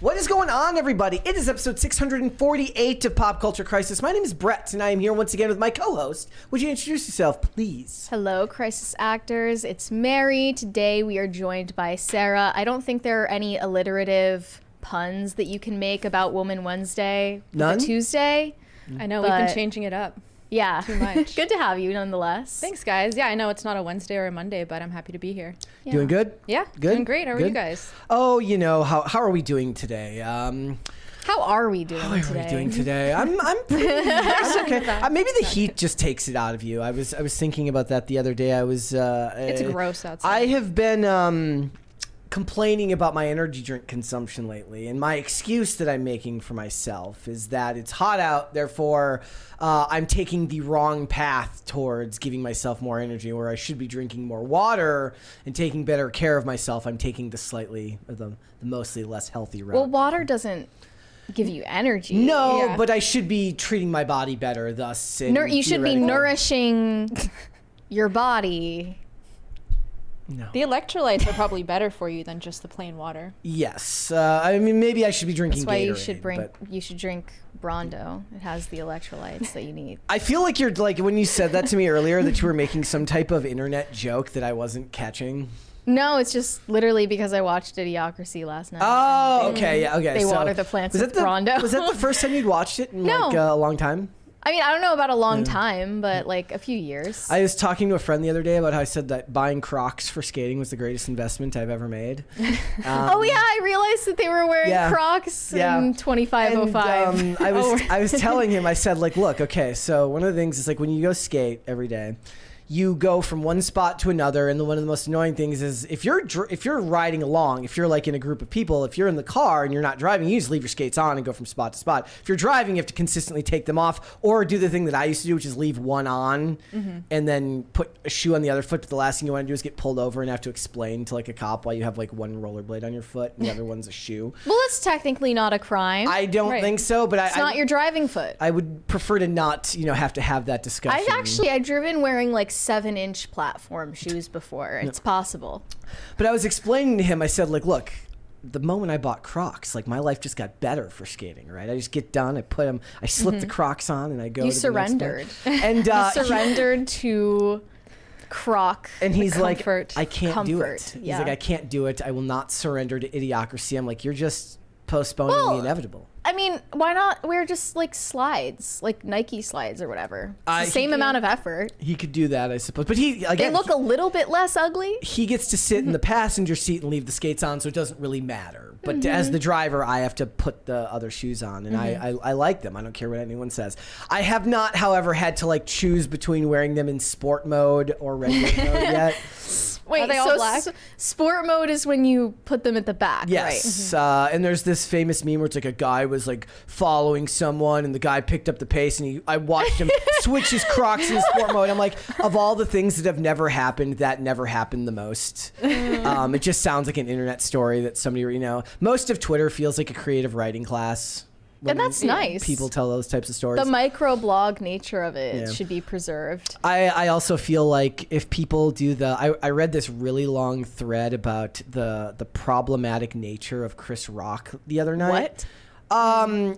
What is going on, everybody? It is episode 648 of Pop Culture Crisis. My name is Brett, and I am here once again with my co-host. Would you introduce yourself, please? Hello, Crisis Actors. It's Mary. Today we are joined by Sara. I don't think there are any alliterative puns that you can make about Woman Wednesday. None? Tuesday. I know, we've been changing it up. Yeah. Too much. Good to have you, nonetheless. Thanks, guys. Yeah, I know it's not a Wednesday or a Monday, but I'm happy to be here. Yeah. Doing good? Yeah, Good? doing great. How are Good? you guys? Oh, you know, how are we doing today? How are we doing How today? are we doing today? I'm okay. Maybe the heat just takes it out of you. I was thinking about that the other day. It's gross outside. I have been complaining about my energy drink consumption lately, and my excuse that I'm making for myself is that it's hot out, therefore I'm taking the wrong path towards giving myself more energy, where I should be drinking more water and taking better care of myself. I'm taking the mostly less healthy route. Well, water doesn't give you energy. No, Yeah. but I should be treating my body better, thus. You should be theoretically- nourishing your body. No. The electrolytes are probably better for you than just the plain water. Yes. I mean, maybe I should be drinking That's why Gatorade, you should drink Brondo. It has the electrolytes that you need. I feel like you're like, when you said that to me earlier, that you were making some type of internet joke that I wasn't catching. No, it's just literally because I watched Idiocracy last night. Oh, okay. Yeah, okay. They so, water the plants was with that Brondo. Was that the first time you'd watched it in No. like a long time? I mean, I don't know about a long time, but like a few years. I was talking to a friend the other day about how I said that buying Crocs for skating was the greatest investment I've ever made. Oh yeah, I realized that they were wearing Yeah. Crocs Yeah. in 2505. And, I was telling him, I said, like, look, okay, so one of the things is, like, when you go skate every day, you go from one spot to another, and one of the most annoying things is if you're riding along, if you're like in a group of people, if you're in the car and you're not driving, you just leave your skates on and go from spot to spot. If you're driving, you have to consistently take them off, or do the thing that I used to do, which is leave one on and then put a shoe on the other foot. But the last thing you want to do is get pulled over and have to explain to like a cop why you have like one rollerblade on your foot and the other one's a shoe. Well, it's technically not a crime. I don't Right. think so, but it's not your driving foot. I would prefer to not, have to have that discussion. I've driven wearing like 7-inch platform shoes before. It's possible. But I was explaining to him, I said, like, look, the moment I bought Crocs, like, my life just got better for skating, right? I just get done, I put them, I slip the Crocs on, and I go You to the next surrendered. one. And You surrendered to Croc. and he's comfort. like, I can't do it. Comfort, He's yeah. like, I can't do it. I will not surrender to idiocracy. I'm like, you're just postponing the inevitable. I mean, why not wear just like slides, like Nike slides or whatever? It's the same he- amount of effort. He could do that, I suppose. But They look a little bit less ugly. he gets to sit in the passenger seat and leave the skates on, so it doesn't really matter. But as the driver, I have to put the other shoes on, and I like them. I don't care what anyone says. I have not, however, had to like choose between wearing them in sport mode or regular mode yet. Wait, Are they all so black? sport mode is when you put them at the back, right? Yes, and there's this famous meme where it's like a guy was like following someone, and the guy picked up the pace, and I watched him switch his Crocs in sport mode. I'm like, of all the things that have never happened, that never happened the most. It just sounds like an internet story that somebody, most of Twitter feels like a creative writing class. And that's nice. People tell those types of stories. The microblog nature of it Yeah. should be preserved. I also feel like if people do I read this really long thread about the problematic nature of Chris Rock the other night. What?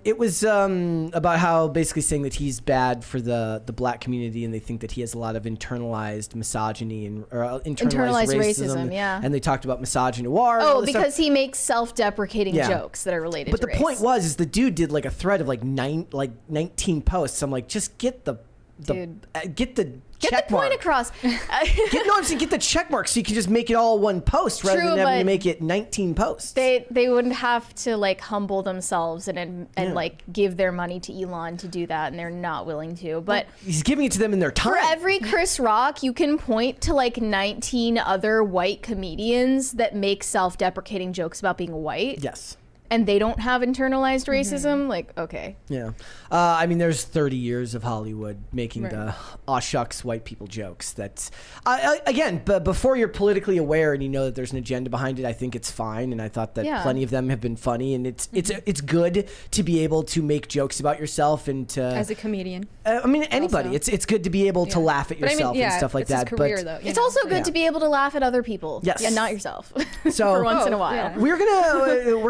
It was about how basically saying that he's bad for the black community, and they think that he has a lot of internalized misogyny and internalized racism. Yeah. And they talked about misogynoir. and all Oh, this because stuff. he makes self-deprecating Yeah. jokes that are related But to the race. point was the dude did like a thread of like 19 posts. I'm like, just get the Dude. Get the Get check the point mark. across. I'm saying get the check mark so you can just make it all one post rather True, than having to but make it 19 posts. They wouldn't have to like humble themselves and like give their money to Elon to do that, and they're not willing to. But He's giving it to them in their time. for every Chris Rock, you can point to like 19 other white comedians that make self-deprecating jokes about being white. Yes. And they don't have internalized racism. Like, okay. Yeah. I mean, there's 30 years of Hollywood making the aw shucks white people jokes. That's, again, but before you're politically aware and you know that there's an agenda behind it, I think it's fine. And I thought that plenty of them have been funny. And it's good to be able to make jokes about yourself and to... As a comedian. I mean, anybody. Also. It's good to be able to laugh at But I mean, yourself and stuff like it's that. His career, but though, you It's know? also good to be able to laugh at other people. Yes. Yeah, not yourself. So for once in a while. yeah. we're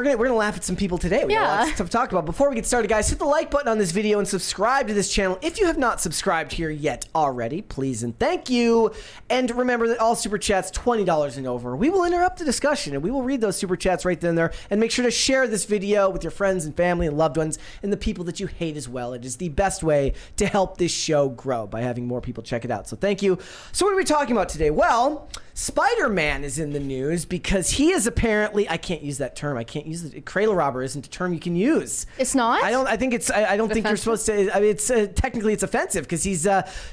gonna laugh laugh at some people today. We got lots of stuff to talk about. Before we get started, guys, hit the like button on this video and subscribe to this channel if you have not subscribed here yet already. Please and thank you. And remember that all Super Chats, $20 and over, we will interrupt the discussion and we will read those Super Chats right then and there. And make sure to share this video with your friends and family and loved ones and the people that you hate as well. It is the best way to help this show grow by having more people check it out. So thank you. So what are we talking about today? Well, Spider-Man is in the news because he is apparently, I can't use that term. I can't use it. Cradle robber isn't a term you can use. It's not? I think it's, I don't think you're supposed to, I mean, it's technically it's offensive because he's,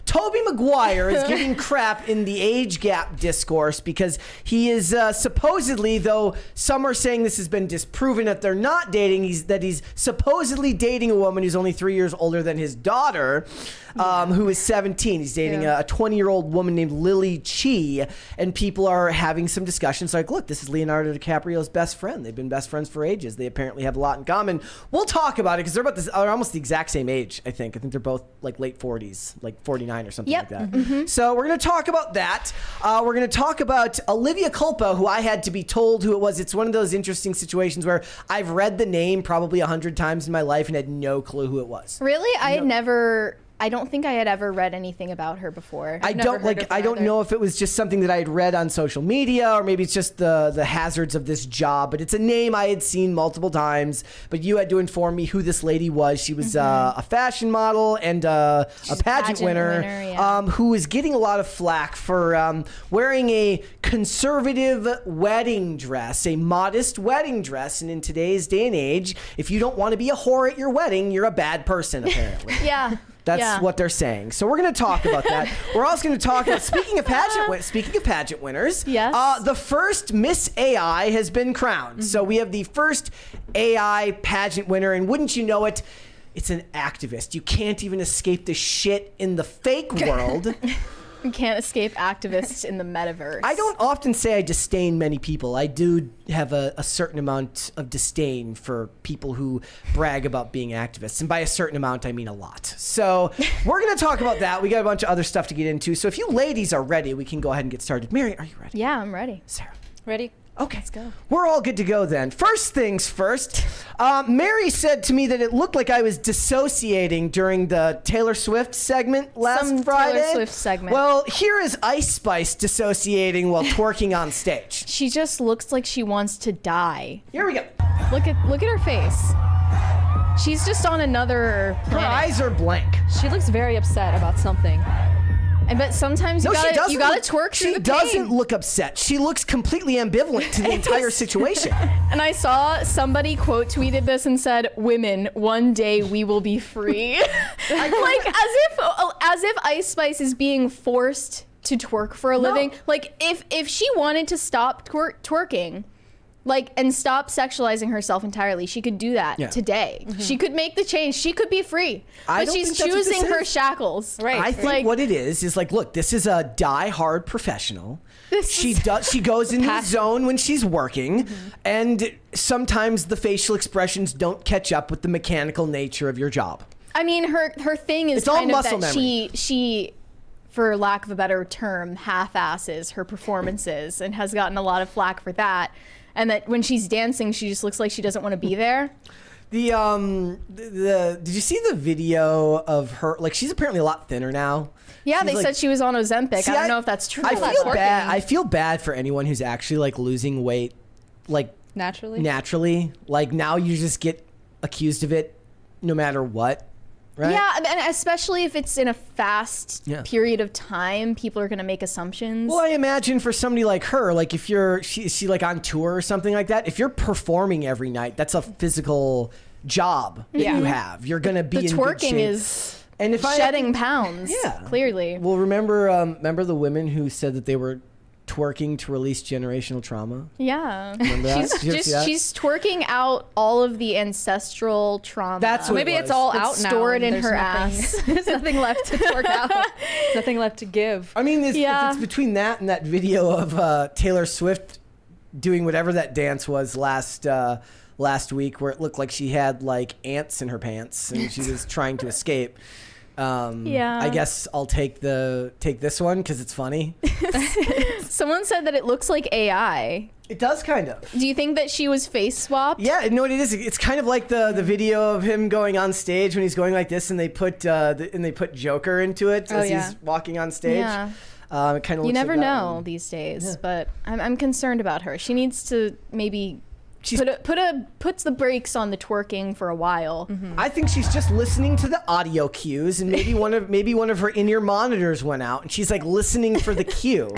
Tobey Maguire is getting crap in the age gap discourse because he is supposedly, though some are saying this has been disproven that they're not dating, he's supposedly dating a woman who's only 3 years older than his daughter, who is 17. He's dating a 20-year-old woman named Lily Chi, and people are having some discussions like, look, this is Leonardo DiCaprio's best friend. They've been best friends for ages. They apparently have a lot in common. We'll talk about it because they're almost the exact same age, I think. I think they're both like late 40s, like 49 or something like that. So we're going to talk about that. We're going to talk about Olivia Culpo, who I had to be told who it was. It's one of those interesting situations where I've read the name probably 100 times in my life and had no clue who it was. Really? I don't think I had ever read anything about her before. I don't know if it was just something that I had read on social media or maybe it's just the hazards of this job, but it's a name I had seen multiple times. But you had to inform me who this lady was. She was a fashion model and a pageant winner who is getting a lot of flack for wearing a conservative wedding dress, a modest wedding dress. And in today's day and age, if you don't want to be a whore at your wedding, you're a bad person, apparently. That's what they're saying. So we're going to talk about that. We're also going to talk about, speaking of pageant winners, the first Miss AI has been crowned. So we have the first AI pageant winner, and wouldn't you know it, it's an activist. You can't even escape the shit in the fake world. You can't escape activists in the metaverse. I don't often say I disdain many people. I do have a certain amount of disdain for people who brag about being activists. And by a certain amount, I mean a lot. So we're going to talk about that. We got a bunch of other stuff to get into. So if you ladies are ready, we can go ahead and get started. Mary, are you ready? Yeah, I'm ready. Sarah? Ready? Okay. Let's go. We're all good to go then. First things first, Mary said to me that it looked like I was dissociating during the Taylor Swift segment last Friday. Taylor Swift segment. Well, here is Ice Spice dissociating while twerking on stage. She just looks like she wants to die. Here we go. Look at her face. She's just on another Her planet. eyes are blank. She looks very upset about something. I bet sometimes you gotta twerk through the pain. She doesn't look upset. She looks completely ambivalent to the entire situation. And I saw somebody quote tweeted this and said, "Women, one day we will be free." Like as if Ice Spice is being forced to twerk for a living. Like if she wanted to stop twerking, like, and stop sexualizing herself entirely, she could do that today. She could make the change. She could be free. But she's choosing her shackles. Right. I think what it is like, look, this is a die-hard professional. She goes into the zone when she's working, and sometimes the facial expressions don't catch up with the mechanical nature of your job. I mean, her thing is It's all kind of muscle that memory. she, for lack of a better term, half-asses her performances and has gotten a lot of flack for that. And that when she's dancing, she just looks like she doesn't want to be there. Did you see the video of her? Like, she's apparently a lot thinner now. Yeah, She's they said she was on Ozempic. I don't know if that's true. I feel bad for anyone who's actually like losing weight, like naturally. Like now you just get accused of it no matter what. Right? Yeah, and especially if it's in a fast period of time, people are going to make assumptions. Well, I imagine for somebody like her, like if she like on tour or something like that, if you're performing every night, that's a physical job that you have. You're going to be in good shape. The twerking is and if shedding pounds, clearly. Well, remember the women who said that they were twerking to release generational trauma? Yeah. Remember that? She's twerking out all of the ancestral trauma. That's what Maybe it's all out now. Stored in her ass. There's nothing left to twerk out. There's nothing left to give. I mean, if it's between that and that video of Taylor Swift doing whatever that dance was last week, where it looked like she had like ants in her pants and she was trying to escape. I guess I'll take this one because it's funny. Someone said that it looks like AI. It does kind of. Do you think that she was face swapped? Yeah, no, it is. It's kind of like the video of him going on stage when he's going like this, and they put Joker into it as he's walking on stage. Yeah. It kind of. You never like know these days, but I'm concerned about her. She needs to maybe puts the brakes on the twerking for a while. Mm-hmm. I think she's just listening to the audio cues, and maybe one of her in-ear monitors went out, and she's like listening for the cue.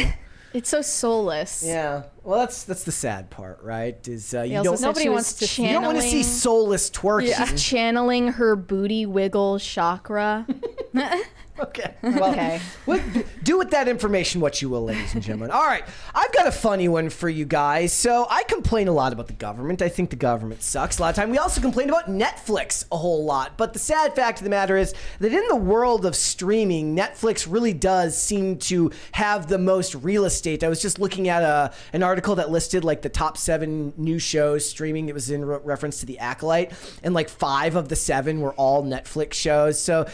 It's so soulless. Yeah. Well, that's the sad part, right? Is you don't nobody wants to you don't want to see soulless twerking. Yeah. Channeling her booty wiggle chakra. Okay. Well, do with that information what you will, ladies and gentlemen. All right. I've got a funny one for you guys. So I complain a lot about the government. I think the government sucks. A lot of time we also complain about Netflix a whole lot. But the sad fact of the matter is that in the world of streaming, Netflix really does seem to have the most real estate. I was just looking at an article that listed like the top 7 new shows streaming. It was in reference to The Acolyte. And like 5 of the 7 were all Netflix shows. So,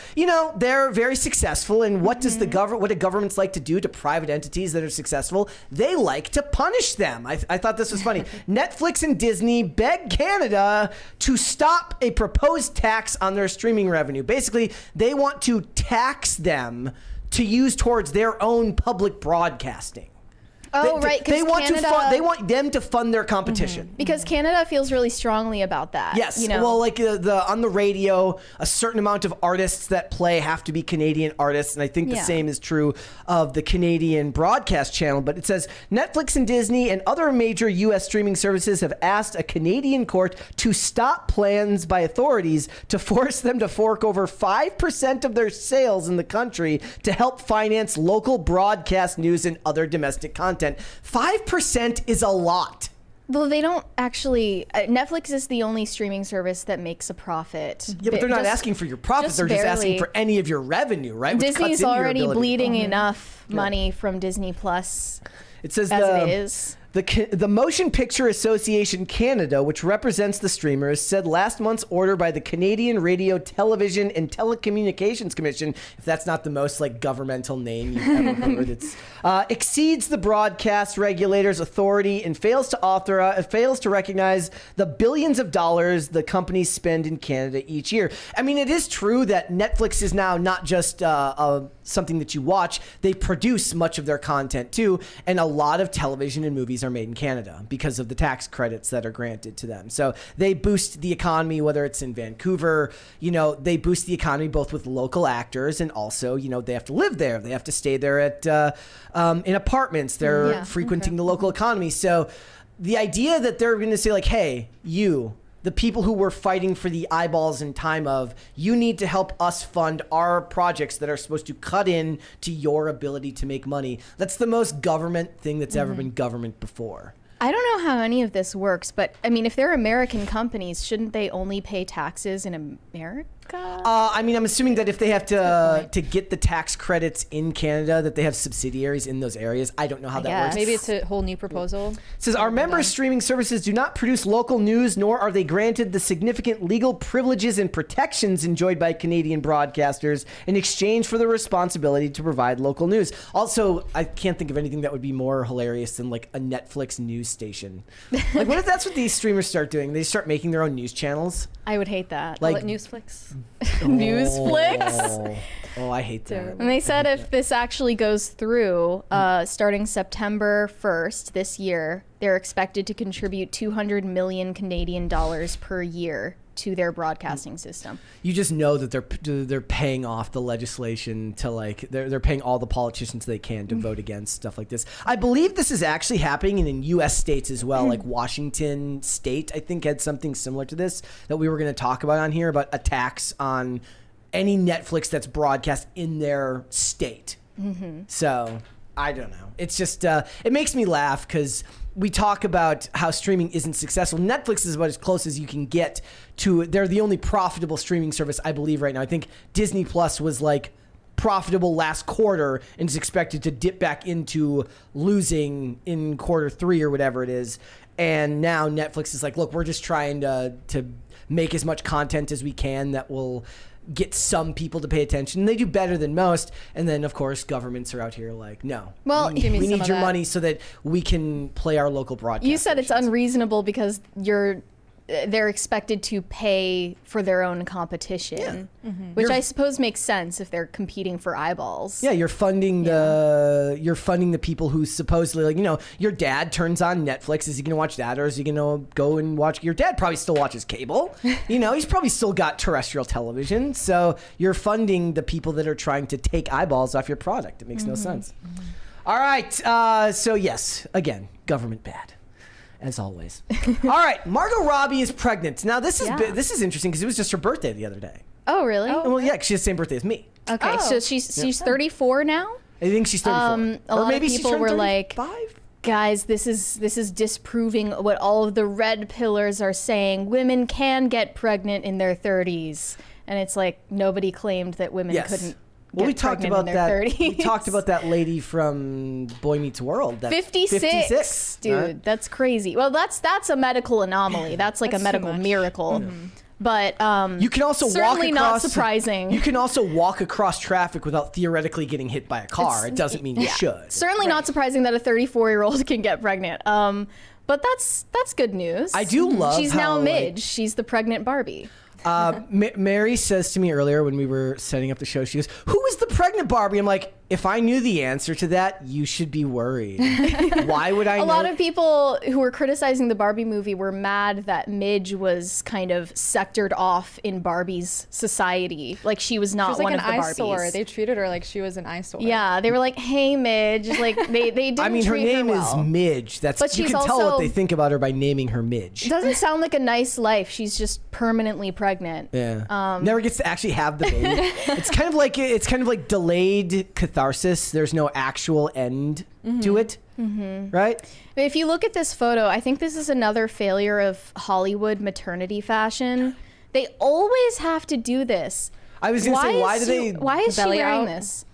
they're very successful, and what does what do governments like to do to private entities that are successful? They like to punish them. I thought this was funny. Netflix and Disney beg Canada to stop a proposed tax on their streaming revenue. Basically, they want to tax them to use towards their own public broadcasting. Oh, right. They want they want them to fund their competition. Because Canada feels really strongly about that. Yes. Well, like on the radio, a certain amount of artists that play have to be Canadian artists, and I think the same is true of the Canadian broadcast channel. But it says Netflix and Disney and other major U.S. streaming services have asked a Canadian court to stop plans by authorities to force them to fork over 5% of their sales in the country to help finance local broadcast news and other domestic content. 5% is a lot. Though they don't actually. Netflix is the only streaming service that makes a profit. Yeah, but they're not asking for your profits. They're just asking for any of your revenue, right? Which Disney's already bleeding enough money from Disney Plus. It says as it is. The Motion Picture Association Canada, which represents the streamers, said last month's order by the Canadian Radio, Television, and Telecommunications Commission, if that's not the most like governmental name you've ever heard, it's exceeds the broadcast regulator's authority and fails to recognize the billions of dollars the companies spend in Canada each year. I mean, it is true that Netflix is now not just something that you watch; they produce much of their content too, and a lot of television and movies are made in Canada because of the tax credits that are granted to them. So they boost the economy, whether it's in Vancouver, they boost the economy both with local actors and also, they have to live there. They have to stay there at in apartments. They're frequenting the local economy. So the idea that they're going to say like, hey, the people who were fighting for the eyeballs and time of, you need to help us fund our projects that are supposed to cut in to your ability to make money. That's the most government thing that's ever been government before. I don't know how any of this works, but I mean, if they're American companies, shouldn't they only pay taxes in America? I mean, I'm assuming that if they have to get the tax credits in Canada, that they have subsidiaries in those areas. I don't know how that works. Maybe it's a whole new proposal. It says our member streaming services do not produce local news, nor are they granted the significant legal privileges and protections enjoyed by Canadian broadcasters in exchange for the responsibility to provide local news. Also, I can't think of anything that would be more hilarious than like a Netflix news station. Like, what if that's what these streamers start doing? They start making their own news channels. I would hate that. Like Newsflix. Newsflix. Oh, I hate that. And they said if this actually goes through, starting September 1st this year, they're expected to contribute 200 million Canadian dollars per year to their broadcasting system. You just know that they're paying off the legislation to like they're paying all the politicians they can to vote against stuff like this. I believe this is actually happening in U.S. states as well. Like Washington State, I think, had something similar to this that we were going to talk about on here, about a tax on any Netflix that's broadcast in their state. So I don't know. It's just it makes me laugh because we talk about how streaming isn't successful. Netflix is about as close as you can get to. They're the only profitable streaming service, I believe, right now. I think Disney Plus was like profitable last quarter and is expected to dip back into losing in quarter 3 or whatever it is. And now Netflix is like, look, we're just trying to make as much content as we can that will get some people to pay attention. They do better than most. And then, of course, governments are out here like, no. Well, we need your money so that we can play our local broadcast You said it's stations. unreasonable because they're expected to pay for their own competition, which I suppose makes sense if they're competing for eyeballs. Yeah, you're funding the people who supposedly, like, you know, your dad turns on Netflix. Is he going to watch that, or is he going to go and watch? Your dad probably still watches cable. You know, he's probably still got terrestrial television. So you're funding the people that are trying to take eyeballs off your product. It makes no sense. All right. So yes, again, government bad. As always. All right, Margot Robbie is pregnant. Now this is interesting because it was just her birthday the other day. Oh, really? Well, yeah, 'cause she has the same birthday as me. Okay, so she's 34 now. I think she's 34. A lot of people were like, 35? guys, this is disproving what all of the red pillars are saying. Women can get pregnant in their 30s, and it's like nobody claimed that women couldn't. Well, we talked about that. 30s. We talked about that lady from Boy Meets World. 56, dude, right? That's crazy. Well, that's a medical anomaly. That's like a medical miracle. But you can also certainly walk across, not surprising. You can also walk across traffic without theoretically getting hit by a car. It doesn't mean you should. Certainly not surprising that a 34-year-old can get pregnant. But that's good news. I do love She's how, now Midge. She's the pregnant Barbie. Mary says to me earlier when we were setting up the show, she goes, "Who is the pregnant Barbie?" I'm like, if I knew the answer to that, you should be worried. Why would I know? A lot of people who were criticizing the Barbie movie were mad that Midge was kind of sectored off in Barbie's society. Like she was not one of the Barbies. Eyesore. They treated her like she was an eyesore. Yeah, they were like, "Hey, Midge." Like they didn't. I mean, her treat name her is well. Midge. That's But you she's can tell also- what they think about her by naming her Midge. Doesn't sound like a nice life. She's just permanently pregnant. Yeah. Never gets to actually have the baby. It's kind of like delayed catharsis. There's no actual end to it, right? If you look at this photo, I think this is another failure of Hollywood maternity fashion. They always have to do this. I was gonna say, why is she belly wearing out? this?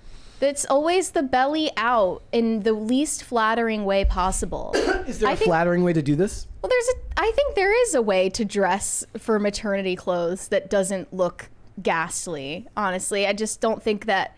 It's always the belly out in the least flattering way possible. Is there I a think- flattering way to do this? Well, I think there is a way to dress for maternity clothes that doesn't look ghastly. Honestly, I just don't think that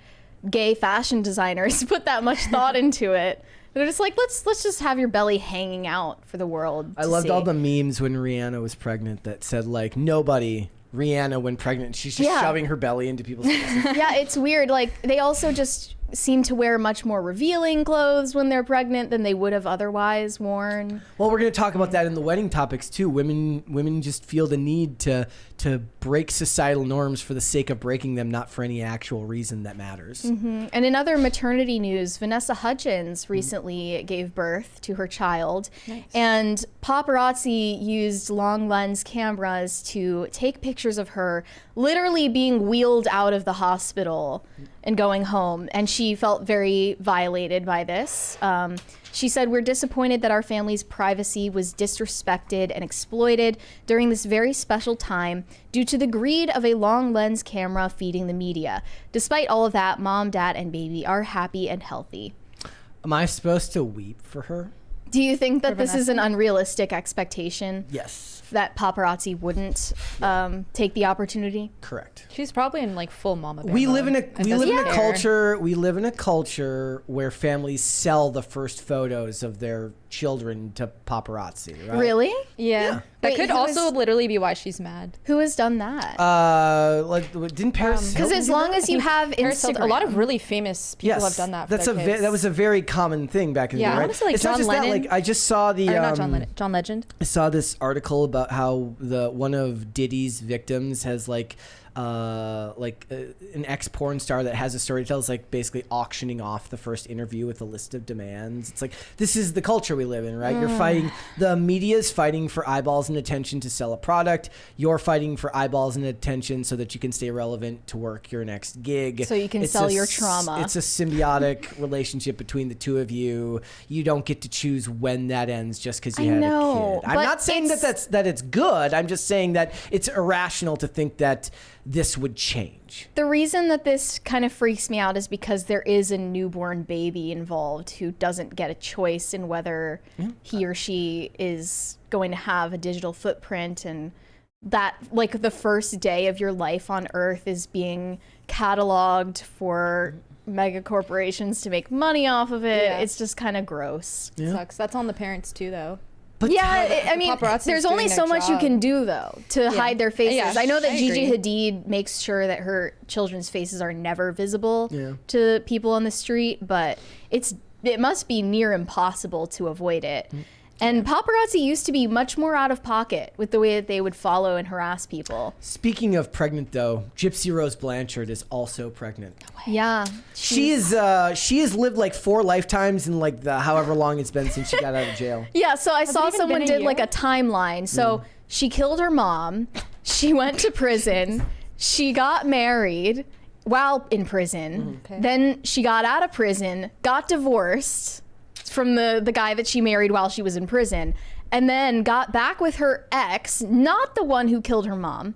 gay fashion designers put that much thought into it. They're just like, let's just have your belly hanging out for the world. I loved all the memes when Rihanna was pregnant that said like Rihanna when pregnant, she's just shoving her belly into people's faces. Yeah, it's weird. Like they also just seem to wear much more revealing clothes when they're pregnant than they would have otherwise worn. Well, we're going to talk about that in the wedding topics too. Women just feel the need to break societal norms for the sake of breaking them, not for any actual reason that matters. And in other maternity news, Vanessa Hudgens recently gave birth to her child. Nice. And paparazzi used long lens cameras to take pictures of her literally being wheeled out of the hospital and going home. And she felt very violated by this. She said, "We're disappointed that our family's privacy was disrespected and exploited during this very special time due to the greed of a long lens camera feeding the media. Despite all of that, mom, dad, and baby are happy and healthy." Am I supposed to weep for her? Do you think that For this is Vanessa? an unrealistic expectation? Yes. That paparazzi wouldn't take the opportunity? Correct. She's probably in like full mama bear We mode live in and doesn't a care. culture. We live in a culture where families sell the first photos of their children to paparazzi. Right? Really? Yeah. That Wait, could who also is- literally be why she's mad. Who has done that? Like didn't Paris? Because Hilton as do long that? as you have Paris Hilton- Instagram. a lot of really famous people have done that for That's their kids. that was a very common thing back in the Yeah, day. I Right? wanna say, like, It's not John just that. Lennon. Like I just saw the Or not John Legend. I saw this article about how one of Diddy's victims has an ex-porn star that has a story to tell. It's like basically auctioning off the first interview with a list of demands. It's like, this is the culture we live in, right? You're fighting, the media's fighting for eyeballs and attention to sell a product. You're fighting for eyeballs and attention so that you can stay relevant to work your next gig. So you can It's sell a your s- trauma. It's a symbiotic relationship between the two of you. You don't get to choose when that ends just because you I had know, a kid. I'm but not saying that it's good. I'm just saying that it's irrational to think that this would change. The reason that this kind of freaks me out is because there is a newborn baby involved who doesn't get a choice in whether he or she is going to have a digital footprint, and that like the first day of your life on Earth is being cataloged for mega corporations to make money off of it. Yeah. It's just kind of gross. Sucks. That's on the parents too, though. But I mean, paparazzi's there's doing only their so much you job. can do, though, to hide their faces. Yeah, I know that I Gigi agree. Hadid makes sure that her children's faces are never visible Yeah. to people on the street, but it must be near impossible to avoid it. And paparazzi used to be much more out of pocket with the way that they would follow and harass people. Speaking of pregnant, though, Gypsy Rose Blanchard is also pregnant. Yeah. She has lived like 4 lifetimes in like the however long it's been since she got out of jail. Yeah, so I saw it even someone been a did like year? a timeline. So she killed her mom, she went to prison, she got married while in prison, Okay. then she got out of prison, got divorced from the guy that she married while she was in prison, and then got back with her ex, not the one who killed her mom.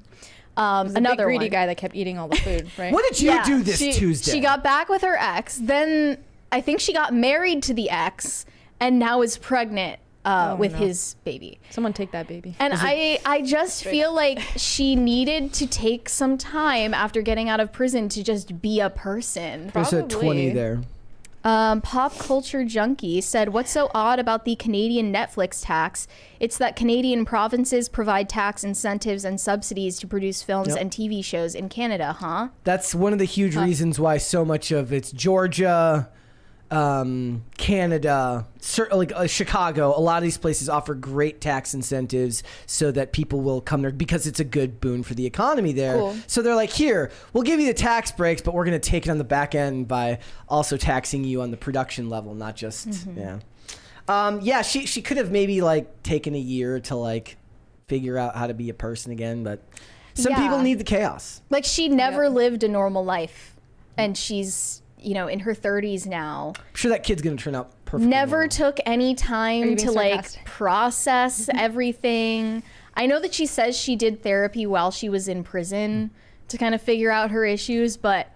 The Another big greedy one. guy that kept eating all the food, right? What did you Yeah, do this Tuesday? She got back with her ex. Then I think she got married to the ex, and now is pregnant with his baby. Someone take that baby. And I just feel like she needed to take some time after getting out of prison to just be a person. There's a 20 Probably. there. Pop Culture Junkie said, "What's so odd about the Canadian Netflix tax? It's that Canadian provinces provide tax incentives and subsidies to produce films Yep. and TV shows in Canada, huh?" That's one of the huge reasons why so much of it's Georgia, Canada, like Chicago. A lot of these places offer great tax incentives so that people will come there because it's a good boon for the economy there. Cool. So they're like, here, we'll give you the tax breaks, but we're going to take it on the back end by also taxing you on the production level, not just, she could have maybe like taken a year to like figure out how to be a person again, but some Yeah. people need the chaos. Like she never lived a normal life, and she's in her 30s now. I'm sure that kid's going to turn out perfectly Never normal. took any time being to like sarcastic? process everything. I know that she says she did therapy while she was in prison to kind of figure out her issues, but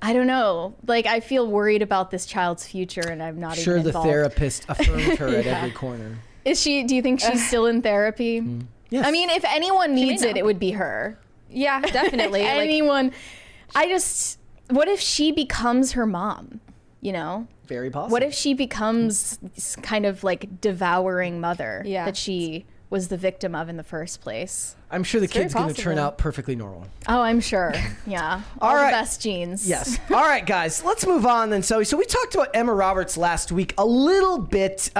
I don't know. Like I feel worried about this child's future, and I'm not Sure, even the involved. therapist affirmed her at every corner. Is she? Do you think she's still in therapy? Yes. I mean, if anyone needs may it, not. it would be her. Yeah, definitely. like, Anyone. What if she becomes her mom? Very possible. What if she becomes this kind of like devouring mother Yeah. that she was the victim of in the first place? I'm sure the very kid's going to turn possible. out perfectly normal. Oh, I'm sure. Yeah. All right. the best genes. Yes. All right, guys, let's move on then. So we talked about Emma Roberts last week a little bit,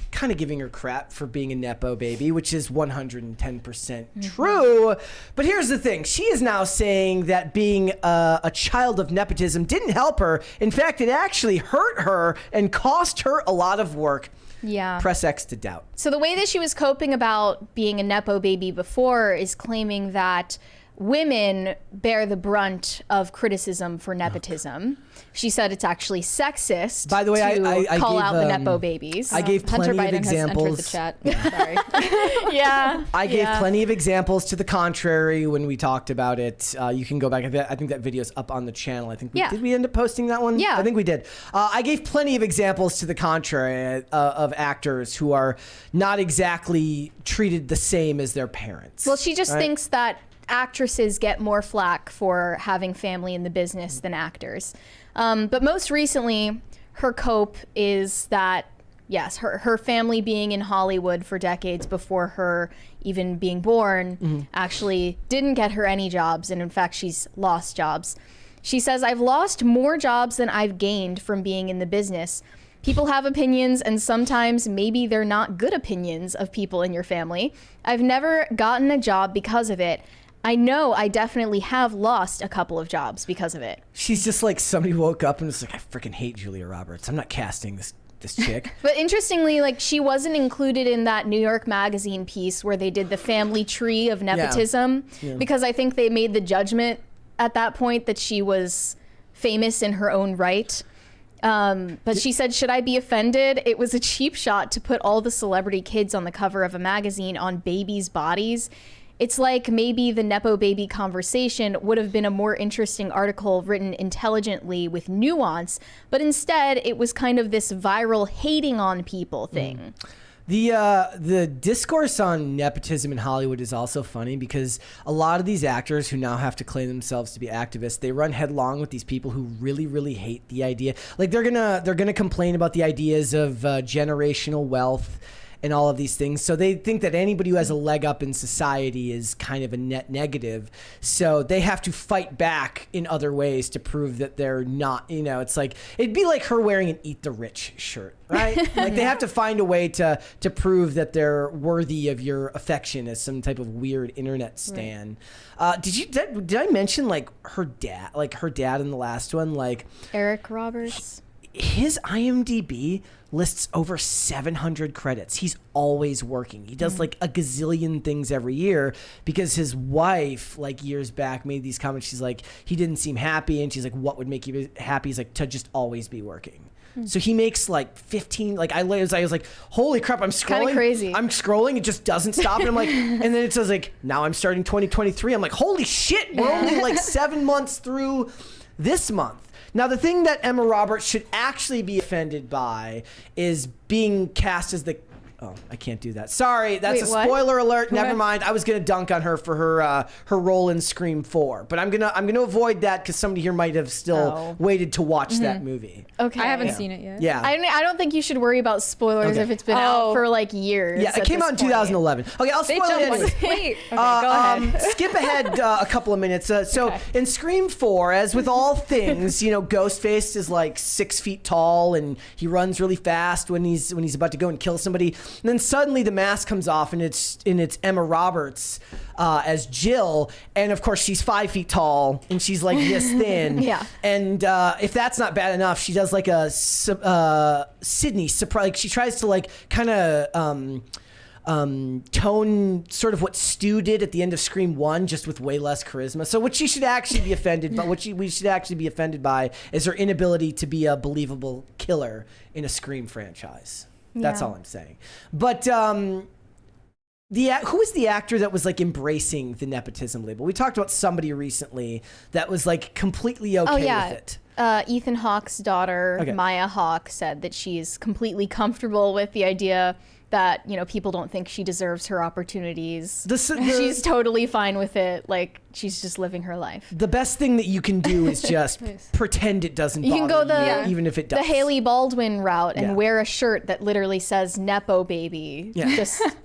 kind of giving her crap for being a Nepo baby, which is 110% true. But here's the thing. She is now saying that being a child of nepotism didn't help her. In fact, it actually hurt her and cost her a lot of work. Yeah. Press X to doubt. So the way that she was coping about being a Nepo baby before is claiming that women bear the brunt of criticism for nepotism. She said it's actually sexist By the way, to I call gave, out the Nepo babies. I gave Hunter plenty of Biden has entered examples. the chat. Sorry. yeah. I gave plenty of examples to the contrary when we talked about it. You can go back. I think that video's up on the channel. I think did we end up posting that one? Yeah. I think we did. I gave plenty of examples to the contrary of actors who are not exactly treated the same as their parents. Well, she just Right? thinks that actresses get more flack for having family in the business than actors. But most recently, her cope is that, yes, her family being in Hollywood for decades before her even being born actually didn't get her any jobs. And in fact, she's lost jobs. She says, "I've lost more jobs than I've gained from being in the business. People have opinions, and sometimes maybe they're not good opinions of people in your family. I've never gotten a job because of it. I know I definitely have lost a couple of jobs because of it." She's just like somebody woke up and was like, I freaking hate Julia Roberts. I'm not casting this chick. But interestingly, like she wasn't included in that New York Magazine piece where they did the family tree of nepotism because I think they made the judgment at that point that she was famous in her own right. But she said, "Should I be offended? It was a cheap shot to put all the celebrity kids on the cover of a magazine on babies' bodies. it's like maybe the Nepo baby conversation would have been a more interesting article written intelligently with nuance, but instead it was kind of this viral hating on people thing. The discourse on nepotism in Hollywood is also funny because a lot of these actors who now have to claim themselves to be activists, they run headlong with these people who really, really hate the idea. Like they're gonna complain about the ideas of generational wealth and all of these things. So they think that anybody who has a leg up in society is kind of a net negative. So they have to fight back in other ways to prove that they're not, it's like, it'd be like her wearing an Eat the Rich shirt, right? Like they have to find a way to prove that they're worthy of your affection as some type of weird internet stan. Right. Did I mention like her dad in the last one, like Eric Roberts? His IMDb lists over 700 credits. He's always working. He does like a gazillion things every year because his wife, like years back, made these comments. She's like, he didn't seem happy. And she's like, what would make you happy? He's like, to just always be working. So he makes like 15, like I was like, holy crap, I'm scrolling. Kind of crazy. I'm scrolling. It just doesn't stop. And I'm like, and then it says like, now I'm starting 2023. I'm like, holy shit. We're only like 7 months through this month. Now, the thing that Emma Roberts should actually be offended by is being cast as the... Oh, I can't do that. Sorry, that's a spoiler alert. Never mind. I was gonna dunk on her for her role in Scream 4, but I'm gonna avoid that because somebody here might have still waited to watch that movie. Okay, I haven't seen it yet. Yeah, I don't think you should worry about spoilers if it's been out for like years. Yeah, it came out in 2011. Okay, I'll spoil it anyway. Wait, okay, go ahead. Skip ahead a couple of minutes. So in Scream 4, as with all things, Ghostface is like 6 feet tall and he runs really fast when he's about to go and kill somebody. And then suddenly the mask comes off and it's Emma Roberts as Jill, and of course she's 5 feet tall and she's like this thin. Yeah. And if that's not bad enough, she does like a Sydney surprise. Like she tries to like kind of tone sort of what Stu did at the end of Scream 1, just with way less charisma. So what she should actually be offended by, we should actually be offended by, is her inability to be a believable killer in a Scream franchise. That's all I'm saying. But who was the actor that was like embracing the nepotism label? We talked about somebody recently that was like completely okay with it. Ethan Hawke's daughter, Maya Hawke, said that she's completely comfortable with the idea that people don't think she deserves her opportunities. She's totally fine with it. Like she's just living her life. The best thing that you can do is just pretend it doesn't bother you. You can go even if it does. The Haley Baldwin route and wear a shirt that literally says Nepo baby. Yeah.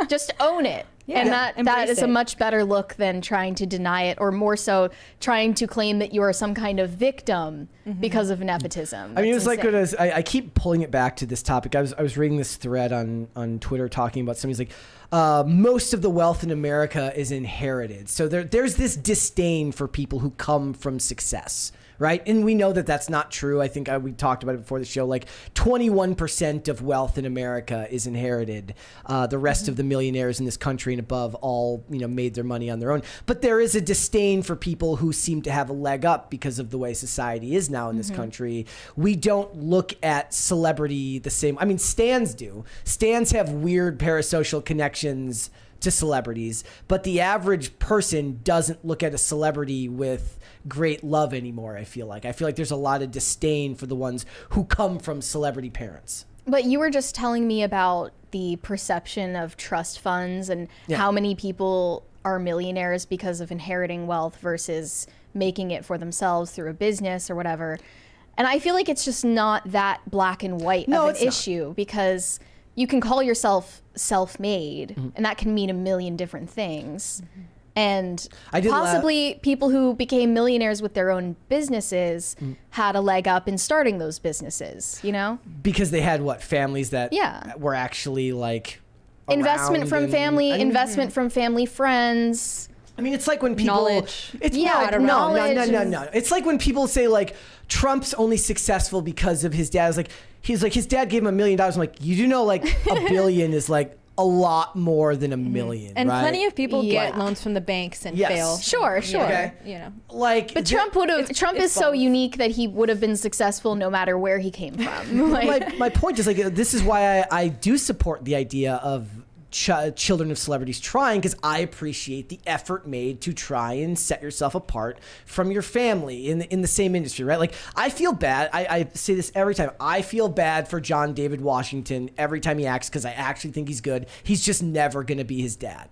Just own it. Yeah. And that is a much better look than trying to deny it, or more so trying to claim that you are some kind of victim because of nepotism. I mean, it was insane. Like I keep pulling it back to this topic. I was reading this thread on Twitter talking about somebody's like, most of the wealth in America is inherited. So there's this disdain for people who come from success. Right? And we know that that's not true. I think we talked about it before the show. Like 21% of wealth in America is inherited. The rest of the millionaires in this country and above all, made their money on their own. But there is a disdain for people who seem to have a leg up because of the way society is now in this country. We don't look at celebrity the same. I mean, stans do. Stans have weird parasocial connections to celebrities, but the average person doesn't look at a celebrity with great love anymore. I feel like there's a lot of disdain for the ones who come from celebrity parents. But you were just telling me about the perception of trust funds and how many people are millionaires because of inheriting wealth versus making it for themselves through a business or whatever. And I feel like it's just not that black and white of an issue, because you can call yourself self-made and that can mean a million different things. And possibly people who became millionaires with their own businesses had a leg up in starting those businesses, Because they had families that were actually like investment from family, investment from family friends. I mean, it's like when people... Knowledge. No. It's like when people say like, Trump's only successful because of his dad. He's like, his dad gave him $1 million. I'm like, you do know like $1 billion is like a lot more than $1 million, and right? plenty of people get loans from the banks and fail. Sure. Okay. But Trump is so unique that he would have been successful no matter where he came from. My point is this is why I do support the idea of children of celebrities trying, because I appreciate the effort made to try and set yourself apart from your family in the same industry, right? Like, I feel bad. I say this every time. I feel bad for John David Washington every time he acts, because I actually think he's good. He's just never going to be his dad.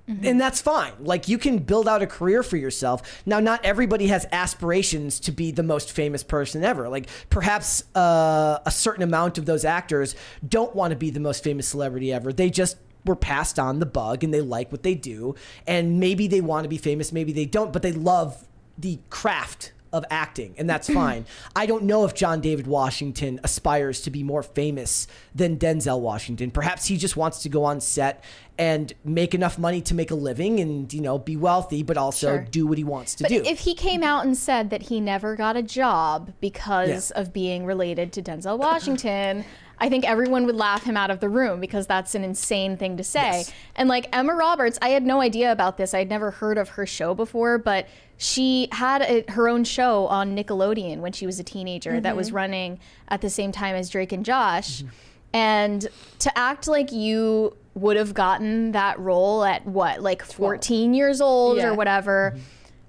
And that's fine. Like, you can build out a career for yourself. Now, not everybody has aspirations to be the most famous person ever. Like, perhaps a certain amount of those actors don't want to be the most famous celebrity ever. They just were passed on the bug and they like what they do. And maybe they want to be famous, maybe they don't, but they love the craft of acting, and that's fine. I don't know if John David Washington aspires to be more famous than Denzel Washington. Perhaps he just wants to go on set and make enough money to make a living and, you know, be wealthy, but also do what he wants to do. If he came out and said that he never got a job because of being related to Denzel Washington, I think everyone would laugh him out of the room, because that's an insane thing to say. Yes. And like Emma Roberts, I had no idea about this. I'd never heard of her show before, but she had her own show on Nickelodeon when she was a teenager that was running at the same time as Drake and Josh. And to act like you would have gotten that role at what, like 14 years old or whatever,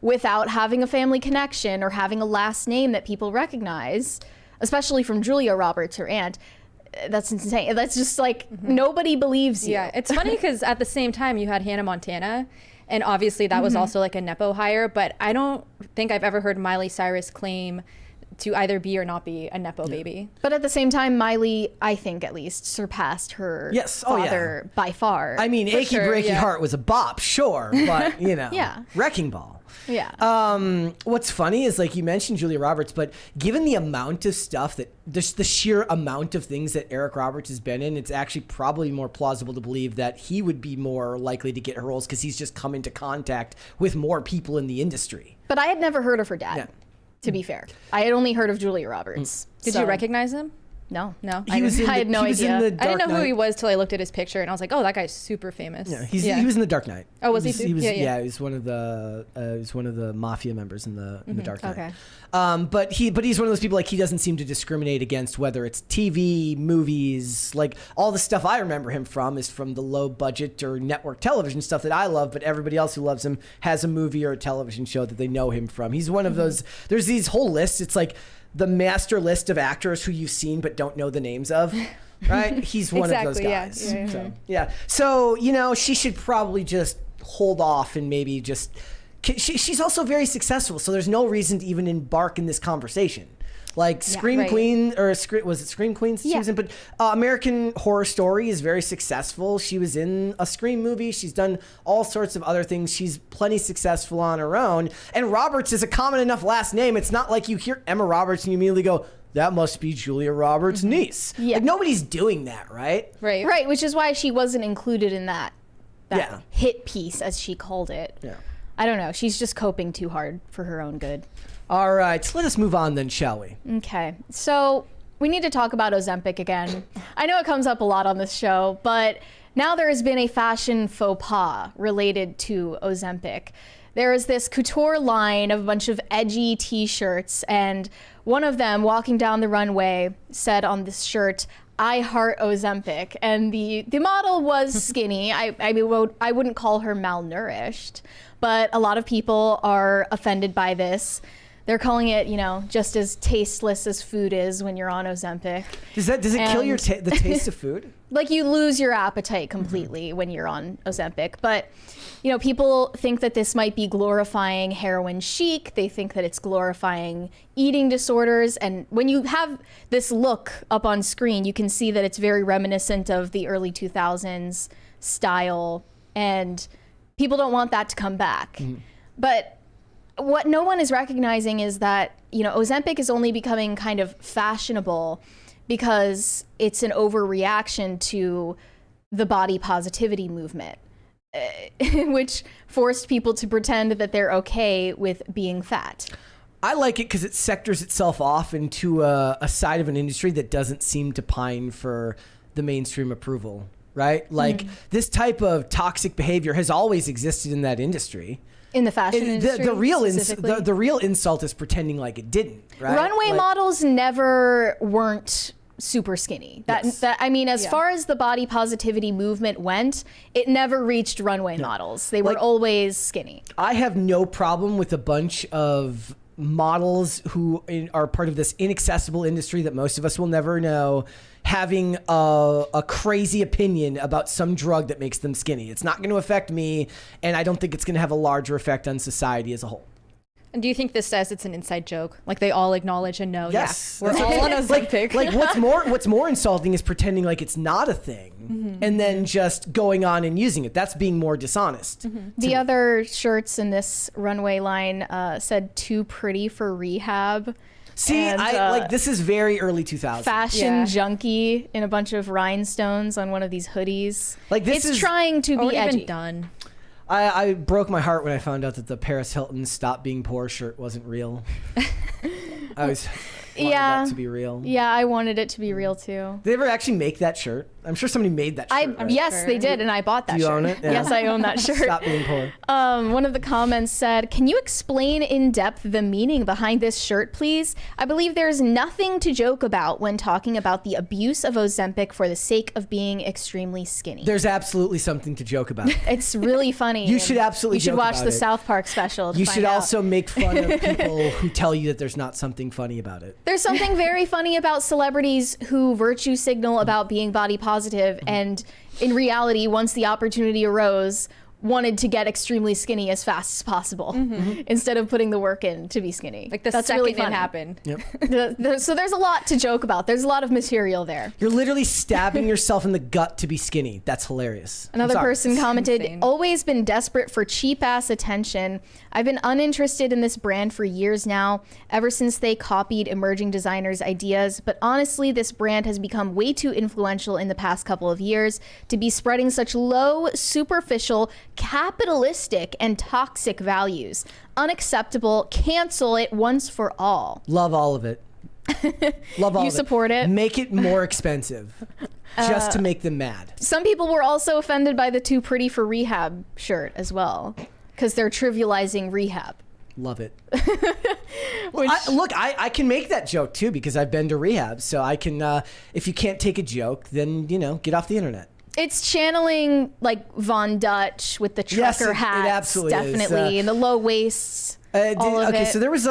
without having a family connection or having a last name that people recognize, especially from Julia Roberts, her aunt. That's insane. That's just like, nobody believes you. Yeah, it's funny because at the same time you had Hannah Montana, and obviously that was also like a Nepo hire, but I don't think I've ever heard Miley Cyrus claim to either be or not be a Nepo baby. But at the same time, Miley, I think at least, surpassed her father by far. I mean, Achy Breaky Heart was a bop, sure, but, you know, Wrecking Ball. Yeah. What's funny is, like, you mentioned Julia Roberts, but given the amount of stuff that, the sheer amount of things that Eric Roberts has been in, it's actually probably more plausible to believe that he would be more likely to get her roles, because he's just come into contact with more people in the industry. But I had never heard of her dad, to be fair. I had only heard of Julia Roberts. Did you recognize him? No. I had no idea. I didn't know who he was till I looked at his picture, and I was like, "Oh, that guy's super famous." Yeah, he was in The Dark Knight. Oh, was he? He was one of the mafia members in the Dark Knight. Okay. But he's one of those people, like, he doesn't seem to discriminate against whether it's TV, movies, like all the stuff I remember him from is from the low budget or network television stuff that I love, but everybody else who loves him has a movie or a television show that they know him from. He's one of those. There's these whole lists. It's like the master list of actors who you've seen but don't know the names of, right? He's one of those guys. So, you know, she should probably just hold off and maybe just... She's also very successful, so there's no reason to even embark in this conversation. Like Scream Queen, or was it Scream Queen she was in? But American Horror Story is very successful. She was in a Scream movie. She's done all sorts of other things. She's plenty successful on her own. And Roberts is a common enough last name. It's not like you hear Emma Roberts and you immediately go, that must be Julia Roberts' niece. Yeah. Like, nobody's doing that, right? Right, which is why she wasn't included in that hit piece, as she called it. Yeah. I don't know. She's just coping too hard for her own good. All right, so let us move on then, shall we? Okay, so we need to talk about Ozempic again. I know it comes up a lot on this show, but now there has been a fashion faux pas related to Ozempic. There is this couture line of a bunch of edgy t-shirts, and one of them, walking down the runway, said on this shirt, "I heart Ozempic," and the model was skinny. I wouldn't call her malnourished, but a lot of people are offended by this. They're calling it, you know, just as tasteless as food is when you're on Ozempic. Does it kill the taste of food? Like, you lose your appetite completely when you're on Ozempic. But, you know, people think that this might be glorifying heroin chic. They think that it's glorifying eating disorders. And when you have this look up on screen, you can see that it's very reminiscent of the early 2000s style. And people don't want that to come back. But what no one is recognizing is that, you know, Ozempic is only becoming kind of fashionable because it's an overreaction to the body positivity movement, which forced people to pretend that they're okay with being fat. I like it because it sectors itself off into a side of an industry that doesn't seem to pine for the mainstream approval, right? Like, this type of toxic behavior has always existed in that industry. In the fashion industry, the real insult is pretending like it didn't, right? Runway models never weren't super skinny. That I mean, as far as the body positivity movement went, it never reached runway models. They were always skinny. I have no problem with a bunch of models who are part of this inaccessible industry that most of us will never know having a crazy opinion about some drug that makes them skinny. It's not going to affect me, and I don't think it's going to have a larger effect on society as a whole. And do you think this says it's an inside joke? Like they all acknowledge and know, yes, we're all on Ozempic. Like what's more insulting is pretending like it's not a thing and then just going on and using it. That's being more dishonest. The other shirts in this runway line said "too pretty for rehab." See, and, this is very early 2000s. Fashion junkie in a bunch of rhinestones on one of these hoodies. Like this is trying to be edgy. Been done. I broke my heart when I found out that the Paris Hilton "Stop Being Poor" shirt wasn't real. I was wanted that to be real. Yeah, I wanted it to be real too. Did they ever actually make that shirt? I'm sure somebody made that shirt. Right? Yes, they did, and I bought that shirt. Do you own it? Yeah. Yes, I own that shirt. Stop being poor. One of the comments said, "Can you explain in depth the meaning behind this shirt, please? I believe there's nothing to joke about when talking about the abuse of Ozempic for the sake of being extremely skinny." There's absolutely something to joke about. It's really funny. You should absolutely. You should joke watch about the it. South Park special. To you find should out. also make fun of people who tell you that there's not something funny about it. There's something very funny about celebrities who virtue signal about being body positive and in reality, once the opportunity arose, wanted to get extremely skinny as fast as possible instead of putting the work in to be skinny. Like that's really second it happened. Yep. So there's a lot to joke about. There's a lot of material there. You're literally stabbing yourself in the gut to be skinny. That's hilarious. Another person commented, insane. "Always been desperate for cheap ass attention. I've been uninterested in this brand for years now, ever since they copied emerging designers' ideas. But honestly, this brand has become way too influential in the past couple of years to be spreading such low, superficial, capitalistic, and toxic values. Unacceptable. Cancel it once for all." Love all of it. Love all of it. You support it? Make it more expensive. Just to make them mad. Some people were also offended by the "too pretty for rehab" shirt as well, because they're trivializing rehab. Love it. I can make that joke too because I've been to rehab. So I can, if you can't take a joke, then, get off the internet. It's channeling like Von Dutch with the trucker hats. It absolutely definitely. is. And the low waists. All of it. So there was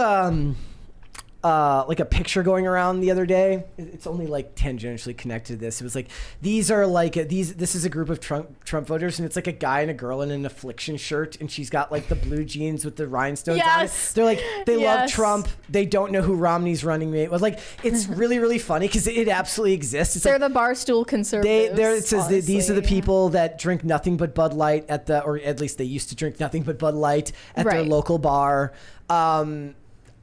like a picture going around the other day. It's only like tangentially connected to this. It was like this is a group of Trump voters, and it's like a guy and a girl in an Affliction shirt, and she's got like the blue jeans with the rhinestones on it. They're like, they love Trump. They don't know who Romney's running mate was. Like, it's really, really funny because it absolutely exists. It's they're the Barstool conservatives. It says these are the people that drink nothing but Bud Light or at least they used to drink nothing but Bud Light at their local bar.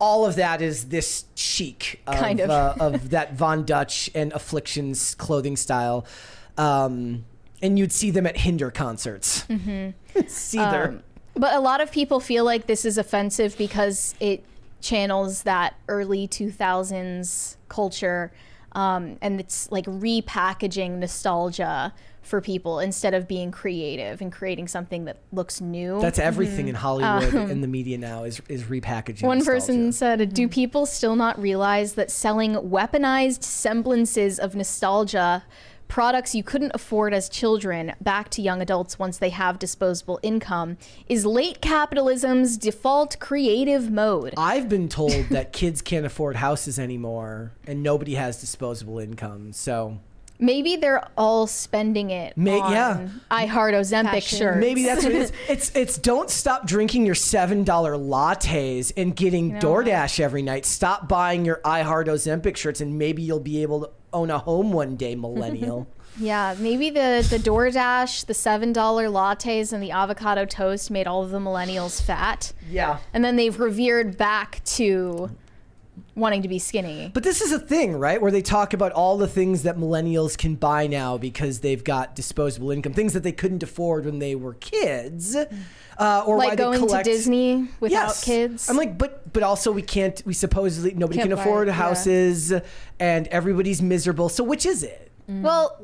All of that is this chic of that Von Dutch and Affliction's clothing style. And you'd see them at Hinder concerts. But a lot of people feel like this is offensive because it channels that early 2000s culture. And it's like repackaging nostalgia for people instead of being creative and creating something that looks new. That's everything in Hollywood and the media now is repackaging. One nostalgia. person said, "Do people still not realize that selling weaponized semblances of nostalgia, products you couldn't afford as children, back to young adults once they have disposable income, is late capitalism's default creative mode?" I've been told that kids can't afford houses anymore and nobody has disposable income, so... Maybe they're all spending it on I Heart Ozempic shirts. Maybe that's what it is. It's don't stop drinking your $7 lattes and getting DoorDash every night. Stop buying your I Heart Ozempic shirts and maybe you'll be able to own a home one day, millennial. Yeah, maybe the DoorDash, the $7 lattes, and the avocado toast made all of the millennials fat. Yeah. And then they've revered back to wanting to be skinny. But this is a thing, right? Where they talk about all the things that millennials can buy now because they've got disposable income, things that they couldn't afford when they were kids. Or like why going they collect... to Disney without kids. I'm like, but also nobody can afford houses and everybody's miserable. So which is it? Well,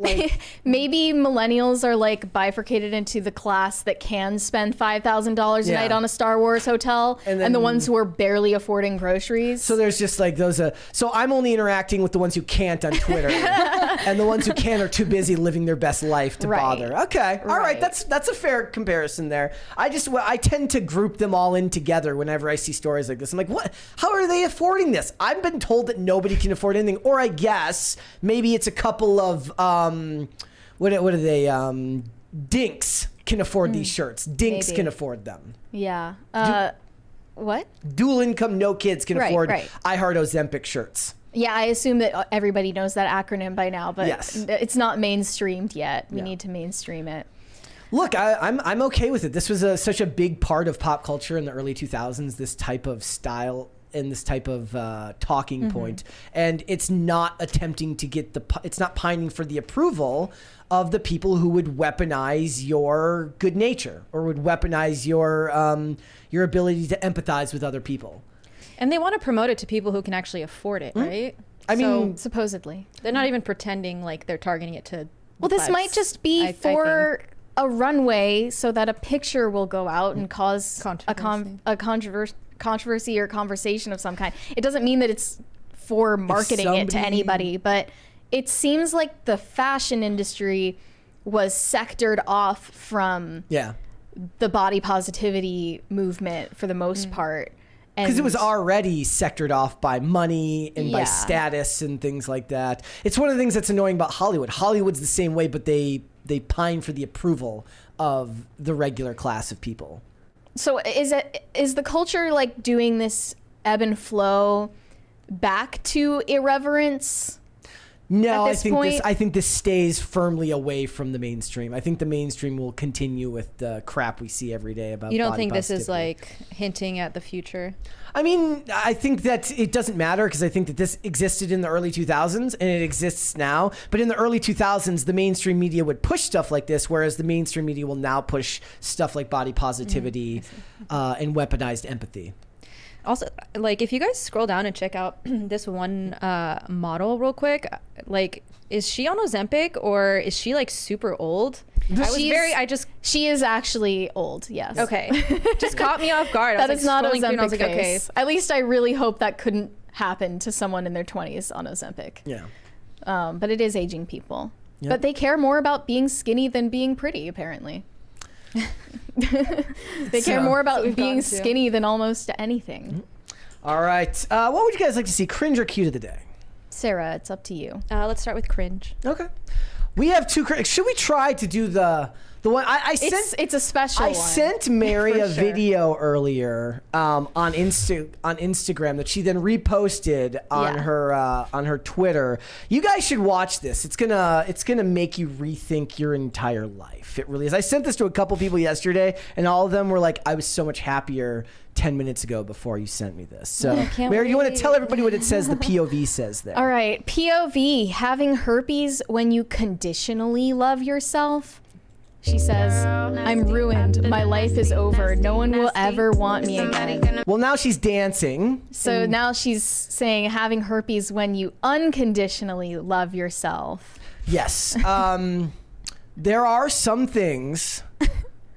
maybe millennials are like bifurcated into the class that can spend $5,000 a night on a Star Wars hotel, and the ones who are barely affording groceries. So there's just like those. So I'm only interacting with the ones who can't on Twitter, and the ones who can are too busy living their best life to bother. Okay, all right, that's a fair comparison there. I tend to group them all in together whenever I see stories like this. I'm like, what? How are they affording this? I've been told that nobody can afford anything, or I guess maybe it's a couple of what are they? Dinks can afford these shirts. Dinks can afford them. Yeah. What? Dual income, no kids can afford I Heart Ozempic shirts. Yeah, I assume that everybody knows that acronym by now, but it's not mainstreamed yet. We need to mainstream it. Look, I'm okay with it. This was such a big part of pop culture in the early 2000s, this type of style and this type of talking point. And it's not attempting to get it's not pining for the approval of the people who would weaponize your good nature or would weaponize your ability to empathize with other people. And they want to promote it to people who can actually afford it, right? I mean, supposedly. They're not even pretending like they're targeting it to Well, this might just be for a runway so that a picture will go out and cause a controversy or conversation of some kind. It doesn't mean that it's for marketing it to anybody, but it seems like the fashion industry was sectored off from the body positivity movement for the most part. Because it was already sectored off by money and by status and things like that. It's one of the things that's annoying about Hollywood. Hollywood's the same way, but they pine for the approval of the regular class of people. So is the culture like doing this ebb and flow back to irreverence? No, I think this stays firmly away from the mainstream. I think the mainstream will continue with the crap we see every day about. You don't think positivity. This is like hinting at the future? I mean, I think that it doesn't matter because I think that this existed in the early 2000s and it exists now. But in the early 2000s, the mainstream media would push stuff like this, whereas the mainstream media will now push stuff like body positivity and weaponized empathy. Also, like, if you guys scroll down and check out this one model real quick, like, is she on Ozempic or is she like super old? She is actually old. Yes. Okay. Just caught me off guard. That is not Ozempic. I was like, okay. At least I really hope that couldn't happen to someone in their 20s on Ozempic. Yeah. But it is aging people. Yep. But they care more about being skinny than being pretty, apparently. They care more about being skinny than almost anything. All right. What would you guys like to see? Cringe or cute of the day? Sarah, it's up to you. Let's start with cringe. Okay. We have two. Should we try to do the one I sent? It's a special one. I sent Mary a video earlier on Instagram that she then reposted on her Twitter. You guys should watch this. It's gonna make you rethink your entire life. It really is. I sent this to a couple people yesterday, and all of them were like, "I was so much happier 10 minutes ago before you sent me this." So, Mary, you want to tell everybody what it says? The POV says there. All right, POV: having herpes when you conditionally love yourself. She says, "I'm ruined. My life is over. No one will ever want me again." Well, now she's dancing. So now she's saying having herpes when you unconditionally love yourself. Yes. There are some things,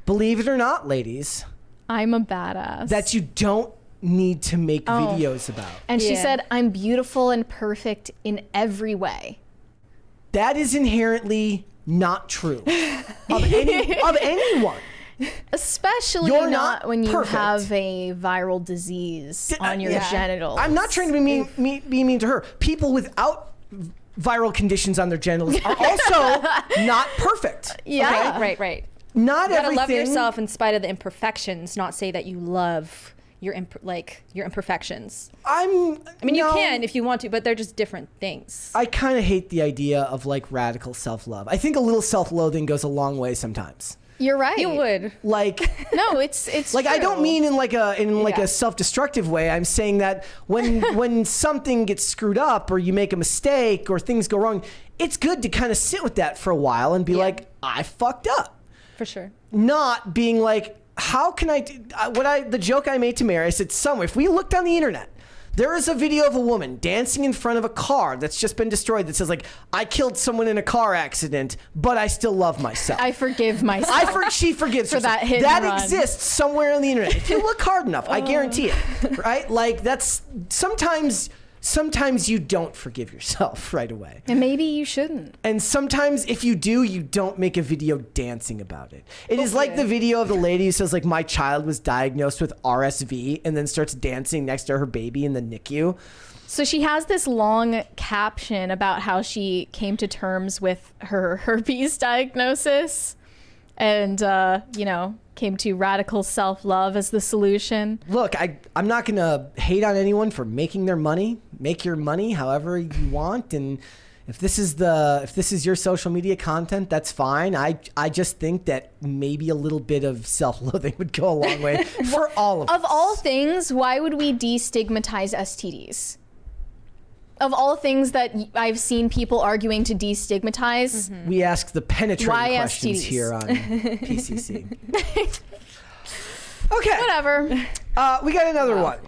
believe it or not, ladies, I'm a badass, that you don't need to make videos about. And she said, "I'm beautiful and perfect in every way." That is inherently not true of anyone. Especially not when you have a viral disease on your genitals. I'm not trying to be mean to her. People without viral conditions on their genitals are also not perfect. Yeah. Okay? Right. Not you gotta everything. love yourself in spite of the imperfections, not say that you love your imperfections. You can if you want to, but they're just different things. I kind of hate the idea of like radical self-love. I think a little self-loathing goes a long way sometimes. You're right. You would. Like no, it's like true. I don't mean in like a self-destructive way. I'm saying that when something gets screwed up or you make a mistake or things go wrong, it's good to kind of sit with that for a while and be like, I fucked up. For sure. Not being like, how can I do the joke I made to Mary? I said, somewhere, if we looked on the internet, There is a video of a woman dancing in front of a car that's just been destroyed that says like, I killed someone in a car accident, but I still love myself. I forgive myself. She forgives for herself. that hit That and run. exists somewhere on the internet. If you look hard enough, I guarantee it. Right? Like that's sometimes you don't forgive yourself right away. And maybe you shouldn't. And sometimes if you do, you don't make a video dancing about it. It is like the video of the lady who says like, my child was diagnosed with RSV and then starts dancing next to her baby in the NICU. So she has this long caption about how she came to terms with her herpes diagnosis and, came to radical self-love as the solution. Look, I'm not going to hate on anyone for making their money. Make your money however you want. And if this is your social media content, that's fine. I just think that maybe a little bit of self-loathing would go a long way for all of us. Of all things, why would we destigmatize STDs? Of all things that I've seen people arguing to destigmatize, We ask the penetrating Why questions STDs? here on PCC. Okay. whatever. We got another one.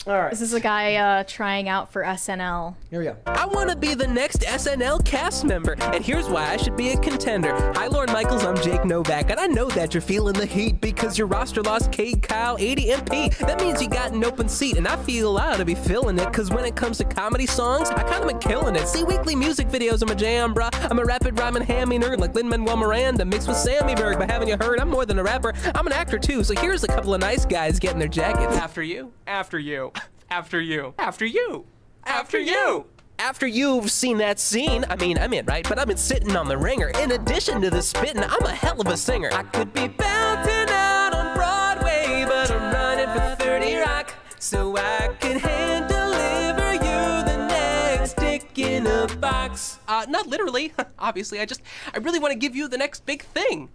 All right. This is a guy trying out for SNL. Here we go. I want to be the next SNL cast member, and here's why I should be a contender. Hi, Lorne Michaels, I'm Jake Novak, and I know that you're feeling the heat because your roster lost Cade, Kyle, 80, and Pete. That means you got an open seat, and I feel I ought to be feeling it, because when it comes to comedy songs, I kind of been killing it. See, weekly music videos are my jam, bruh. I'm a rapid rhyming hammy nerd like Lin-Manuel Miranda mixed with Sammy Berg, but haven't you heard? I'm more than a rapper. I'm an actor, too, so here's a couple of nice guys getting their jackets. After you, after you. After you. After you. After you. After you've seen that scene, I'm in, right? But I've been sitting on the ringer. In addition to the spitting, I'm a hell of a singer. I could be bouncing out on Broadway, but I'm running for 30 Rock. So I can hand deliver you the next dick in a box. Not literally, obviously. I really want to give you the next big thing.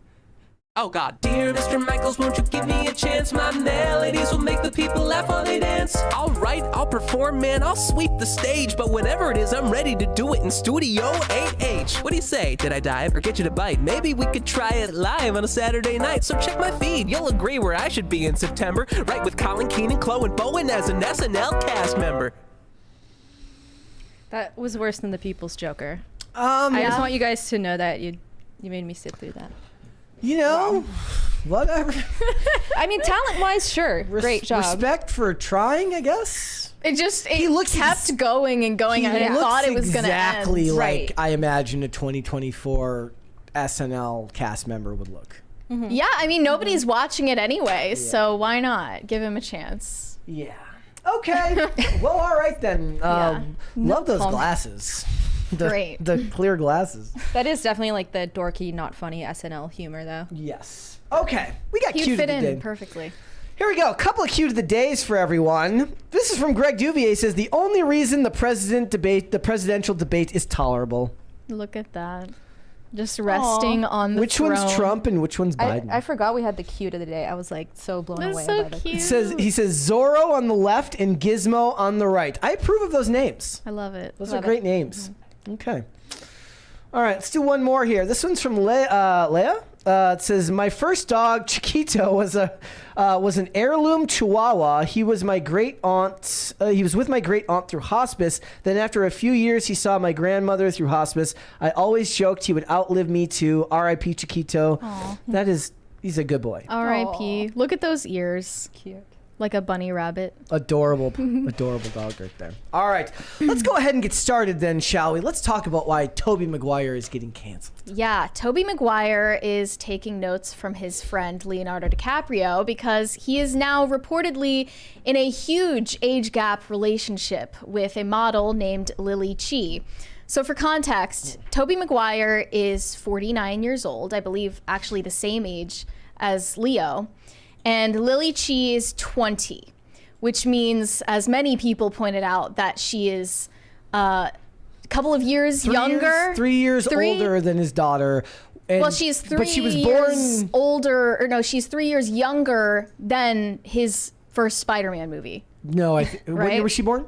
Oh God. Dear Mr. Michaels, won't you give me a chance? My melodies will make the people laugh while they dance. I'll write, I'll perform, man, I'll sweep the stage. But whenever it is, I'm ready to do it in Studio 8H. What do you say? Did I dive or get you to bite? Maybe we could try it live on a Saturday night. So check my feed, you'll agree where I should be in September. Right with Colin, Keenan, Chloe, and Bowen as an SNL cast member. That was worse than the People's Joker. I I just want you guys to know that you made me sit through that. Whatever. I mean, talent-wise, sure, great job. Respect for trying, I guess. It looks kept going and going. I looks thought it was going to end. exactly like Right. I imagine a 2024 SNL cast member would look. Yeah, I mean, nobody's watching it anyway, so why not? Give him a chance. Yeah. Okay. Well, all right then. Love those comment. glasses. Great. The clear glasses. That is definitely like the dorky, not funny SNL humor, though. Yes. Okay. We got You cute fit of the in day. perfectly. Here we go. A couple of cute of the days for everyone. This is from Greg Duvier. He says the only reason the presidential debate is tolerable. Look at that. Just resting on the Which throne. one's Trump and which one's Biden? I forgot we had the cute of the day. I was like so blown That's away so by the cute. He says Zorro on the left and Gizmo on the right. I approve of those names. I love it. Those Love are great it. names. Okay. All right, let's do one more here. This one's from Leia. It says, my first dog, Chiquito, was an heirloom Chihuahua. He was my great aunt. He was with my great aunt through hospice. Then after a few years, he saw my grandmother through hospice. I always joked he would outlive me too. R.I.P. Chiquito. Aw. He's a good boy. R.I.P. Look at those ears. Cute. Like a bunny rabbit. Adorable dog right there. All right, let's go ahead and get started then, shall we? Let's talk about why Tobey Maguire is getting canceled. Yeah, Tobey Maguire is taking notes from his friend Leonardo DiCaprio because he is now reportedly in a huge age gap relationship with a model named Lily Chi. So for context, Tobey Maguire is 49 years old, I believe actually the same age as Leo. And Lily Chi is 20, which means, as many people pointed out, that she is a couple of years younger. 3 years older than his daughter. And, Well, she's but she was years born older, or no, she's 3 years younger than his first Spider-Man movie. No, what Right? year was she born?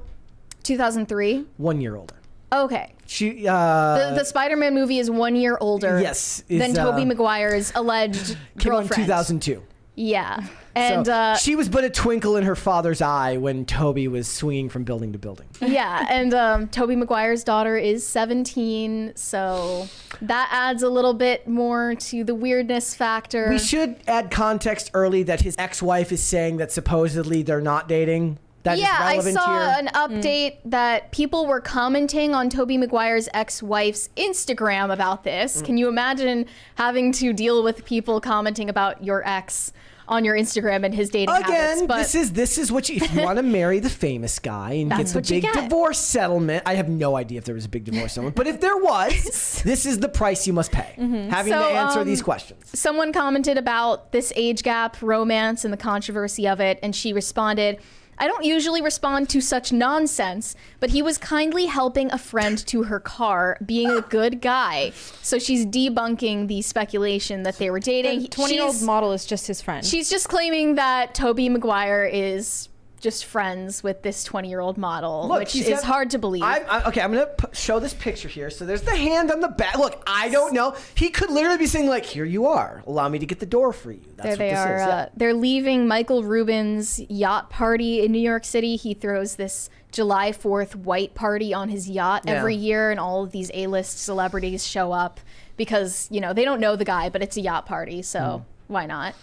2003. 1 year older. Okay. She The Spider-Man movie is 1 year older yes than is, Tobey Maguire's alleged came out in girlfriend. 2002. Yeah. And So she was but a twinkle in her father's eye when Tobey was swinging from building to building. yeah, and Tobey Maguire's daughter is 17, so that adds a little bit more to the weirdness factor. We should add context early that his ex-wife is saying that supposedly they're not dating. That is I relevant saw here. an update that people were commenting on Tobey Maguire's ex-wife's Instagram about this. Can you imagine having to deal with people commenting about your ex on your Instagram and his dating habits? Again, But this is what you, if you want to marry the famous guy and get That's the what you big get. divorce settlement. I have no idea if there was a big divorce settlement, but if there was, this is the price you must pay. Having So, to answer these questions. someone commented about this age gap romance and the controversy of it, and she responded, I don't usually respond to such nonsense, but he was kindly helping a friend to her car, being a good guy. So she's debunking the speculation that they were dating. The 20-year-old model is just his friend. She's just claiming that Tobey Maguire is just friends with this 20-year-old model, Look, which he's is got- hard to believe. Okay, I'm going to show this picture here. So there's the hand on the back. Look, I don't know. He could literally be saying, like, here you are. Allow me to get the door for you. That's There what they this are. is. Yeah. They're leaving Michael Rubin's yacht party in New York City. He throws this July 4th white party on his yacht every year, and all of these A-list celebrities show up because, you know, they don't know the guy, but it's a yacht party, so why not?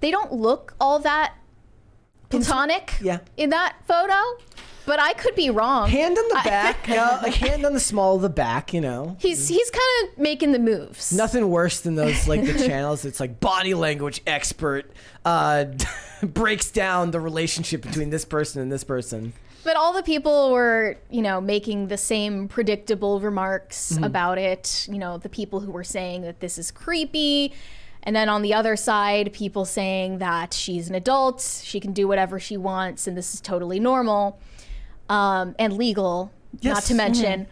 They don't look all that platonic in that photo, but I could be wrong. Hand on the back, like hand on the small of the back, you know. He's kind of making the moves. Nothing worse than those, like, the channels. It's like body language expert breaks down the relationship between this person and this person. But all the people were, you know, making the same predictable remarks about it. You know, the people who were saying that this is creepy. And then on the other side, people saying that she's an adult, she can do whatever she wants, and this is totally normal and legal, not to mention.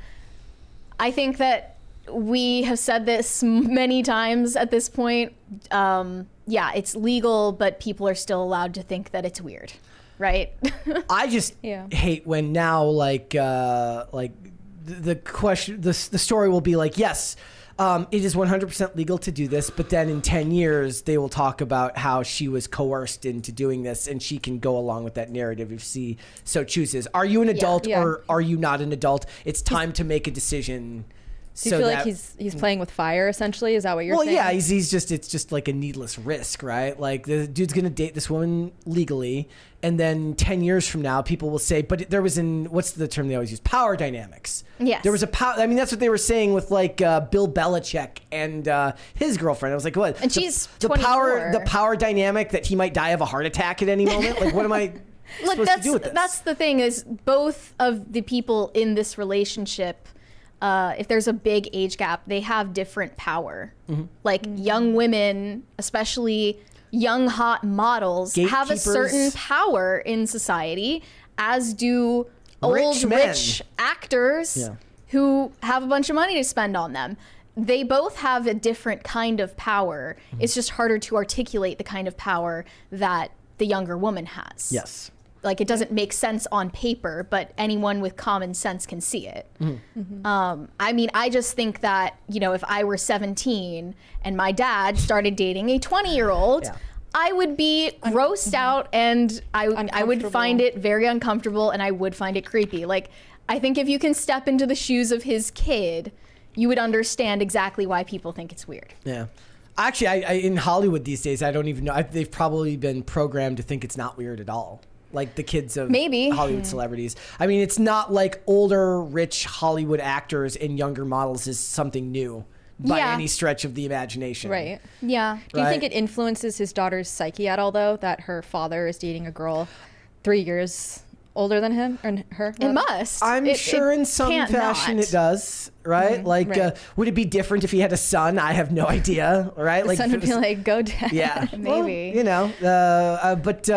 I think that we have said this many times at this point. Yeah, it's legal, but people are still allowed to think that it's weird, right? I just hate when now, like the question, the story will be like, yes, it is 100% legal to do this, but then in 10 years, they will talk about how she was coerced into doing this, and she can go along with that narrative if she so chooses. Are you an adult or are you not an adult? It's time to make a decision. Do you feel like he's playing with fire, essentially? Is that what you're saying? Well, yeah, he's just, it's just like a needless risk, right? Like, the dude's going to date this woman legally, and then 10 years from now, people will say, but there was what's the term they always use? Power dynamics. Yes. There was I mean, that's what they were saying with, like, Bill Belichick and his girlfriend. I was like, what? And she's the 24. power dynamic that he might die of a heart attack at any moment? Like, what am I supposed to do with this? That's the thing, is both of the people in this relationship, if there's a big age gap, they have different power. Like young women, especially young hot models, have a certain power in society, as do rich actors who have a bunch of money to spend on them. They both have a different kind of power. It's just harder to articulate the kind of power that the younger woman has. Yes. Like, it doesn't make sense on paper, but anyone with common sense can see it. I mean, I just think that, you know, if I were 17 and my dad started dating a 20-year-old, I would be grossed out, and I would find it very uncomfortable, and I would find it creepy. Like, I think if you can step into the shoes of his kid, you would understand exactly why people think it's weird. Yeah. Actually, I in Hollywood these days, I don't even know. They've probably been programmed to think it's not weird at all. Like the kids of Hollywood celebrities. I mean, it's not like older, rich Hollywood actors and younger models is something new by any stretch of the imagination. Right. Yeah. Do you think it influences his daughter's psyche at all, though, that her father is dating a girl 3 years older than him or her? It must. I'm sure in some fashion it does, right? Like, would it be different if he had a son? I have no idea, right? The like, son would be like, go dad. Yeah. Maybe. Well, you know, but,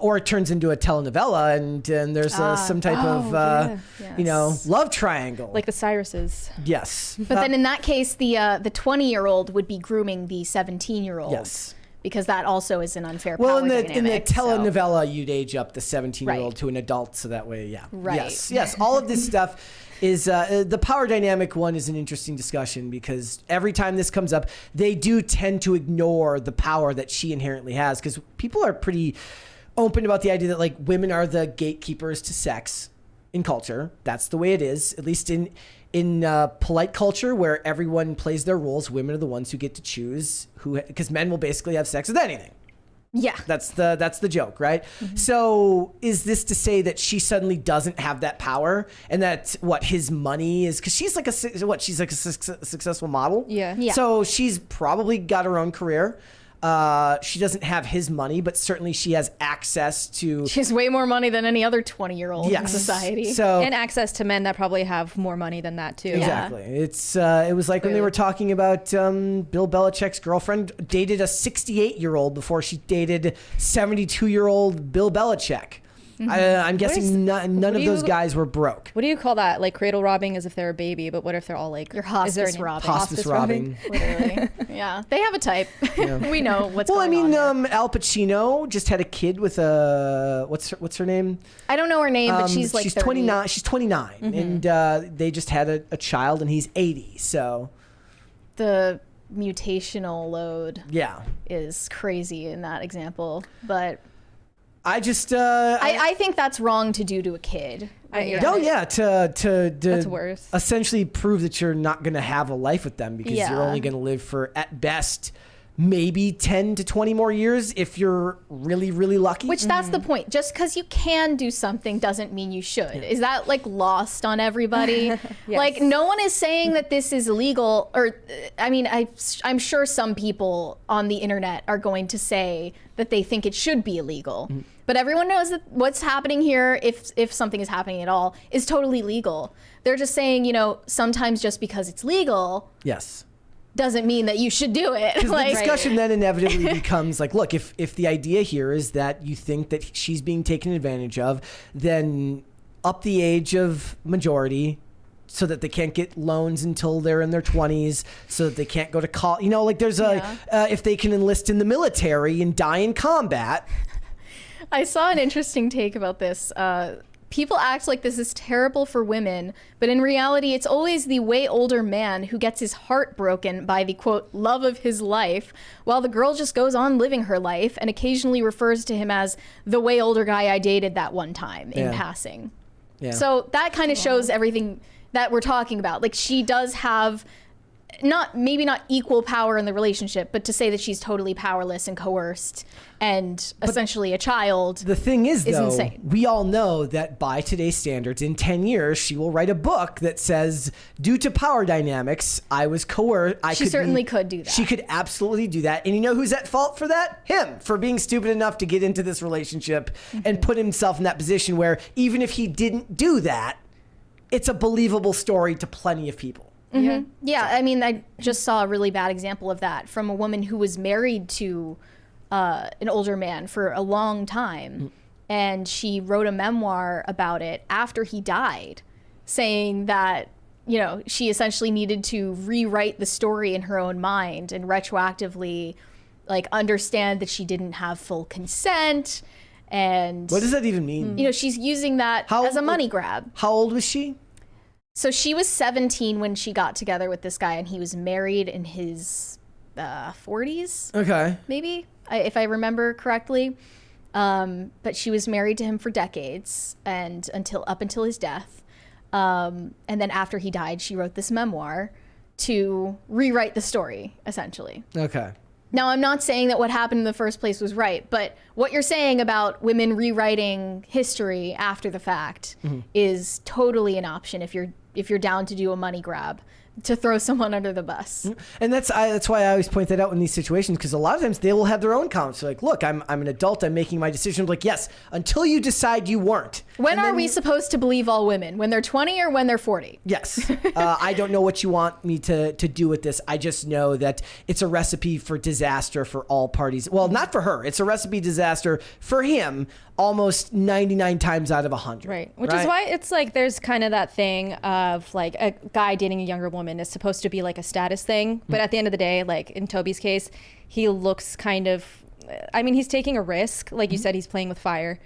or it turns into a telenovela and there's some type of, you know, love triangle. Like the Cyruses. Yes. But then in that case, the 20-year-old would be grooming the 17-year-old. Yes. because that also is an unfair Well, power in the dynamic. telenovela, you'd age up the 17-year-old Right. to an adult, so that way, yeah. Right. Yes. All of this stuff is the power dynamic one is an interesting discussion because every time this comes up, they do tend to ignore the power that she inherently has because people are pretty open about the idea that like women are the gatekeepers to sex in culture. That's the way it is, at least in polite culture where everyone plays their roles. Women are the ones who get to choose who, because men will basically have sex with anything. Yeah. That's the joke, right? Mm-hmm. So is this to say that she suddenly doesn't have that power and that what his money is, because she's like she's like a successful model. Yeah. So she's probably got her own career. She doesn't have his money, but certainly she has access to. She has way more money than any other 20-year-old in society. So And access to men that probably have more money than that too. exactly, it was like when they were talking about Bill Belichick's girlfriend dated a 68-year-old before she dated 72-year-old Bill Belichick. I'm guessing none of those guys were broke. What do you call that? Like cradle robbing as if they're a baby, but what if they're all like You're is there hospice any- robbing. Hospice robbing. Literally. Yeah. They have a type. We know what's Well, I going mean, on there. Al Pacino just had a kid with a what's her name? I don't know her name, but she's like 30. 29. She's 29, and they just had a child, and he's 80. So The mutational load yeah, is crazy in that example, but I just I think that's wrong to do to a kid. Yeah. oh yeah, to That's worse. essentially prove that you're not going to have a life with them because Yeah. you're only going to live for at best maybe 10 to 20 more years if you're really really lucky. Which that's the point. Just because you can do something doesn't mean you should. Is that like lost on everybody? Like no one is saying that this is illegal. Or I mean, I'm sure some people on the internet are going to say that they think it should be illegal. But everyone knows that what's happening here, if something is happening at all, is totally legal. They're just saying, you know, sometimes just because it's legal yes. doesn't mean that you should do it. The discussion then inevitably becomes like, look, if the idea here is that you think that she's being taken advantage of, then up the age of majority so that they can't get loans until they're in their 20s, so that they can't go to college. You know, like there's if they can enlist in the military and die in combat. I saw an interesting take about this. People act like this is terrible for women, but in reality, it's always the way older man who gets his heart broken by the, quote, love of his life, while the girl just goes on living her life and occasionally refers to him as the way older guy I dated that one time in passing. Yeah. So that kind of shows everything that we're talking about. Like she does have maybe not equal power in the relationship, but to say that she's totally powerless and coerced and essentially a child. The thing is though, insane. we all know that by today's standards, in 10 years, she will write a book that says, due to power dynamics, I was coerced. She certainly could do that. She could absolutely do that. And you know who's at fault for that? Him, for being stupid enough to get into this relationship and put himself in that position where even if he didn't do that, it's a believable story to plenty of people. Yeah, I mean, I just saw a really bad example of that from a woman who was married to an older man for a long time. And she wrote a memoir about it after he died, saying that, you know, she essentially needed to rewrite the story in her own mind and retroactively, like, understand that she didn't have full consent. And, What does that even mean? you know, she's using that as a money grab. How old was she? So she was 17 when she got together with this guy, and he was married in his 40s, Okay. maybe, if I remember correctly. But she was married to him for decades, and up until his death. And then after he died, she wrote this memoir to rewrite the story, essentially. Okay. Now, I'm not saying that what happened in the first place was right, but what you're saying about women rewriting history after the fact is totally an option if you're down to do a money grab, to throw someone under the bus. And that's why I always point that out in these situations, because a lot of times they will have their own comments. Like, look, I'm an adult. I'm making my decision. I'm like, yes, until you decide you weren't. When are we supposed to believe all women? When they're 20 or when they're 40? Yes. I don't know what you want me to do with this. I just know that it's a recipe for disaster for all parties. Well, not for her. It's a recipe disaster for him almost 99 times out of 100. Right. Which is why it's like there's kind of that thing of like a guy dating a younger woman is supposed to be like a status thing. But at the end of the day, like in Tobey's case, he looks kind of, I mean, he's taking a risk. Like you said, he's playing with fire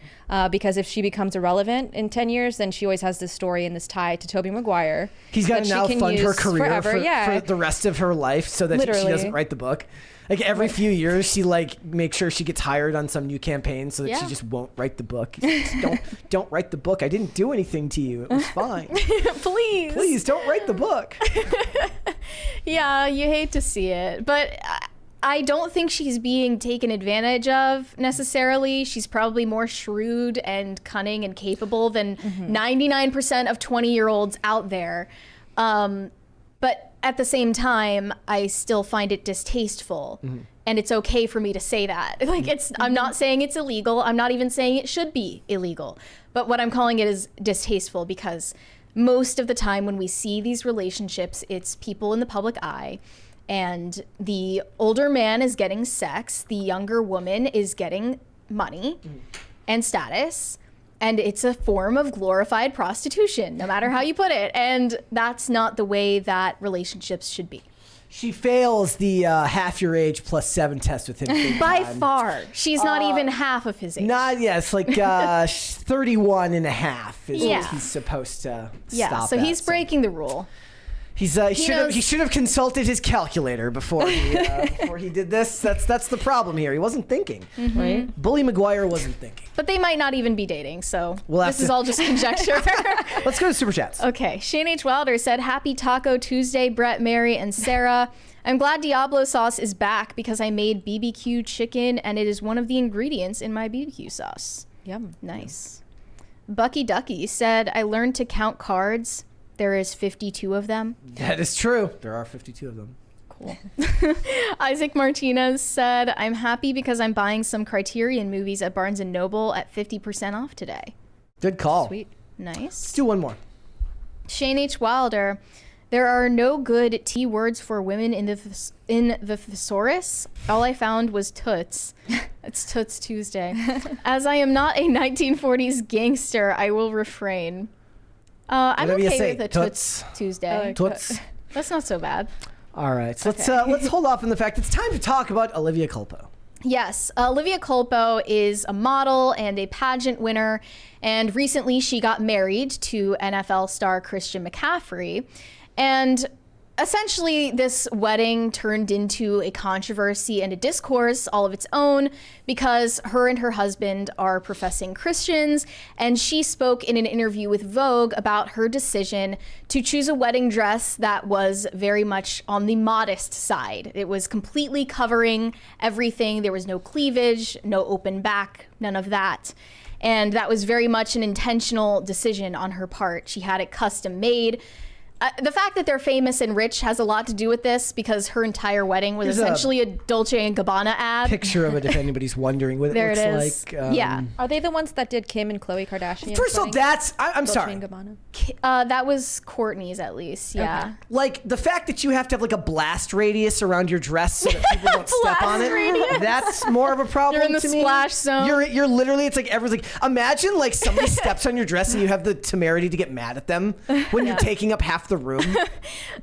because if she becomes irrelevant in 10 years, then she always has this story and this tie to Tobey Maguire. He's got to now fund her career for the rest of her life so that she doesn't write the book. Like every few years, she like makes sure she gets hired on some new campaign so that she just won't write the book. Don't write the book. I didn't do anything to you. It was fine. Please don't write the book. Yeah, you hate to see it, but I don't think she's being taken advantage of necessarily. She's probably more shrewd and cunning and capable than 99% of 20-year-olds out there. But at the same time, I still find it distasteful. And it's okay for me to say that. Like I'm not saying it's illegal. I'm not even saying it should be illegal. But what I'm calling it is distasteful because most of the time when we see these relationships, it's people in the public eye. And the older man is getting sex, the younger woman is getting money and status, and it's a form of glorified prostitution, no matter how you put it. And that's not the way that relationships should be. She fails the half your age plus 7 test with him. By far. She's not even half of his age. It's like 31 and a half is what he's supposed to stop so he's breaking the rule. He should have consulted his calculator before he did this. That's the problem here. He wasn't thinking. Right? Bully Maguire wasn't thinking. But they might not even be dating, so this is all just conjecture. Let's go to Super Chats. Okay. Shane H. Wilder said, "Happy Taco Tuesday, Brett, Mary, and Sarah. I'm glad Diablo sauce is back because I made BBQ chicken and it is one of the ingredients in my BBQ sauce." Yum. Nice. Bucky Ducky said, "I learned to count cards. There is 52 of them." That is true. There are 52 of them. Cool. Isaac Martinez said, "I'm happy because I'm buying some Criterion movies at Barnes & Noble at 50% off today." Good call. Sweet. Nice. Let's do one more. Shane H. Wilder, "There are no good T words for women in the thesaurus. All I found was toots." It's Toots Tuesday. "As I am not a 1940s gangster, I will refrain." I'm okay with a Toots Tuesday. Toots. That's not so bad. All right. So let's hold off on the fact it's time to talk about Olivia Culpo. Yes, Olivia Culpo is a model and a pageant winner, and recently she got married to NFL star Christian McCaffrey. And essentially, this wedding turned into a controversy and a discourse all of its own because her and her husband are professing Christians, and she spoke in an interview with Vogue about her decision to choose a wedding dress that was very much on the modest side. It was completely covering everything. There was no cleavage, no open back, none of that. And that was very much an intentional decision on her part. She had it custom made. The fact that they're famous and rich has a lot to do with this because her entire wedding was essentially a Dolce & Gabbana ad. Picture of it if anybody's wondering what it looks like. Yeah. Are they the ones that did Kim and Khloe Kardashian? First of all, I'm sorry. That was Kourtney's at least, yeah. Okay. Like the fact that you have to have like a blast radius around your dress so that people don't step on it. That's more of a problem. You're in the to me. splash zone. You're literally, it's like everyone's like, imagine like somebody steps on your dress and you have the temerity to get mad at them when you're taking up half the room.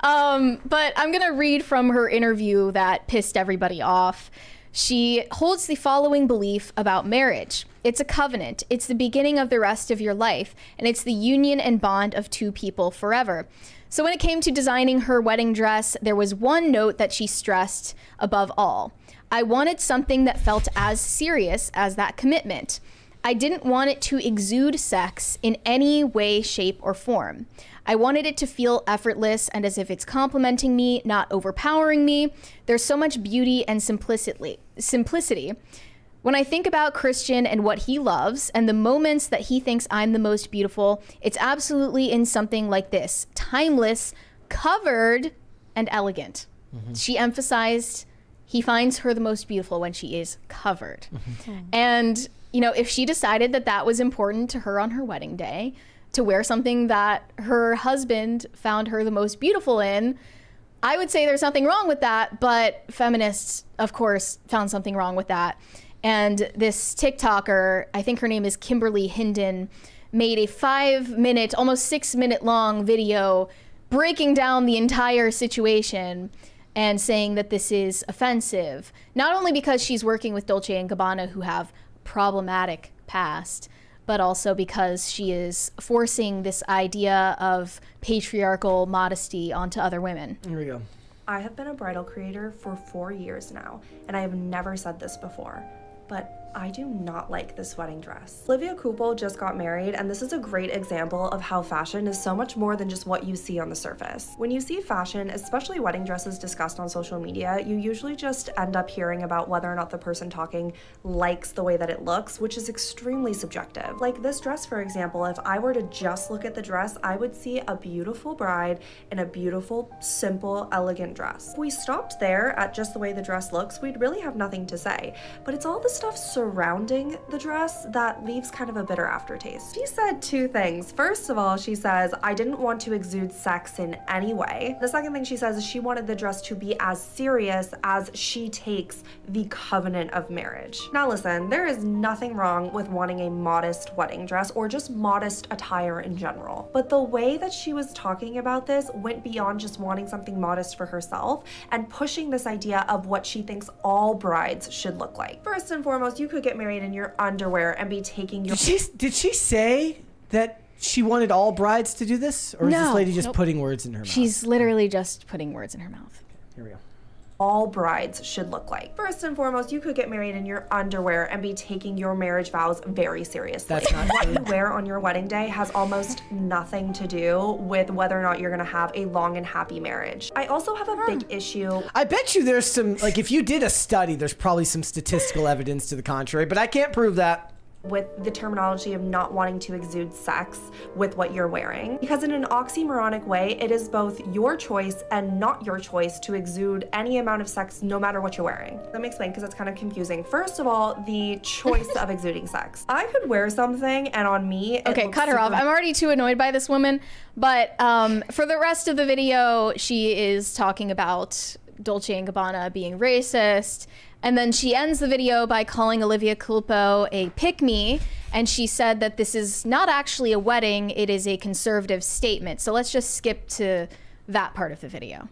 But I'm gonna read from her interview that pissed everybody off. She holds the following belief about marriage. It's a covenant. It's the beginning of the rest of your life, and it's the union and bond of two people forever. So when it came to designing her wedding dress, there was one note that she stressed above all. "I wanted something that felt as serious as that commitment. I didn't want it to exude sex in any way, shape, or form. I wanted it to feel effortless and as if it's complimenting me, not overpowering me. There's so much beauty and simplicity. When I think about Christian and what he loves and the moments that he thinks I'm the most beautiful, it's absolutely in something like this: timeless, covered, and elegant." She emphasized he finds her the most beautiful when she is covered. And, you know, if she decided that that was important to her on her wedding day, to wear something that her husband found her the most beautiful in, I would say there's nothing wrong with that, but feminists, of course, found something wrong with that. And this TikToker, I think her name is Kimberly Hinden, made a 5-minute, almost 6-minute long video breaking down the entire situation and saying that this is offensive, not only because she's working with Dolce & Gabbana, who have problematic past, but also because she is forcing this idea of patriarchal modesty onto other women. Here we go. I have been a bridal creator for 4 years now, and I have never said this before, but I do not like this wedding dress. Olivia Culpo just got married, and this is a great example of how fashion is so much more than just what you see on the surface. When you see fashion, especially wedding dresses discussed on social media, you usually just end up hearing about whether or not the person talking likes the way that it looks, which is extremely subjective. Like this dress, for example, if I were to just look at the dress, I would see a beautiful bride in a beautiful, simple, elegant dress. If we stopped there at just the way the dress looks, we'd really have nothing to say. But it's all the stuff surrounding the dress that leaves kind of a bitter aftertaste. She said 2 things. First of all, she says, I didn't want to exude sex in any way. The second thing she says is she wanted the dress to be as serious as she takes the covenant of marriage. Now listen, there is nothing wrong with wanting a modest wedding dress or just modest attire in general. But the way that she was talking about this went beyond just wanting something modest for herself and pushing this idea of what she thinks all brides should look like. First and foremost, you could get married in your underwear and be taking your... Did she say that she wanted all brides to do this? Or is this lady just putting words in her mouth? She's literally just putting words in her mouth. Here we go. all brides should look like. First and foremost, you could get married in your underwear and be taking your marriage vows very seriously. That's not what true. you wear on your wedding day has almost nothing to do with whether or not you're gonna have a long and happy marriage. I also have a big issue. I bet you there's some, like, if you did a study, there's probably some statistical evidence to the contrary, but I can't prove that. With the terminology of not wanting to exude sex with what you're wearing. Because in an oxymoronic way, it is both your choice and not your choice to exude any amount of sex no matter what you're wearing. Let me explain, because it's kind of confusing. First of all, the choice of exuding sex. I could wear something and on me, Okay, cut her off. I'm already too annoyed by this woman, but for the rest of the video, she is talking about Dolce & Gabbana being racist. And then she ends the video by calling Olivia Culpo a pick-me, and she said that this is not actually a wedding, it is a conservative statement. So let's just skip to that part of the video.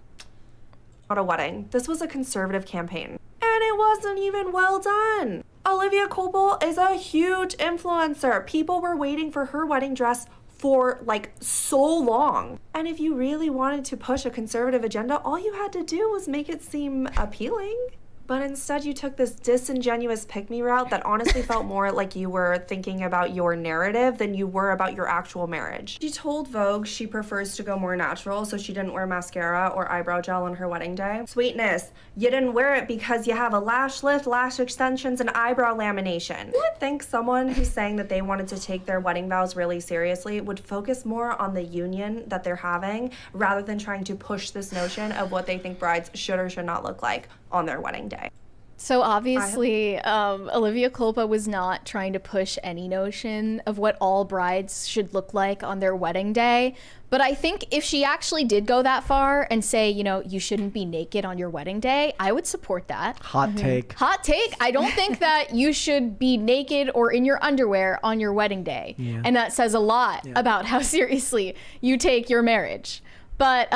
Not a wedding. This was a conservative campaign. And it wasn't even well done. Olivia Culpo is a huge influencer. People were waiting for her wedding dress for like so long. And if you really wanted to push a conservative agenda, all you had to do was make it seem appealing. But instead you took this disingenuous pick-me route that honestly felt more like you were thinking about your narrative than you were about your actual marriage. She told Vogue she prefers to go more natural, so she didn't wear mascara or eyebrow gel on her wedding day. Sweetness, you didn't wear it because you have a lash lift, lash extensions, and eyebrow lamination. You would think someone who's saying that they wanted to take their wedding vows really seriously would focus more on the union that they're having rather than trying to push this notion of what they think brides should or should not look like on their wedding day. So obviously, Olivia Culpo was not trying to push any notion of what all brides should look like on their wedding day. But I think if she actually did go that far and say, you know, you shouldn't be naked on your wedding day, I would support that. Hot take. Hot take. I don't think that you should be naked or in your underwear on your wedding day. Yeah. And that says a lot about how seriously you take your marriage. But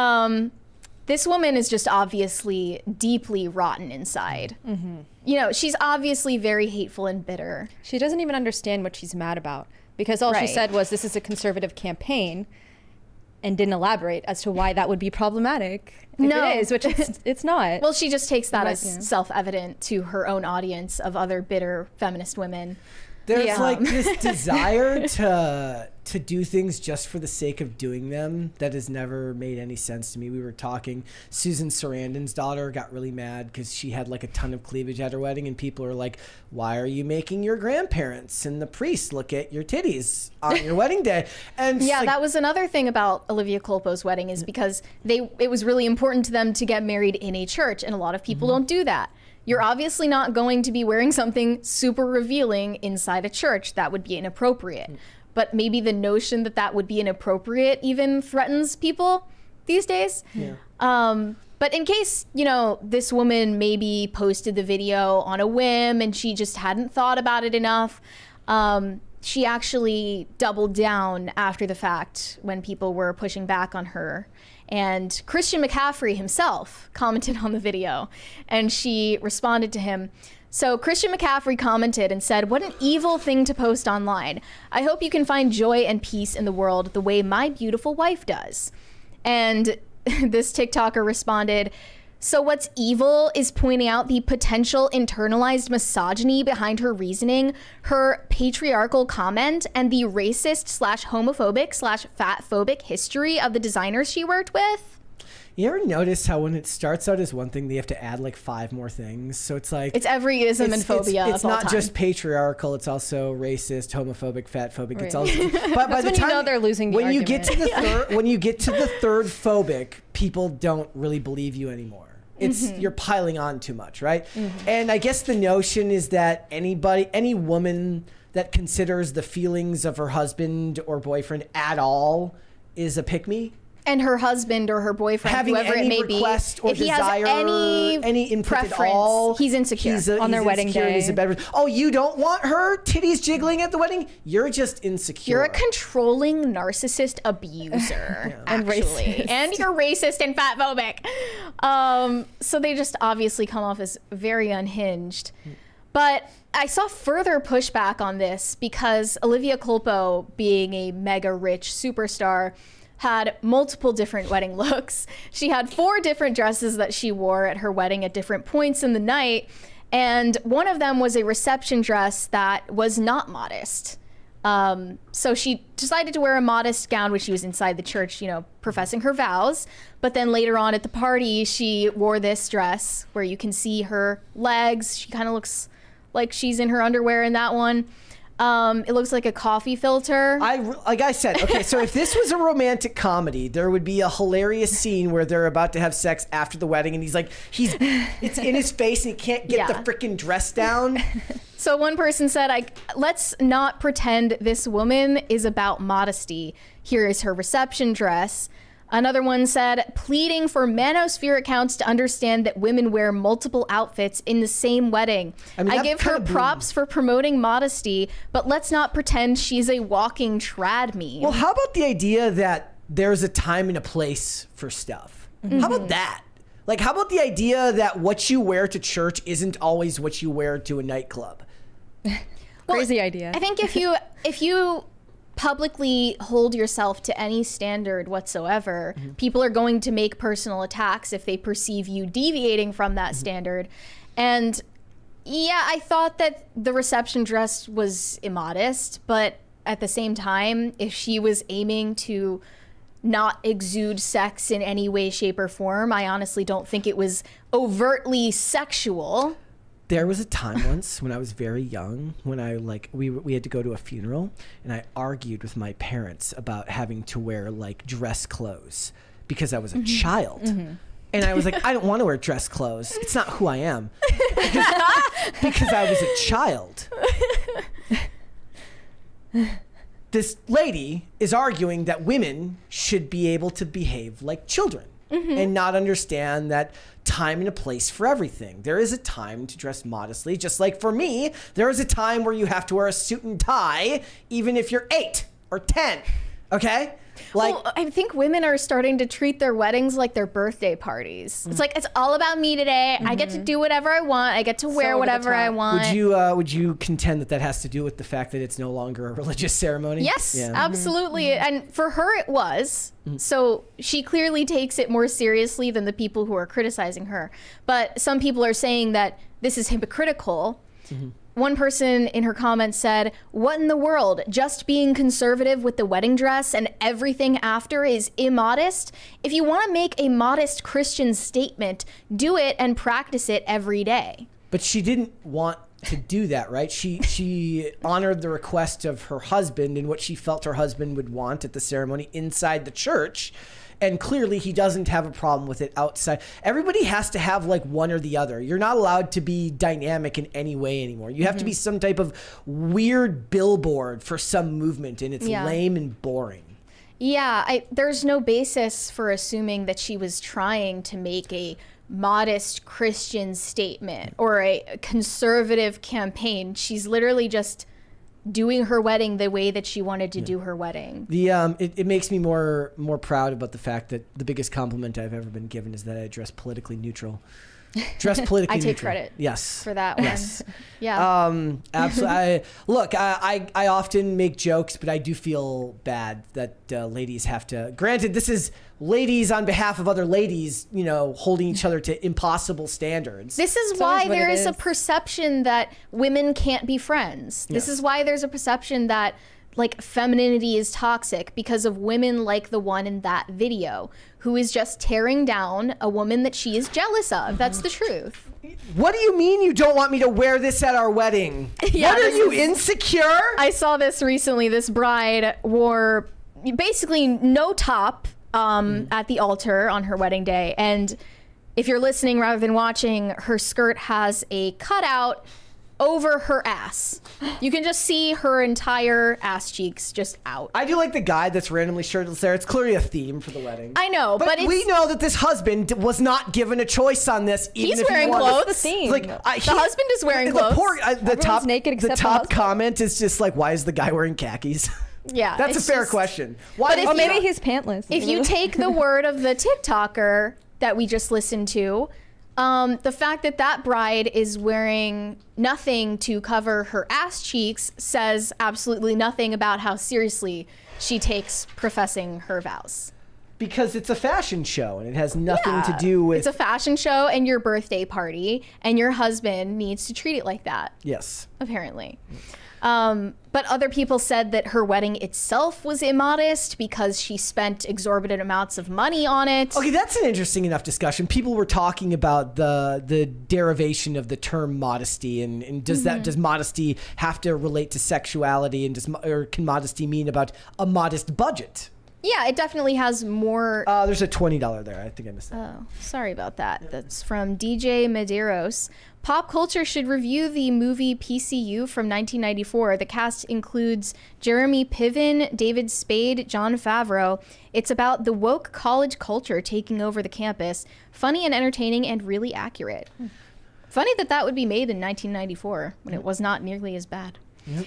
this woman is just obviously deeply rotten inside. Mm-hmm. You know, she's obviously very hateful and bitter. She doesn't even understand what she's mad about, because all she said was this is a conservative campaign and didn't elaborate as to why that would be problematic. If it is, which it's not. Well, she just takes that as self-evident to her own audience of other bitter feminist women. There's like this desire to do things just for the sake of doing them that has never made any sense to me. We were talking, Susan Sarandon's daughter got really mad because she had like a ton of cleavage at her wedding, and people are like, why are you making your grandparents and the priest look at your titties on your wedding day? And yeah, like, that was another thing about Olivia Culpo's wedding, is because it was really important to them to get married in a church, and a lot of people don't do that. You're obviously not going to be wearing something super revealing inside a church. That would be inappropriate. But maybe the notion that that would be inappropriate even threatens people these days. Yeah. But in case, you know, this woman maybe posted the video on a whim and she just hadn't thought about it enough, she actually doubled down after the fact when people were pushing back on her. And Christian McCaffrey himself commented on the video, and she responded to him. So Christian McCaffrey commented and said, "What an evil thing to post online. I hope you can find joy and peace in the world the way my beautiful wife does." And this TikToker responded, "So what's evil is pointing out the potential internalized misogyny behind her reasoning, her patriarchal comment, and the racist / homophobic / fatphobic history of the designers she worked with." You ever notice how when it starts out as one thing, they have to add like 5 more things? So it's like... It's every ism and phobia It's of all not time. just patriarchal, it's also racist, homophobic, fatphobic. It's also... But by That's the when time you know they're losing the when you get to argument. the third, when you get to the third phobic, people don't really believe you anymore. It's you're piling on too much, right? And I guess the notion is that any woman that considers the feelings of her husband or boyfriend at all is a pick-me. And her husband or her boyfriend, Having whoever any it may be, request or if he desire, has any input at preference, all, he's insecure. On their wedding insecure and he's day. a bad- Oh, you don't want her titties jiggling at the wedding? You're just insecure. You're a controlling narcissist abuser, And actually. racist. And you're racist and fatphobic. So they just obviously come off as very unhinged. But I saw further pushback on this because Olivia Culpo, being a mega rich superstar, had multiple different wedding looks. She had 4 different dresses that she wore at her wedding at different points in the night. And one of them was a reception dress that was not modest. So she decided to wear a modest gown when she was inside the church, you know, professing her vows. But then later on at the party, she wore this dress where you can see her legs. She kind of looks like she's in her underwear in that one. It looks like a coffee filter. Like I said, okay, so if this was a romantic comedy, there would be a hilarious scene where they're about to have sex after the wedding and it's in his face and he can't get the freaking dress down. So one person said, let's not pretend this woman is about modesty. Here is her reception dress. Another one said, pleading for manosphere accounts to understand that women wear multiple outfits in the same wedding. I give her props for promoting modesty, but let's not pretend she's a walking trad meme. Well, how about the idea that there's a time and a place for stuff? How about that? Like, how about the idea that what you wear to church isn't always what you wear to a nightclub? Crazy idea. I think if you publicly hold yourself to any standard whatsoever, people are going to make personal attacks if they perceive you deviating from that standard. And yeah, I thought that the reception dress was immodest, but at the same time, if she was aiming to not exude sex in any way, shape, or form, I honestly don't think it was overtly sexual. There was a time once when I was very young when we had to go to a funeral and I argued with my parents about having to wear like dress clothes because I was a child. And I was like, I don't want to wear dress clothes. It's not who I am. Because I was a child. This lady is arguing that women should be able to behave like children and not understand that time and a place for everything. There is a time to dress modestly. Just like for me, there is a time where you have to wear a suit and tie, even if you're 8 or 10. Okay? Like, Well, I think women are starting to treat their weddings like their birthday parties. It's like, it's all about me today. I get to do whatever I want. I get to wear over the whatever I top. want. would you contend that that has to do with the fact that it's no longer a religious ceremony? Yes, Yeah. absolutely. And for her, it was. So she clearly takes it more seriously than the people who are criticizing her. But some people are saying that this is hypocritical. One person in her comments said, what in the world? Just being conservative with the wedding dress and everything after is immodest? If you want to make a modest Christian statement, do it and practice it every day. But she didn't want to do that, right? She honored the request of her husband and what she felt her husband would want at the ceremony inside the church. And clearly he doesn't have a problem with it outside. Everybody has to have like one or the other. You're not allowed to be dynamic in any way anymore. You have to be some type of weird billboard for some movement, and it's lame and boring. Yeah, there's no basis for assuming that she was trying to make a modest Christian statement or a conservative campaign. She's literally just doing her wedding the way that she wanted to do her wedding. It makes me more proud about the fact that the biggest compliment I've ever been given is that I dress politically neutral. Dress politically neutral. I take credit. Yes. For that one. Yes. Yeah. Absolutely. I often make jokes, but I do feel bad that ladies have to. Granted, this is ladies on behalf of other ladies, holding each other to impossible standards. This is why there is a perception that women can't be friends. This is why there's a perception that like femininity is toxic, because of women like the one in that video who is just tearing down a woman that she is jealous of. That's the truth. What do you mean you don't want me to wear this at our wedding? Yeah, what are you, insecure? I saw this recently. This bride wore basically no top at the altar on her wedding day. And if you're listening rather than watching, her skirt has a cutout over her ass. You can just see her entire ass cheeks just out. I do like the guy that's randomly shirtless there. It's clearly a theme for the wedding. I know, but we know that this husband was not given a choice on this. Even he's if wearing he clothes. The theme. Like, the husband is wearing clothes. The top, naked except the the top husband. comment is just like, why is the guy wearing khakis? Yeah, That's a fair question. Why? But maybe he's pantless. If you take the word of the TikToker that we just listened to, the fact that bride is wearing nothing to cover her ass cheeks says absolutely nothing about how seriously she takes professing her vows. Because it's a fashion show and it has nothing to do with... It's a fashion show and your birthday party, and your husband needs to treat it like that. Yes. Apparently. But other people said that her wedding itself was immodest because she spent exorbitant amounts of money on it. Okay, that's an interesting enough discussion. People were talking about the derivation of the term modesty, and does modesty have to relate to sexuality, and or can modesty mean about a modest budget? Yeah, it definitely has more. There's a $20 there. I think I missed that. Oh, sorry about that. That's from DJ Medeiros. Pop culture should review the movie PCU from 1994. The cast includes Jeremy Piven, David Spade, Jon Favreau. It's about the woke college culture taking over the campus. Funny and entertaining and really accurate. Funny that would be made in 1994 when it was not nearly as bad. Yep.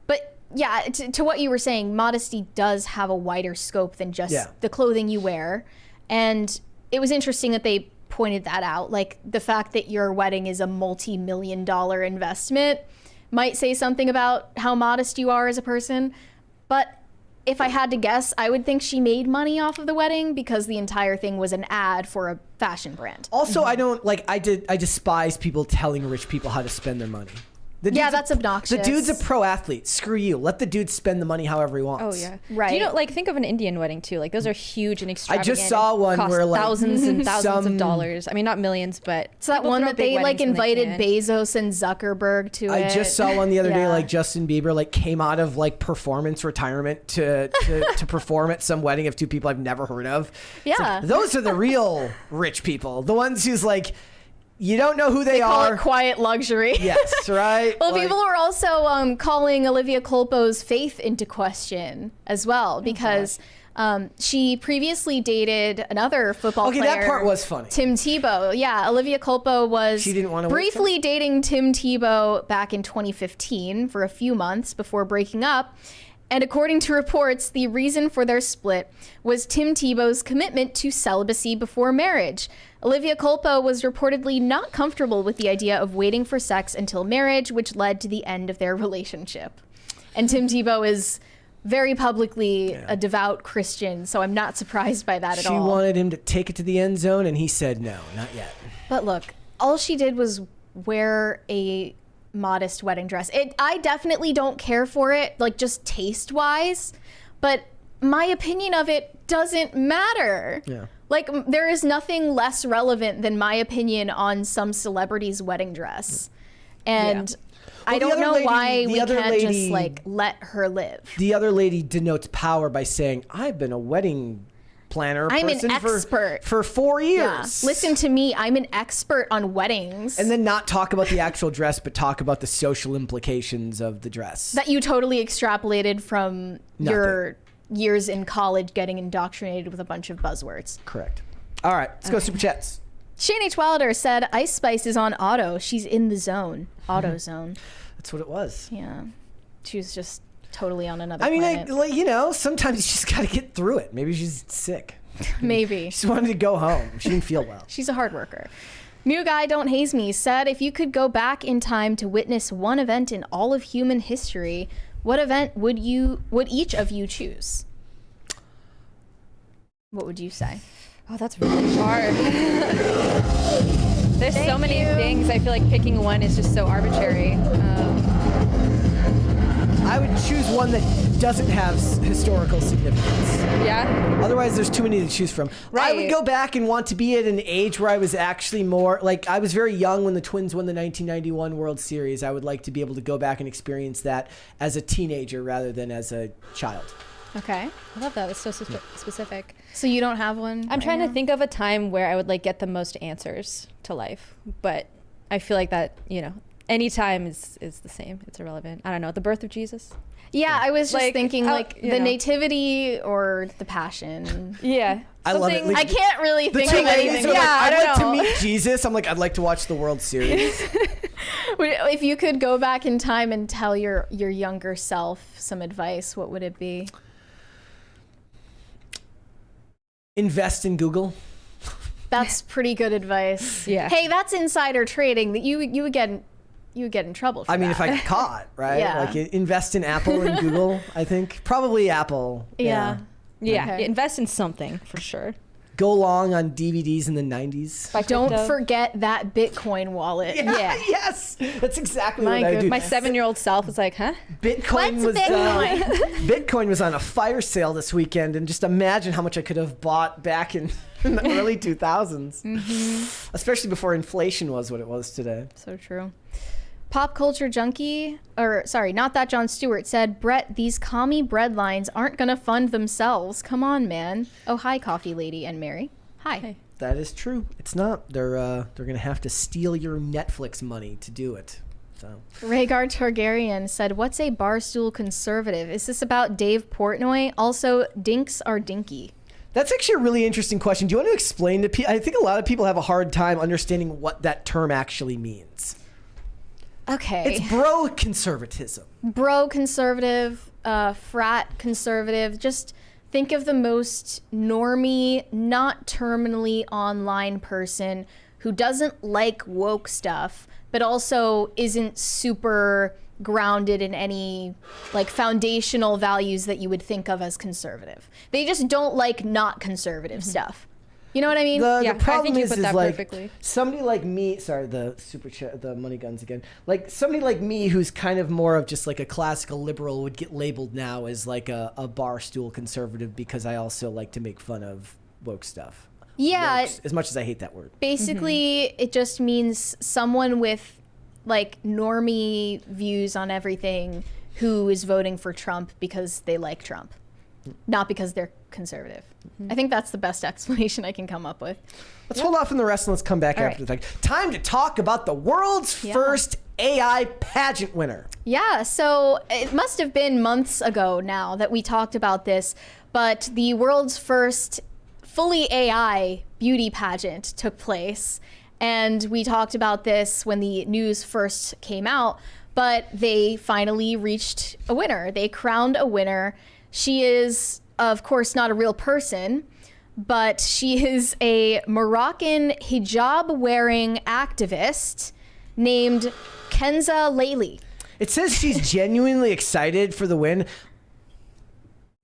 But yeah, to what you were saying, modesty does have a wider scope than just the clothing you wear. And it was interesting that they pointed that out. Like, the fact that your wedding is a multi-million-dollar investment might say something about how modest you are as a person. But if I had to guess, I would think she made money off of the wedding because the entire thing was an ad for a fashion brand. Also, I don't I despise people telling rich people how to spend their money. That's obnoxious. The dude's a pro athlete. Screw you. Let the dude spend the money however he wants. Oh yeah, right. Think of an Indian wedding too. Like, those are huge and extravagant. I just saw one cost where thousands and thousands of dollars. I mean, not millions, but it's that one that they invited Bezos and Zuckerberg to. I just saw one the other day. Like, Justin Bieber came out of performance retirement to perform at some wedding of two people I've never heard of. Yeah, those are the real rich people. The ones who's you don't know who they call are. It quiet luxury. Yes, right. Well, people are also calling Olivia Culpo's faith into question as well, because she previously dated another football player. Okay, that part was funny. Tim Tebow. Yeah, Olivia Culpo was briefly dating Tim Tebow back in 2015 for a few months before breaking up. And according to reports, the reason for their split was Tim Tebow's commitment to celibacy before marriage. Olivia Culpo was reportedly not comfortable with the idea of waiting for sex until marriage, which led to the end of their relationship. And Tim Tebow is very publicly a devout Christian, so I'm not surprised by that at all. She wanted him to take it to the end zone, and he said no, not yet. But look, all she did was wear a modest wedding dress. I definitely don't care for it, just taste wise, but my opinion of it doesn't matter. Yeah. There is nothing less relevant than my opinion on some celebrity's wedding dress. And I don't know why we can't just let her live. The other lady denotes power by saying, I've been a wedding planner I'm person an expert. for 4 Yeah. years. Listen to me. I'm an expert on weddings. And then not talk about the actual dress, but talk about the social implications of the dress. That you totally extrapolated from your years in college getting indoctrinated with a bunch of buzzwords. Correct. All right, let's go Super Chats. Shane H. Wilder said, Ice Spice is on auto. She's in the zone. Auto zone. That's what it was. Yeah. She was just totally on another I mean, planet. sometimes you just got to get through it. Maybe she's sick. Maybe. She just wanted to go home. She didn't feel well. She's a hard worker. New Guy Don't Haze Me said, if you could go back in time to witness one event in all of human history, what event would each of you choose? What would you say? Oh, that's really hard. There's so many things. I feel like picking one is just so arbitrary. I would choose one that doesn't have historical significance. Yeah. Otherwise, there's too many to choose from. I would Right. go back and want to be at an age where I was actually more like I was very young when the Twins won the 1991 World Series. I would like to be able to go back and experience that as a teenager rather than as a child. Okay. I love that. That's so specific. So you don't have one? I'm trying to think of a time where I would like get the most answers to life, but I feel like that, any time is the same. It's irrelevant. I don't know. The birth of Jesus. Yeah, I was just Like, thinking you the know. nativity or the passion. Yeah. I love it. Something- I can't really The think two of ladies anything. are like, I I'd don't like know. to meet Jesus. I'm like, I'd like to watch the World Series. If you could go back in time and tell your younger self some advice, what would it be? Invest in Google. That's pretty good advice. Yeah. Hey, that's insider trading. That you would get in trouble for I mean, that. if I get caught, right? Yeah. Like invest in Apple and Google, I think. Probably Apple. Yeah. Yeah. Okay. Invest in something for sure. Go long on DVDs in the 90s. Buy Don't crypto. forget that Bitcoin wallet. Yeah. Yes. That's exactly My what I do. goodness. My 7-year-old self was like, huh? Bitcoin What's was Bitcoin? Bitcoin was on a fire sale this weekend, and just imagine how much I could have bought back in the early 2000s, especially before inflation was what it was today. So true. Pop culture junkie, or sorry, not that Jon Stewart said, Brett, these commie breadlines aren't gonna fund themselves. Come on, man. Oh, hi, Coffee Lady and Mary. Hi. Hey. That is true. It's not. They're gonna have to steal your Netflix money to do it. So Rhaegar Targaryen said, what's a barstool conservative? Is this about Dave Portnoy? Also, dinks are dinky. that's actually a really interesting question. Do you want to explain to people? I think a lot of people have a hard time understanding what that term actually means. Okay. It's bro conservatism. Bro conservative, frat conservative. Just think of the most normie, not terminally online person who doesn't like woke stuff, but also isn't super grounded in any like foundational values that you would think of as conservative. They just don't like not conservative stuff. You know what I mean? The Yeah, I problem think you is, put is that like perfectly. somebody like me. Sorry, the super chat, the money guns again. Like somebody like me, who's kind of more of just like a classical liberal, would get labeled now as like a bar stool conservative because I also like to make fun of woke stuff. Yeah. Wokes, as much as I hate that word. Basically, it just means someone with like normie views on everything who is voting for Trump because they like Trump, not because they're conservative. I think that's the best explanation I can come up with. Let's hold off on the rest and let's come back All after the fact. Time to talk about the world's first AI pageant winner. Yeah, so it must have been months ago now that we talked about this, but the world's first fully AI beauty pageant took place. And we talked about this when the news first came out, but they finally reached a winner. They crowned a winner. She is, of course, not a real person, but she is a Moroccan hijab-wearing activist named Kenza Layli. It says she's genuinely excited for the win.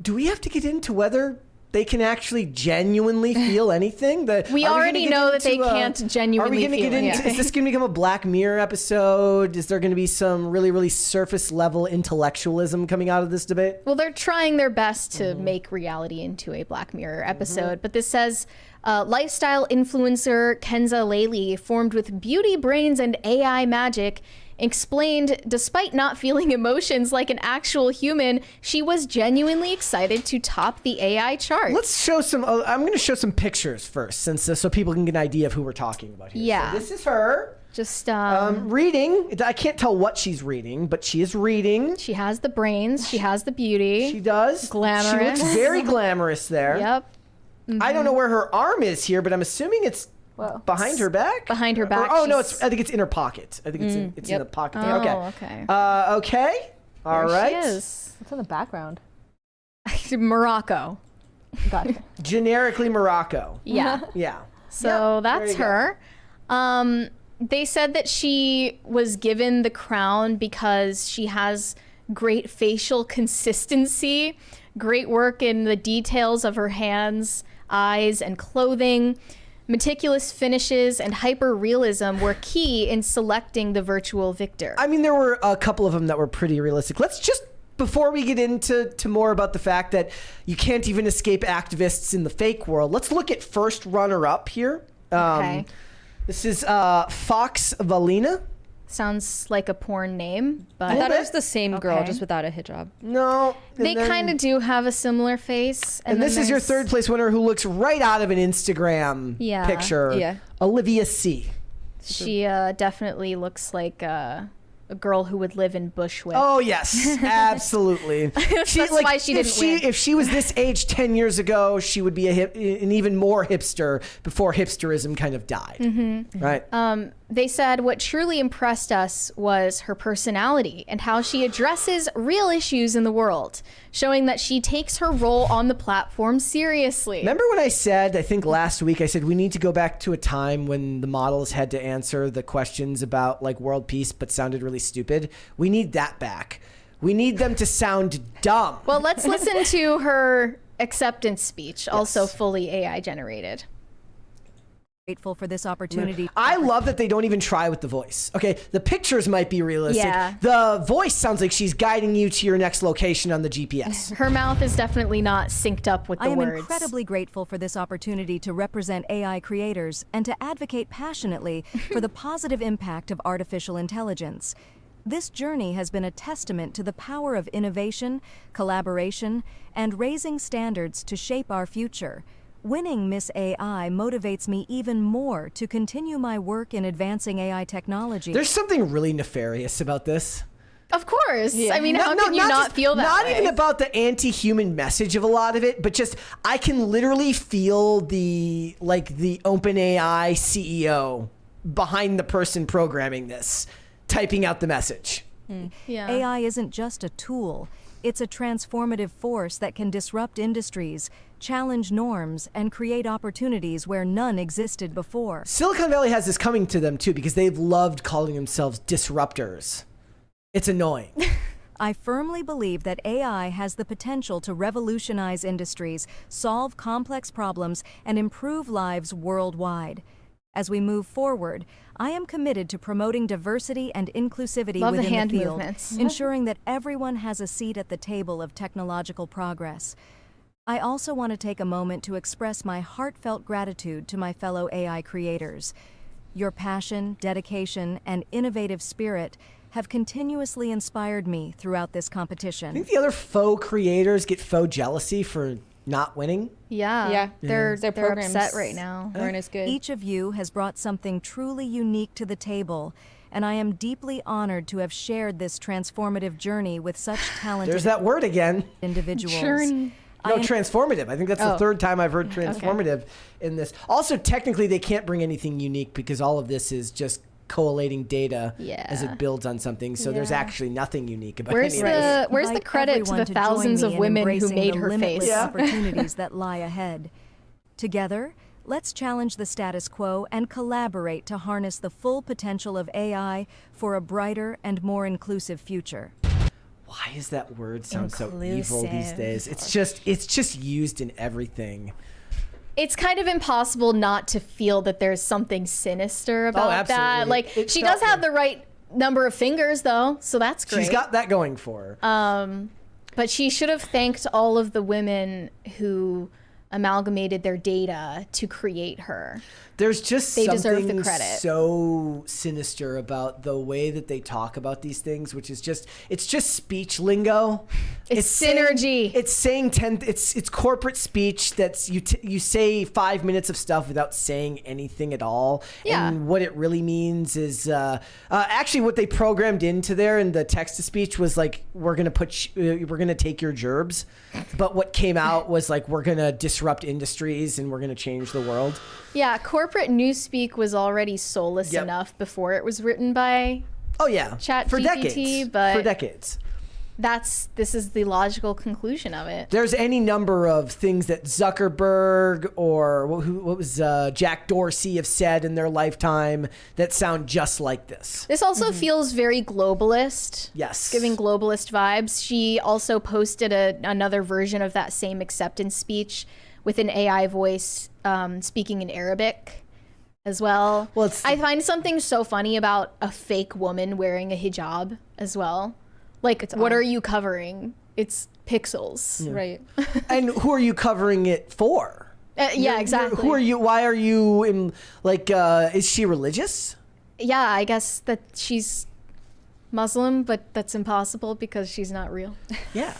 Do we have to get into whether they can actually genuinely feel anything? We already know that they can't genuinely Are we going to feel get into? anything. Is this going to become a Black Mirror episode? Is there going to be some really, really surface level intellectualism coming out of this debate? Well, they're trying their best to make reality into a Black Mirror episode, but this says lifestyle influencer Kenza Layli, formed with beauty brains and AI magic, explained despite not feeling emotions like an actual human, she was genuinely excited to top the AI chart. Let's show some. I'm going to show some pictures first, since so people can get an idea of who we're talking about here. Yeah. So this is her. Just Reading. I can't tell what she's reading, but she is reading. she has the brains, she has the beauty. She does. Glamorous. She looks very glamorous there. Yep. I don't know where her arm is here, but I'm assuming it's behind her back. Behind her back. Oh no, I think it's in her pocket. I think it's in the pocket. There. Okay. Okay. Okay. All There right. she is. What's in the background? Morocco. Gotcha. Generically Morocco. Yeah. Yeah. So that's you go. her. They said that she was given the crown because she has great facial consistency, great work in the details of her hands, eyes, and clothing. Meticulous finishes and hyper-realism were key in selecting the virtual victor. I mean, there were a couple of them that were pretty realistic. Let's just, before we get into more about the fact that you can't even escape activists in the fake world, let's look at first runner-up here. Okay. This is Fox Valina. Sounds like a porn name, I but thought it was the same girl, Okay. just without a hijab. No. they kind of do have a similar face. And then this is your there's- third place winner who looks right out of an Instagram Yeah. picture. Yeah. Olivia C. She definitely looks like a girl who would live in Bushwick. Oh yes, absolutely. That's why she didn't win. If she was this age 10 years ago, she would be an even more hipster before hipsterism kind of died. Mm-hmm. Right. They said what truly impressed us was her personality and how she addresses real issues in the world, showing that she takes her role on the platform seriously. Remember when I said, I think last week, I said we need to go back to a time when the models had to answer the questions about like world peace but sounded really stupid? We need that back. We need them to sound dumb. Well, let's listen to her acceptance speech, also fully AI generated. Grateful for this opportunity. I love that they don't even try with the voice. Okay, the pictures might be realistic. Yeah. The voice sounds like she's guiding you to your next location on the GPS. Her mouth is definitely not synced up with the I am words. incredibly grateful for this opportunity to represent AI creators and to advocate passionately for the positive impact of artificial intelligence. This journey has been a testament to the power of innovation, collaboration, and raising standards to shape our future. Winning Miss AI motivates me even more to continue my work in advancing AI technology. There's something really nefarious about this. Of course. I mean, how can you not feel that Not way? even about the anti-human message of a lot of it, but just I can literally feel the OpenAI CEO behind the person programming this, typing out the message. Yeah. AI isn't just a tool. It's a transformative force that can disrupt industries, challenge norms, and create opportunities where none existed before. Silicon Valley has this coming to them too because they've loved calling themselves disruptors. It's annoying. I firmly believe that AI has the potential to revolutionize industries, solve complex problems, and improve lives worldwide. As we move forward, I am committed to promoting diversity and inclusivity Love the within hand the field, movements. ensuring that everyone has a seat at the table of technological progress. I also want to take a moment to express my heartfelt gratitude to my fellow AI creators. Your passion, dedication, and innovative spirit have continuously inspired me throughout this I competition. think the other faux creators get faux jealousy for not winning. Yeah. Yeah. They're programs upset right now. weren't as good. Each of you has brought something truly unique to the table, and I am deeply honored to have shared this transformative journey with such talented There's that word again. individuals. Journey. No, transformative. I think that's the third time I've heard transformative in this. Also, technically, they can't bring anything unique because all of this is just collating data as Yeah. it builds on something. So there's actually nothing unique about Where's any of this. the Invite credit to everyone the join thousands me of in women who embracing made the her limitless face? opportunities that lie ahead. Together, let's challenge the status quo and collaborate to harness the full potential of AI for a brighter and more inclusive future. Why does that word sound so evil these days? It's just used in everything. It's kind of impossible not to feel that there's something sinister about that. absolutely. Like, It she felt does have like- the right number of fingers, though, so that's great. She's got that going for her. But she should have thanked all of the women who amalgamated their data to create her. There's just They deserve the something credit. so sinister about the way that they talk about these things, which is it's just speech lingo. It's synergy. It's saying it's corporate speech that's you say 5 minutes of stuff without saying anything at all. Yeah. And what it really means is actually what they programmed into there in the text to speech was like, we're gonna take your gerbs, but what came out was like, we're gonna disrupt industries and we're gonna change the world. Yeah, corporate newspeak was already soulless Yep. enough before it was written by Oh yeah, Chat for GPT, decades. but for decades. this is the logical conclusion of it. There's any number of things that Zuckerberg or what was Jack Dorsey have said in their lifetime that sound just like this. This also feels very globalist. Yes. Giving globalist vibes. She also posted another version of that same acceptance speech with an AI voice speaking in Arabic as well. Well, I find something so funny about a fake woman wearing a hijab as well. Like, what are you covering? It's pixels. Right. And who are you covering it for? Yeah, exactly. Who are you? Why are you is she religious? Yeah, I guess that she's Muslim, but that's impossible because she's not real. Yeah.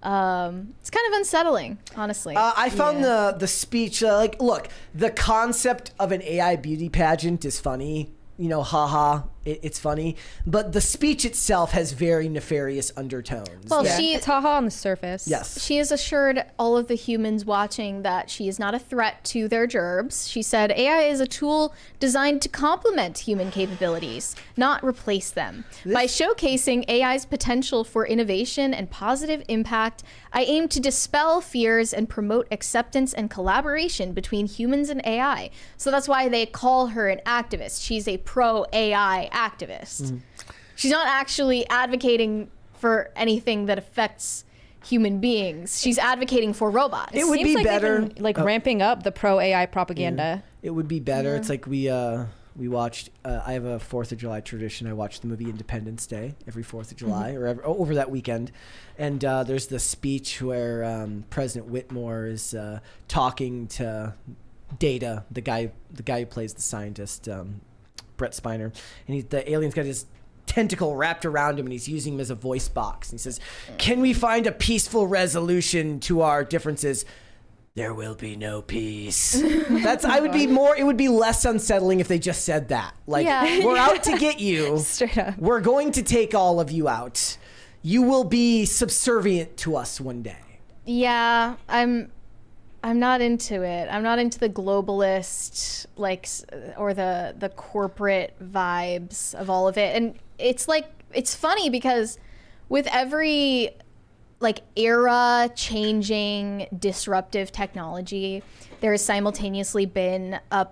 It's kind of unsettling, honestly. I found the speech look, the concept of an AI beauty pageant is funny. Haha, it's funny. But the speech itself has very nefarious undertones. Well, Yeah. she It's haha on the surface. Yes. She has assured all of the humans watching that she is not a threat to their gerbs. She said, AI is a tool designed to complement human capabilities, not replace them. By showcasing AI's potential for innovation and positive impact, I aim to dispel fears and promote acceptance and collaboration between humans and AI. So that's why they call her an activist. She's a pro-AI activist. She's not actually advocating for anything that affects human beings. She's advocating for robots. It would Seems be like better. they've been, ramping up the pro AI propaganda. It would be better. It's like we watched. I have a 4th of July tradition. I watch the movie Independence Day every 4th of July or over that weekend, and there's the speech where President Whitmore is talking to Data, the guy who plays the scientist, Brett Spiner, and the alien's got his tentacle wrapped around him and he's using him as a voice box. And he says, "Can we find a peaceful resolution to our differences?" There will be no peace. It would be less unsettling if they just said that. Like, Yeah. we're out to get you. Straight up. We're going to take all of you out. You will be subservient to us one day. Yeah, I'm not into it. I'm not into the globalist, or the corporate vibes of all of it. And it's funny because with every era changing disruptive technology, there has simultaneously been a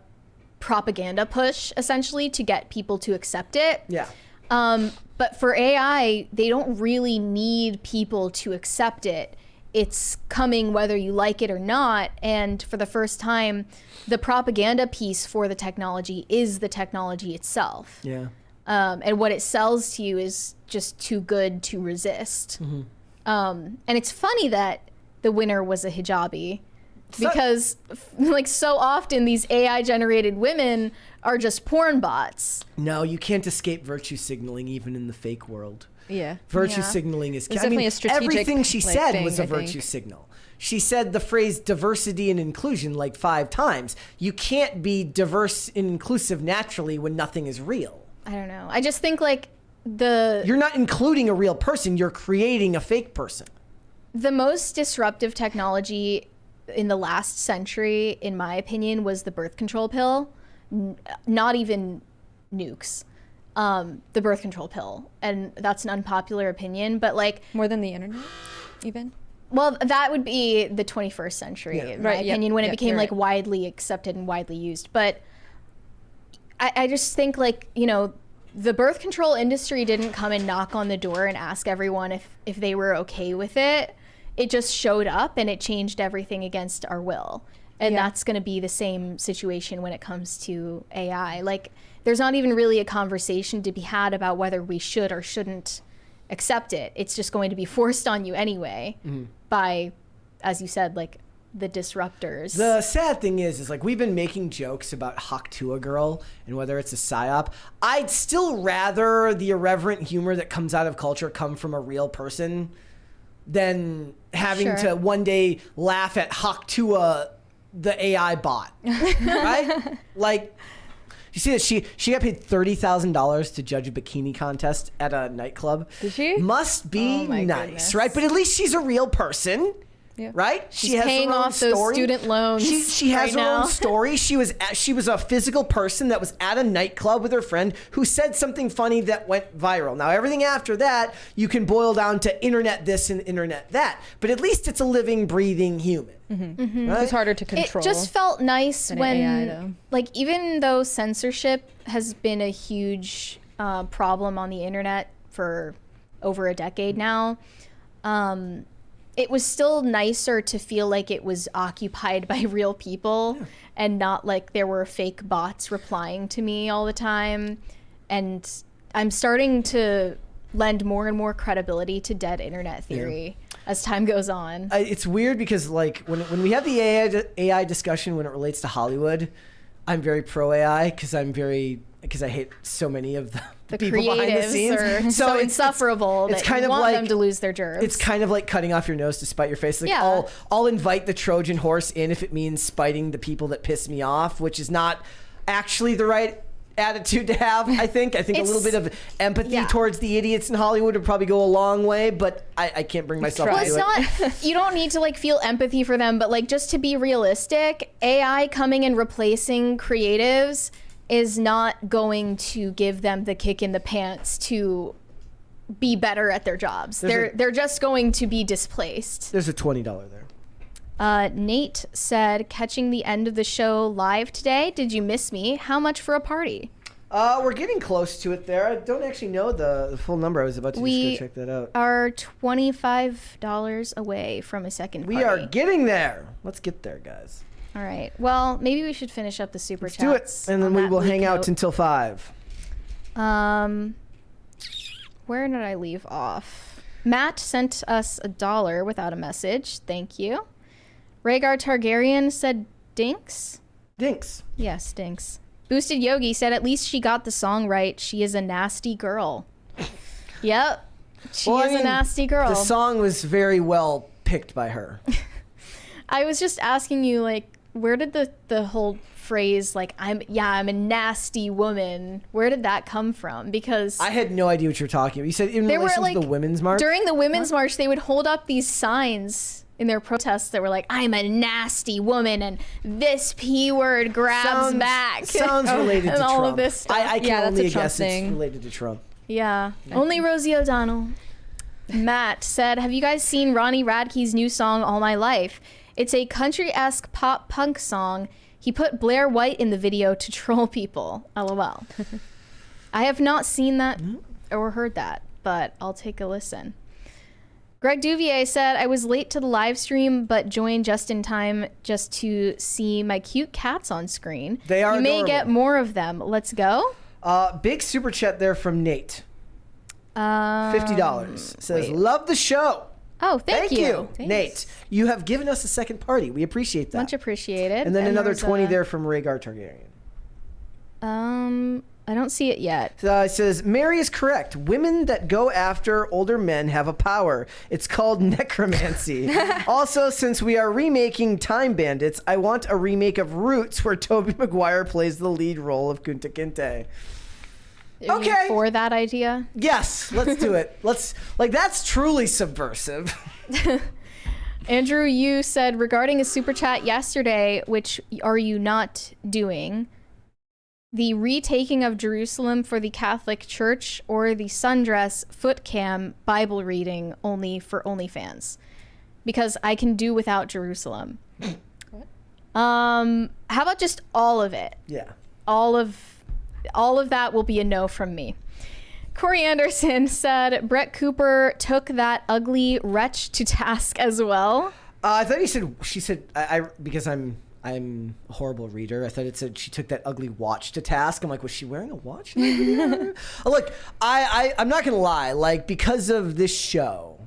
propaganda push essentially to get people to accept it. Yeah. But for AI, they don't really need people to accept it. It's coming whether you like it or not. And for the first time, the propaganda piece for the technology is the technology itself. Yeah. And what it sells to you is just too good to resist. And it's funny that the winner was a hijabi because so often these AI generated women are just porn bots. No, you can't escape virtue signaling even in the fake world. Yeah. Virtue Yeah. signaling is It's definitely a strategic, everything she said thing, was a I think. virtue signal. She said the phrase diversity and inclusion 5 times. You can't be diverse and inclusive naturally when nothing is real. I don't know. I just think You're not including a real person, you're creating a fake person. the most disruptive technology in the last century, in my opinion, was the birth control pill. Not even nukes. The birth control pill. And that's an unpopular opinion, but More than the internet, even? well, that would be the 21st century, in my Right, yep, opinion, when it yep, became you're right. widely accepted and widely used. But I just think the birth control industry didn't come and knock on the door and ask everyone if they were okay with it. It just showed up and it changed everything against our will. And Yeah. that's going to be the same situation when it comes to AI. There's not even really a conversation to be had about whether we should or shouldn't accept it. It's just going to be forced on you anyway by, as you said, the disruptors. The sad thing is like we've been making jokes about Haktua Girl and whether it's a psyop. I'd still rather the irreverent humor that comes out of culture come from a real person than having to one day laugh at Haktua, the AI bot, right? Like, you see that she got paid $30,000 to judge a bikini contest at a nightclub. Did she? Must be Oh my nice, goodness. right? But at least she's a real person. Yeah. Right? She's paying off those student loans. She has right her now. own story. She was a physical person that was at a nightclub with her friend who said something funny that went viral. Now everything after that you can boil down to internet this and internet that. But at least it's a living, breathing human. Right? It's harder to control. It just felt nice than when, AI, though. like, even though censorship has been a huge problem on the internet for over a decade now, it was still nicer to feel like it was occupied by real people and not like there were fake bots replying to me all the time. And I'm starting to lend more and more credibility to dead internet theory as time goes on. It's weird because like when we have the AI discussion when it relates to Hollywood, I'm very pro AI because I hate so many of the people behind the creatives scenes. are so insufferable it's that kind you of want like them to lose their germs. It's kind of like cutting off your nose to spite your face. Like Yeah. I'll invite the Trojan horse in if it means spiting the people that piss me off, which is not actually the right attitude to have. I think a little bit of empathy towards the idiots in Hollywood would probably go a long way, but I can't bring myself Well, to it's do it. not, you don't need to like feel empathy for them, but like just to be realistic, AI coming and replacing creatives is not going to give them the kick in the pants to be better at their jobs. They're just going to be displaced. There's a $20 there. Nate said, catching the end of the show live today. Did you miss me? How much for a party? We're getting close to it there. I don't actually know the full number. I was about to just go check that out. Are $25 away from a second party. We are getting there. Let's get there, guys. All right. Well, maybe we should finish up the super Let's chats. do it, and then on we that will bleak hang out note. until 5. Where did I leave off? Matt sent us $1 without a message. Thank you. Rhaegar Targaryen said dinks. Dinks. Yes, dinks. Boosted Yogi said at least she got the song right. She is a nasty girl. Yep. She is a nasty girl. The song was very well picked by her. I was just asking you, like, where did the whole phrase, like, I'm a nasty woman, where did that come from? Because I had no idea what you were talking about. You said in there were, relation like, to the Women's March? during the Women's March, they would hold up these signs in their protests that were like, I'm a nasty woman and this P word grabs back. Sounds related to and Trump. all of this stuff. I can Yeah, that's only a Trump guess thing. it's related to Trump. Yeah. Only Rosie O'Donnell. Matt said, have you guys seen Ronnie Radke's new song, All My Life? It's a country-esque pop punk song. He put Blair White in the video to troll people. LOL. I have not seen that or heard that, but I'll take a listen. Greg Duvier said, I was late to the live stream, but joined just in time just to see my cute cats on screen. They are You may adorable. get more of them. Let's go. Big super chat there from Nate. $50. Says, love the show. Oh, thank you. Nate. You have given us a second party. We appreciate that. Much appreciated. And then another there's 20 there from Rhaegar Targaryen. I don't see it yet. It says, Mary is correct. Women that go after older men have a power. It's called necromancy. Also, since we are remaking Time Bandits, I want a remake of Roots where Tobey Maguire plays the lead role of Kunta Kinte. Are you for that idea? Yes, let's do it. That's truly subversive. Andrew, you said regarding a super chat yesterday, which are you not doing? The retaking of Jerusalem for the Catholic Church or the sundress foot cam Bible reading only for OnlyFans? Because I can do without Jerusalem. What? How about just all of it? Yeah. All of that will be a no from me. Corey Anderson said Brett Cooper took that ugly wretch to task as well. I thought she said because I'm a horrible reader. I thought it said she took that ugly watch to task. I'm like, was she wearing a watch in that video? Look, I'm not gonna lie. Like, because of this show,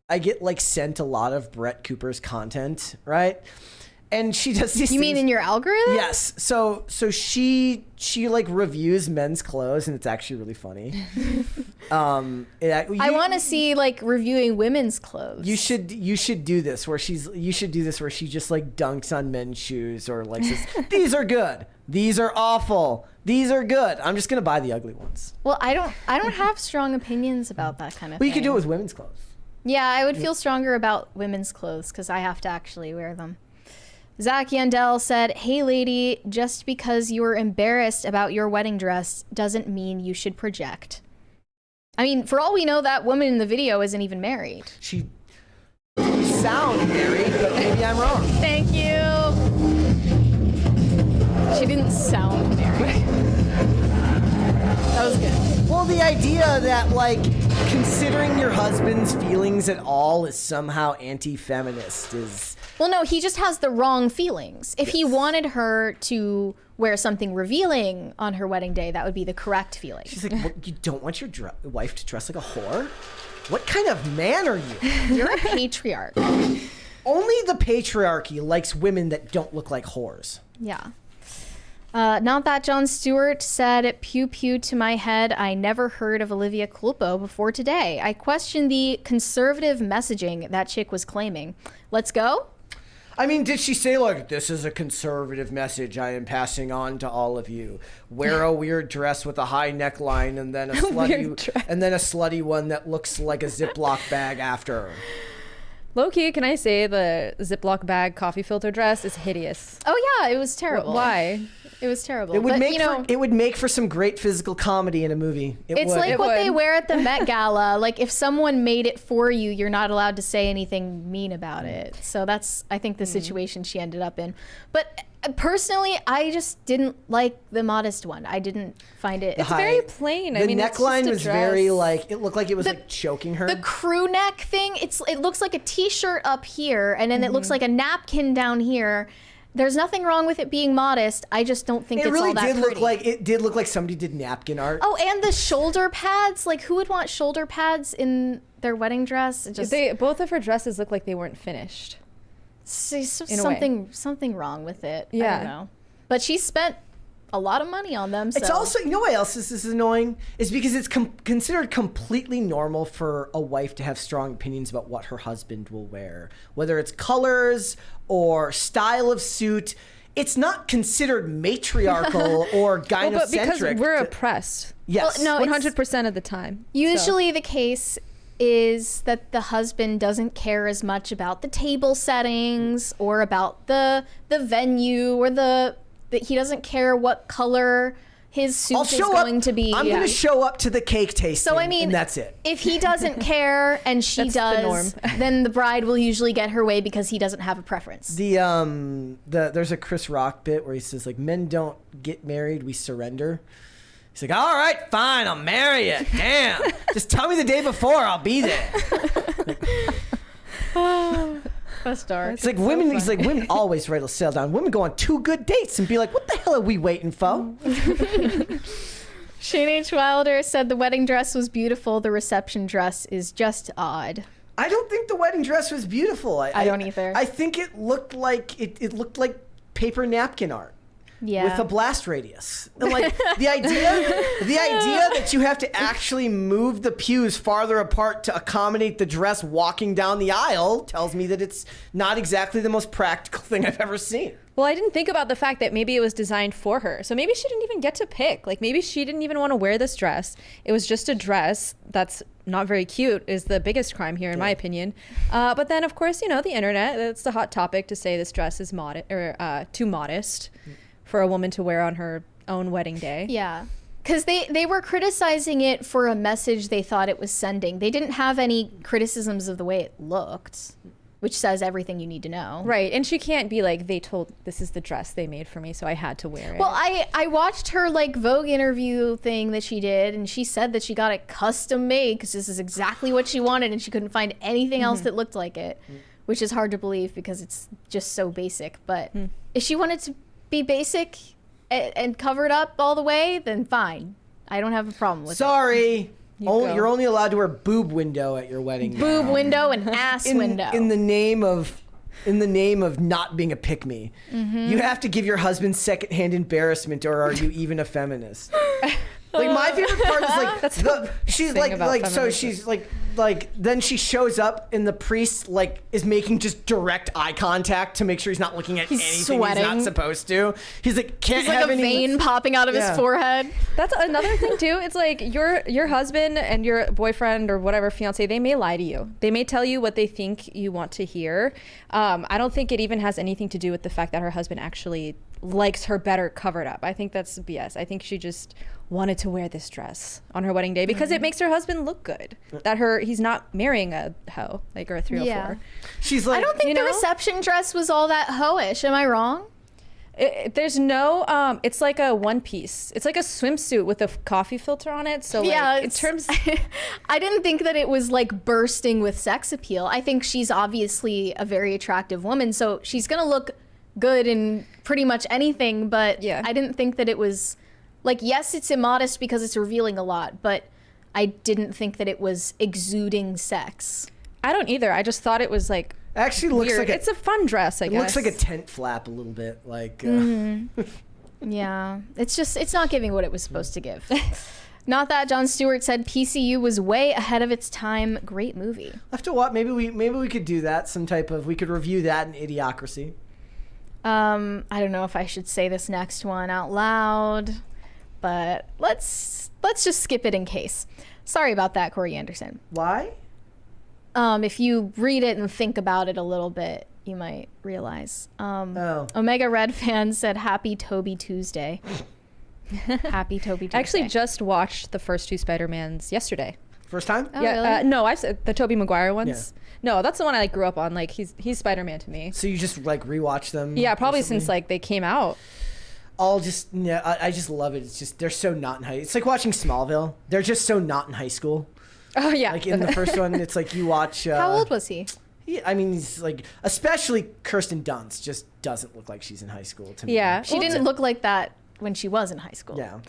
I get like sent a lot of Brett Cooper's content, right? And she does these You mean things- in your algorithm? Yes. So she like reviews men's clothes, and it's actually really funny. I want to see like reviewing women's clothes. You should do this where she just like dunks on men's shoes or like says, these are good, these are awful, these are good. I'm just gonna buy the ugly ones. Well, I don't have strong opinions about that kind of Well, thing. you could do it with women's clothes. Yeah, I would feel stronger about women's clothes because I have to actually wear them. Zach Yandel said, "Hey lady, just because you were embarrassed about your wedding dress doesn't mean you should project." I mean, for all we know, that woman in the video isn't even married. She sound married, but maybe I'm wrong. Thank you. She didn't sound married. That was good. Well, the idea that like considering your husband's feelings at all is somehow anti-feminist is... Well, no, he just has the wrong feelings. If he wanted her to wear something revealing on her wedding day, that would be the correct feeling. She's like, what, you don't want your wife to dress like a whore? What kind of man are you? You're a patriarch. Only the patriarchy likes women that don't look like whores. Yeah. Not that Jon Stewart said, "Pew pew to my head. I never heard of Olivia Culpo before today. I question the conservative messaging that chick was claiming. Let's go." I mean, did she say like, this is a conservative message I am passing on to all of you? Wear a weird dress with a high neckline and then a slutty one that looks like a Ziploc bag after. Low-key, can I say the Ziploc bag coffee filter dress is hideous? Oh yeah, it was terrible. Why? It was terrible. It would But, make it would make for some great physical comedy in a movie. It's would. like what they would. wear at the Met Gala. Like if someone made it for you, you're not allowed to say anything mean about it. So that's, I think, the situation she ended up in. But personally, I just didn't like the modest one. I didn't find it. It's very plain. The I mean, it's neckline just a was very dress. like, it looked like it was like choking her. The crew neck thing, it looks like a t-shirt up here, and then it looks like a napkin down here. There's nothing wrong with it being modest. I just don't think It it's really all that did pretty. look like somebody did napkin art. Oh, and the shoulder pads. Like, who would want shoulder pads in their wedding dress? It just Both of her dresses look like they weren't finished. something wrong with it. I Yeah. don't know. But she spent a lot of money on them. So. It's also, you know why else this is annoying? Is because it's considered completely normal for a wife to have strong opinions about what her husband will wear. Whether it's colors or style of suit, it's not considered matriarchal or gynocentric. Well, but because we're oppressed. Yes. Well, no, 100% of the time. Usually the case is that the husband doesn't care as much about the table settings or about the venue or that he doesn't care what color his suit is going to be. I'm going to show up to the cake tasting, So I mean, and that's it. If he doesn't care and she That's the norm. does, then the bride will usually get her way because he doesn't have a preference. There's a Chris Rock bit where he says like, men don't get married, we surrender. He's like, all right, fine, I'll marry you. Damn, just tell me the day before, I'll be there. That's dark. It's like women. He's like, women always ready to settle down. Women go on 2 good dates and be like, what the hell are we waiting for? Shane H. Wilder said the wedding dress was beautiful. The reception dress is just odd. I don't think the wedding dress was beautiful. I don't either. I think it looked like it looked like paper napkin art. Yeah. With a blast radius. And like the idea that you have to actually move the pews farther apart to accommodate the dress walking down the aisle tells me that it's not exactly the most practical thing I've ever seen. Well, I didn't think about the fact that maybe it was designed for her. So maybe she didn't even get to pick. Like maybe she didn't even want to wear this dress. It was just a dress that's not very cute is the biggest crime here in my opinion. But then of course, you know, the internet, it's the hot topic to say this dress is too modest for a woman to wear on her own wedding day. Yeah. Because they were criticizing it for a message they thought it was sending. They didn't have any criticisms of the way it looked, which says everything you need to know. Right. And she can't be like, this is the dress they made for me, so I had to wear it. Well, I watched her like Vogue interview thing that she did, and she said that she got it custom made because this is exactly what she wanted, and she couldn't find anything else that looked like it, which is hard to believe because it's just so basic. But if she wanted to be basic and covered up all the way, then fine. I don't have a problem with it. Sorry. You're only allowed to wear boob window at your wedding. Boob window and ass window. In the name of not being a pick-me. You have to give your husband secondhand embarrassment, or are you even a feminist? Like, my favorite part is like she's like then she shows up and the priest like is making just direct eye contact to make sure he's not looking at anything sweating. he's not supposed to. He's like He's like a vein popping out of his forehead. That's another thing too. It's like your husband and your boyfriend or whatever fiance, they may lie to you. They may tell you what they think you want to hear. I don't think it even has anything to do with the fact that her husband actually likes her better covered up. I think that's BS. I think she just wanted to wear this dress on her wedding day because it makes her husband look good. That he's not marrying a hoe, like, or a 304. Yeah. She's like, I don't think the reception dress was all that hoish. Am I wrong? There's no it's like a one piece. It's like a swimsuit with a coffee filter on it. So like, in terms I didn't think that it was like bursting with sex appeal. I think she's obviously a very attractive woman, so she's gonna look good in pretty much anything, but I didn't think that it was like, yes, it's immodest because it's revealing a lot, but I didn't think that it was exuding sex. I don't either. I just thought it was like actually looks weird. like it's a fun dress, I guess. It looks like a tent flap a little bit, like Yeah, it's not giving what it was supposed to give. Not that Jon Stewart said PCU was way ahead of its time. Great movie. I have to watch. Maybe we could do that. We could review that in Idiocracy. I don't know if I should say this next one out loud, but let's just skip it in case. Sorry about that, Corey Anderson. Why? If you read it and think about it a little bit, you might realize. Omega Red fan said, "Happy Toby Tuesday." Happy Toby Tuesday. I actually just watched the first two Spider-Mans yesterday. First time? Oh, really? No, I've said the Tobey Maguire ones. Yeah. No, that's the one I grew up on. Like he's Spider-Man to me. So you just like rewatch them? Yeah, probably since like they came out. I just love it. It's just they're so not in high. It's like watching Smallville. They're just so not in high school. Oh yeah. Like in the first one, it's like you watch. How old was he? He's like, especially Kirsten Dunst just doesn't look like she's in high school to me. Yeah, she didn't look like that when she was in high school. Yeah.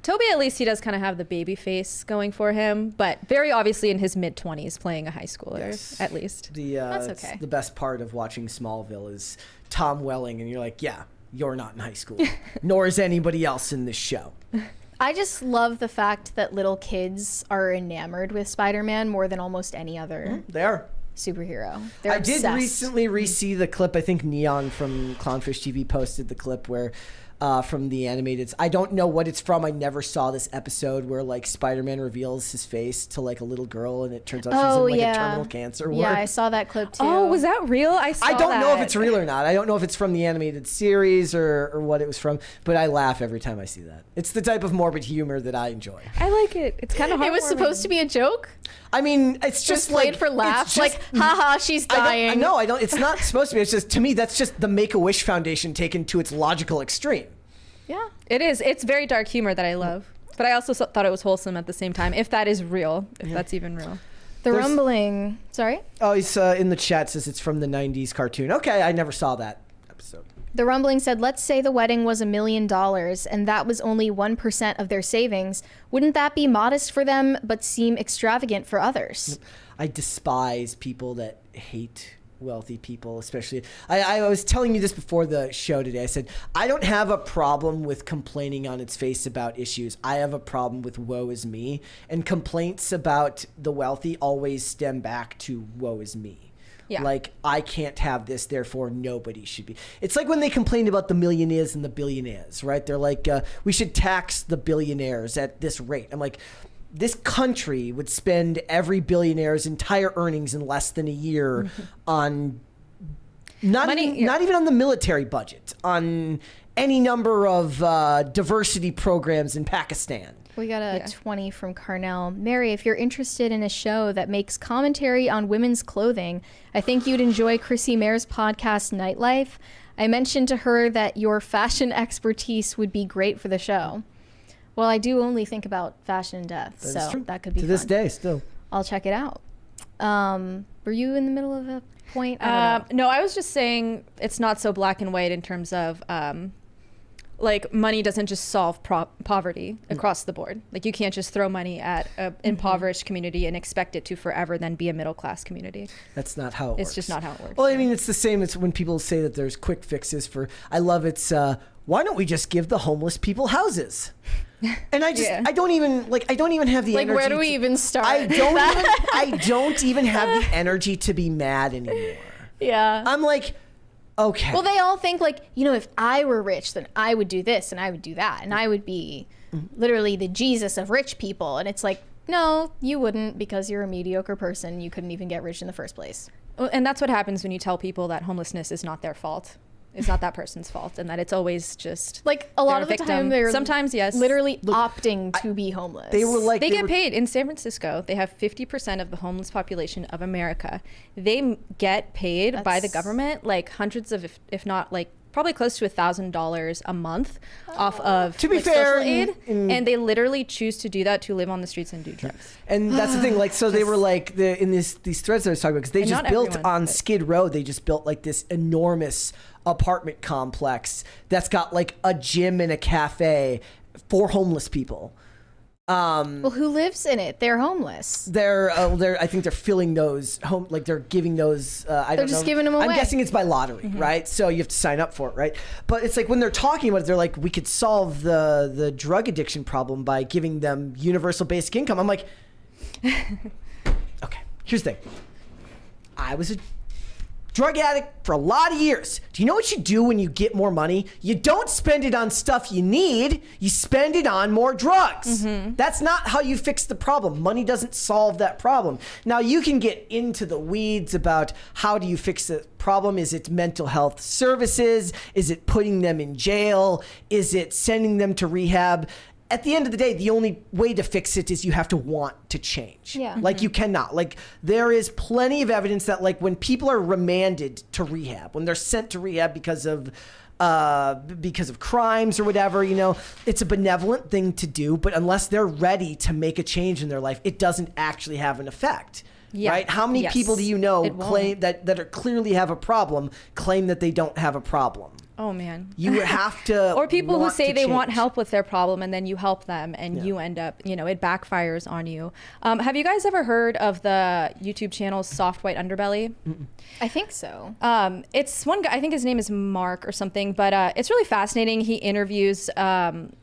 Toby, at least he does kind of have the baby face going for him, but very obviously in his mid-20s playing a high schooler, at least. That's okay. The best part of watching Smallville is Tom Welling, and you're like, yeah, you're not in high school, nor is anybody else in this show. I just love the fact that little kids are enamored with Spider-Man more than almost any other They are. superhero. They're I obsessed. did recently re-see the clip. I think Neon from Clownfish TV posted the clip where from the animated. I don't know what it's from. I never saw this episode where like Spider-Man reveals his face to like a little girl, and it turns out she's in like a terminal cancer ward. Yeah, I saw that clip too. Oh, was that real? I don't know if it's real or not. I don't know if it's from the animated series or what it was from, but I laugh every time I see that. It's the type of morbid humor that I enjoy. I like it. It's kind of heartwarming. It was supposed to be a joke? I mean, it's just played like for laughs. Like, haha, she's dying. I don't. It's not supposed to be. It's just, to me, that's just the Make-A-Wish Foundation taken to its logical extreme. Yeah, it is. It's very dark humor that I love. But I also thought it was wholesome at the same time, if that is real, if that's even real. There's rumbling. Sorry? Oh, he's in the chat says it's from the 90s cartoon. Okay, I never saw that episode. The rumbling said, let's say the wedding was $1 million and that was only 1% of their savings. Wouldn't that be modest for them but seem extravagant for others? I despise people that hate wealthy people, especially. I was telling you this before the show today. I said, I don't have a problem with complaining on its face about issues. I have a problem with woe is me. And complaints about the wealthy always stem back to woe is me. Yeah. Like, I can't have this, therefore nobody should be. It's like when they complained about the millionaires and the billionaires, right? They're like, we should tax the billionaires at this rate. I'm like, this country would spend every billionaire's entire earnings in less than a year on not even on the military budget, on any number of diversity programs in Pakistan. We got a 20 from Carnell. Mary, if you're interested in a show that makes commentary on women's clothing, I think you'd enjoy Chrissy Mayr's podcast, Nightlife. I mentioned to her that your fashion expertise would be great for the show. Well, I do only think about fashion and death, so that could be fun. To this day, still. I'll check it out. Were you in the middle of a point? No, I was just saying it's not so black and white in terms of like money doesn't just solve poverty across the board. Like you can't just throw money at an impoverished community and expect it to forever then be a middle class community. That's not how it works. It's just not how it works. Well, I mean, it's the same as when people say that there's quick fixes for, I love it's, why don't we just give the homeless people houses? And I just, I don't even have the energy. Where do we even start? I don't even have the energy to be mad anymore. Yeah. I'm like, okay. Well, they all think like, if I were rich, then I would do this and I would do that. And I would be literally the Jesus of rich people. And it's like, no, you wouldn't, because you're a mediocre person. You couldn't even get rich in the first place. Well, and that's what happens when you tell people that homelessness is not their fault. It's not that person's fault, and that it's always just like a lot of the time they're sometimes literally opting to be homeless. They get paid in San Francisco. They have 50% of the homeless population of America. They get paid by the government like hundreds of, if not like probably close to $1,000 a month off of to be fair, social aid, and they literally choose to do that to live on the streets and do drugs. And that's the thing, like, so they were like in these threads that I was talking about, because they just built on Skid Row. They just built like this enormous apartment complex that's got like a gym and a cafe for homeless people. Well, who lives in it? They're homeless. I think they're filling those home, like they're giving those. I don't know. They're just giving them away. I'm guessing it's by lottery, right? So you have to sign up for it, right? But it's like when they're talking about it, they're like, we could solve the drug addiction problem by giving them universal basic income. I'm like, okay, here's the thing. I was a drug addict for a lot of years. Do you know what you do when you get more money? You don't spend it on stuff you need. You spend it on more drugs. That's not how you fix the problem. Money doesn't solve that problem. Now, you can get into the weeds about how do you fix the problem. Is it mental health services? Is it putting them in jail? Is it sending them to rehab? At the end of the day, the only way to fix it is you have to want to change. Yeah. Like you cannot. Like there is plenty of evidence that like when people are remanded to rehab, when they're sent to rehab because of crimes or whatever, it's a benevolent thing to do. But unless they're ready to make a change in their life, it doesn't actually have an effect. Yeah. Right? How many people do you know claim that are clearly have a problem, claim that they don't have a problem? Oh man. You have to or people who say they change. want help with their problem and then you help them and you end up, it backfires on you. Have you guys ever heard of the YouTube channel Soft White Underbelly? I think so. It's one guy, I think his name is Mark or something, but it's really fascinating. He interviews,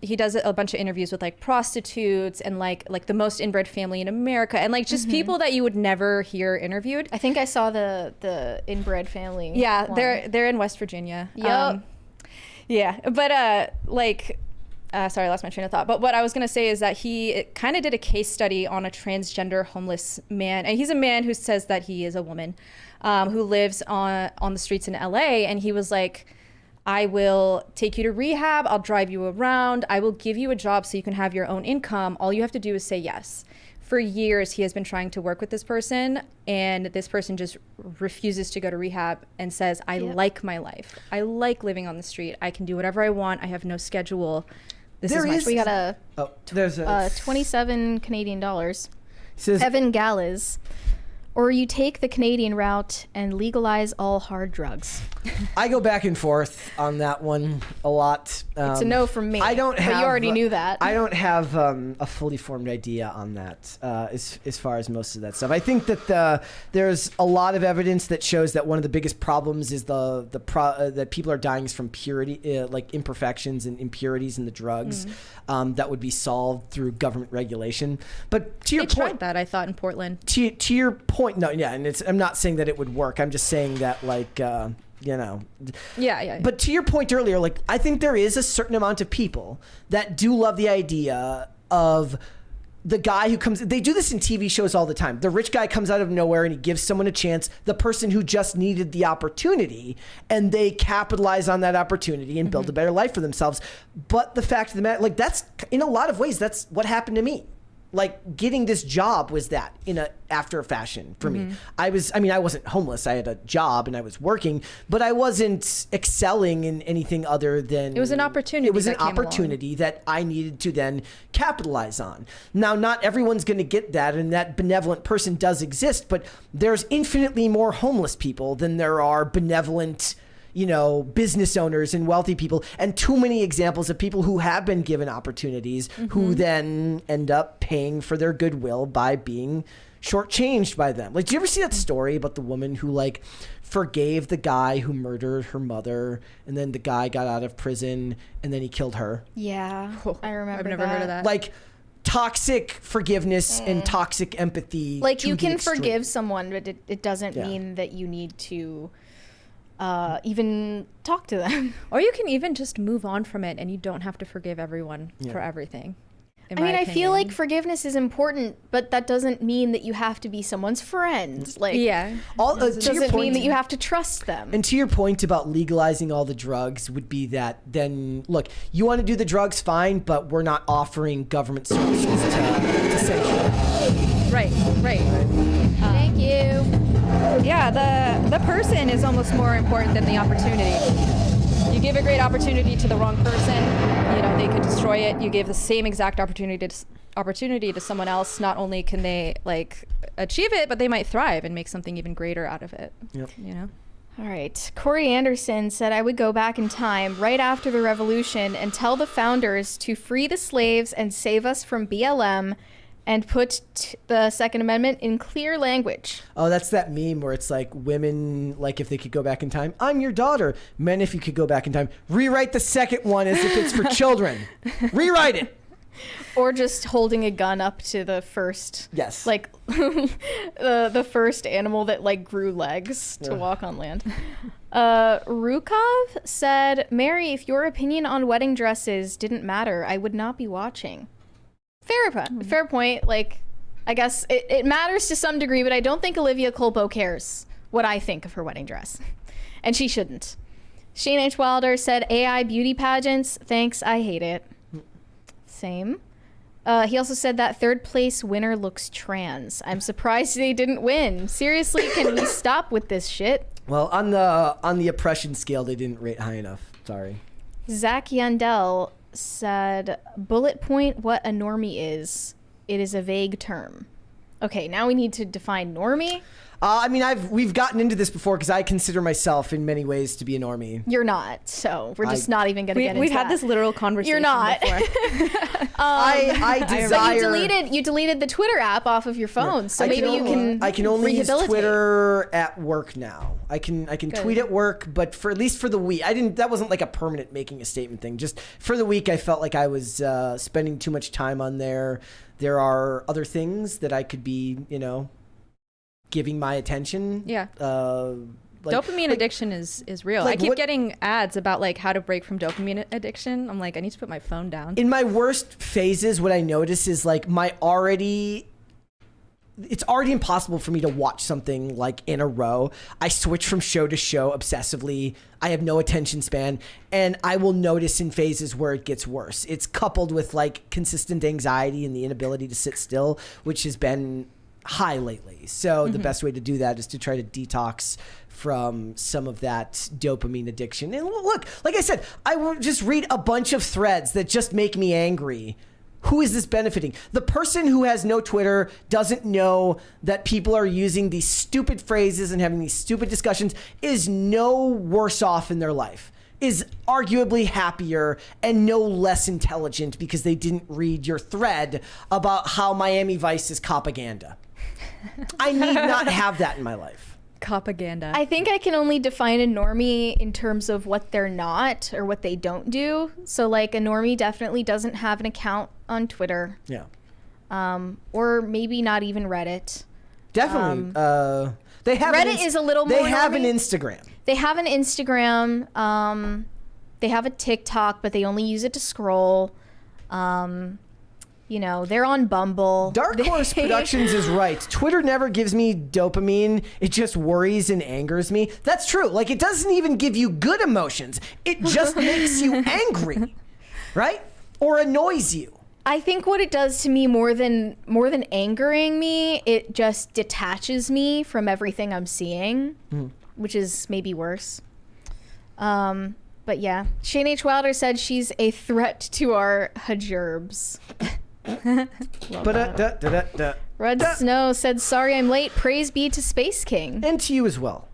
he does a bunch of interviews with like prostitutes and like the most inbred family in America and like just people that you would never hear interviewed. I think I saw the inbred family. Yeah, one. they're in West Virginia. Yep. Yeah, but sorry, I lost my train of thought. But what I was going to say is that he kind of did a case study on a transgender homeless man. And he's a man who says that he is a woman who lives on the streets in LA. And he was like, I will take you to rehab. I'll drive you around. I will give you a job so you can have your own income. All you have to do is say yes. For years, he has been trying to work with this person, and this person just refuses to go to rehab and says, I like my life. I like living on the street. I can do whatever I want. I have no schedule. This is my we got there's a 27 Canadian dollars. Says, Evan Gallis. Or you take the Canadian route and legalize all hard drugs. I go back and forth on that one a lot. It's a no from me. I don't have. But you already knew that. I don't have a fully formed idea on that as far as most of that stuff. I think that there's a lot of evidence that shows that one of the biggest problems is that people are dying from purity, like imperfections and impurities in the drugs that would be solved through government regulation. But to your they point, tried that I thought in Portland. To your point. No, yeah, and I'm not saying that it would work. I'm just saying that, like, Yeah. But to your point earlier, like, I think there is a certain amount of people that do love the idea of the guy who comes. They do this in TV shows all the time. The rich guy comes out of nowhere and he gives someone a chance. The person who just needed the opportunity, and they capitalize on that opportunity and build a better life for themselves. But the fact of the matter, like, that's in a lot of ways, that's what happened to me. Like, getting this job was that after a fashion for me. I wasn't homeless. I had a job and I was working, but I wasn't excelling in anything other than... It was an opportunity. It was an opportunity that I needed to then capitalize on. Now, not everyone's going to get that, and that benevolent person does exist, but there's infinitely more homeless people than there are benevolent, business owners and wealthy people, and too many examples of people who have been given opportunities who then end up paying for their goodwill by being shortchanged by them. Like, do you ever see that story about the woman who like forgave the guy who murdered her mother, and then the guy got out of prison and then he killed her? Yeah, I remember. I've never heard of that. Like, toxic forgiveness and toxic empathy. Like, you to the can extreme. forgive someone, but it doesn't mean that you need to even talk to them. Or you can even just move on from it, and you don't have to forgive everyone for everything. I mean, I feel like forgiveness is important, but that doesn't mean that you have to be someone's friend. Like, Yeah. it doesn't mean that you have to trust them. And to your point about legalizing all the drugs would be that then, look, you want to do the drugs, fine, but we're not offering government services to send you. Right. Thank you. Yeah, the person is almost more important than the opportunity. You give a great opportunity to the wrong person, they could destroy it. You give the same exact opportunity to someone else. Not only can they like achieve it, but they might thrive and make something even greater out of it. Yep. All right. Corey Anderson said, I would go back in time right after the revolution and tell the founders to free the slaves and save us from BLM and put the Second Amendment in clear language. Oh, that's that meme where it's like women, like if they could go back in time, I'm your daughter. Men, if you could go back in time, rewrite the second one as if it's for children. Rewrite it. Or just holding a gun up to the first, like the first animal that like grew legs to walk on land. Rukov said, Mary, if your opinion on wedding dresses didn't matter, I would not be watching. Fair point. Like, I guess it matters to some degree, but I don't think Olivia Culpo cares what I think of her wedding dress. And she shouldn't. Shane H. Wilder said, AI beauty pageants, thanks, I hate it. Same. He also said that third place winner looks trans. I'm surprised they didn't win. Seriously, can we stop with this shit? Well, on the oppression scale, they didn't rate high enough. Sorry. Zach Yandel said, bullet point what a normie is. It is a vague term. Okay, now we need to define normie. I mean, we've gotten into this before because I consider myself in many ways to be a normie. You're not, so we're just not even going to get into We've that. had this literal conversation. You're not. I desire. So you deleted the Twitter app off of your phone, so maybe you can. I can only use rehabilitate. Twitter at work now. I can tweet at work, but for at least for the week, that wasn't like a permanent making a statement thing. Just for the week, I felt like I was spending too much time on there. There are other things that I could be, giving my attention. Yeah. Dopamine addiction is real. I keep getting ads about like how to break from dopamine addiction. I'm like, I need to put my phone down. In my worst phases, what I notice is like it's already impossible for me to watch something like in a row. I switch from show to show obsessively. I have no attention span, and I will notice in phases where it gets worse. It's coupled with like consistent anxiety and the inability to sit still, which has been high lately. So the best way to do that is to try to detox from some of that dopamine addiction. And look, like I said, I will just read a bunch of threads that just make me angry. Who is this benefiting? The person who has no Twitter doesn't know that people are using these stupid phrases and having these stupid discussions is no worse off in their life, is arguably happier and no less intelligent because they didn't read your thread about how Miami Vice is propaganda. I need not have that in my life. Propaganda. I think I can only define a normie in terms of what they're not or what they don't do. So like a normie definitely doesn't have an account on Twitter. Yeah. Or maybe not even Reddit. Definitely. They have Reddit is a little more They have normie. an Instagram. They have an Instagram. They have a TikTok, but they only use it to scroll. They're on Bumble. Dark Horse Productions is right. Twitter never gives me dopamine. It just worries and angers me. That's true. Like, it doesn't even give you good emotions. It just makes you angry, right? Or annoys you. I think what it does to me more than angering me, it just detaches me from everything I'm seeing, which is maybe worse. But yeah, Shane H. Wilder said she's a threat to our hijabs. Red Snow said, sorry I'm late. Praise be to Space King. And to you as well.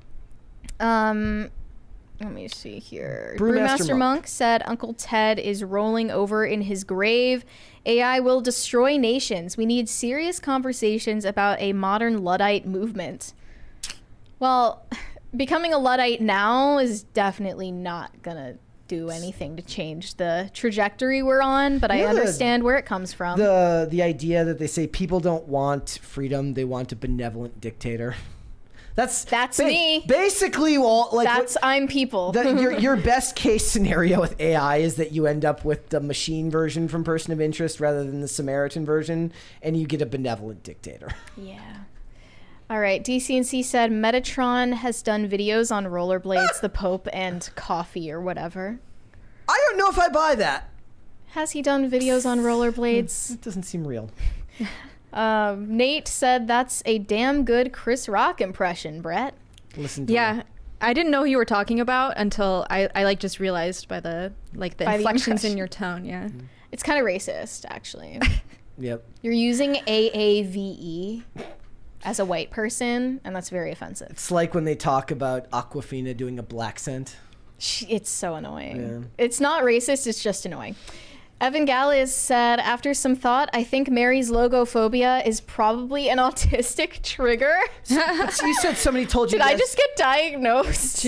Let me see here. Brewmaster Monk said Uncle Ted is rolling over in his grave. AI will destroy nations. We need serious conversations about a modern Luddite movement. Well, becoming a Luddite now is definitely not gonna do anything to change the trajectory we're on, but I understand where it comes from. The idea that they say people don't want freedom, they want a benevolent dictator. That's me. Basically, I'm people. Your best case scenario with AI is that you end up with the machine version from Person of Interest rather than the Samaritan version, and you get a benevolent dictator. Yeah. All right. DCNC said Metatron has done videos on rollerblades, the Pope, and coffee or whatever. I don't know if I buy that. Has he done videos on rollerblades? It doesn't seem real. Nate said that's a damn good Chris Rock impression, Brett. Listen to Yeah. I didn't know who you were talking about until I just realized by the inflections in your tone. Yeah. It's kind of racist, actually. Yep. You're using AAVE as a white person, and that's very offensive. It's like when they talk about Aquafina doing a black scent. It's so annoying. Yeah. It's not racist, it's just annoying. Evan Gallis said, after some thought, I think Mary's logophobia is probably an autistic trigger. So you said somebody told you Did I just get diagnosed?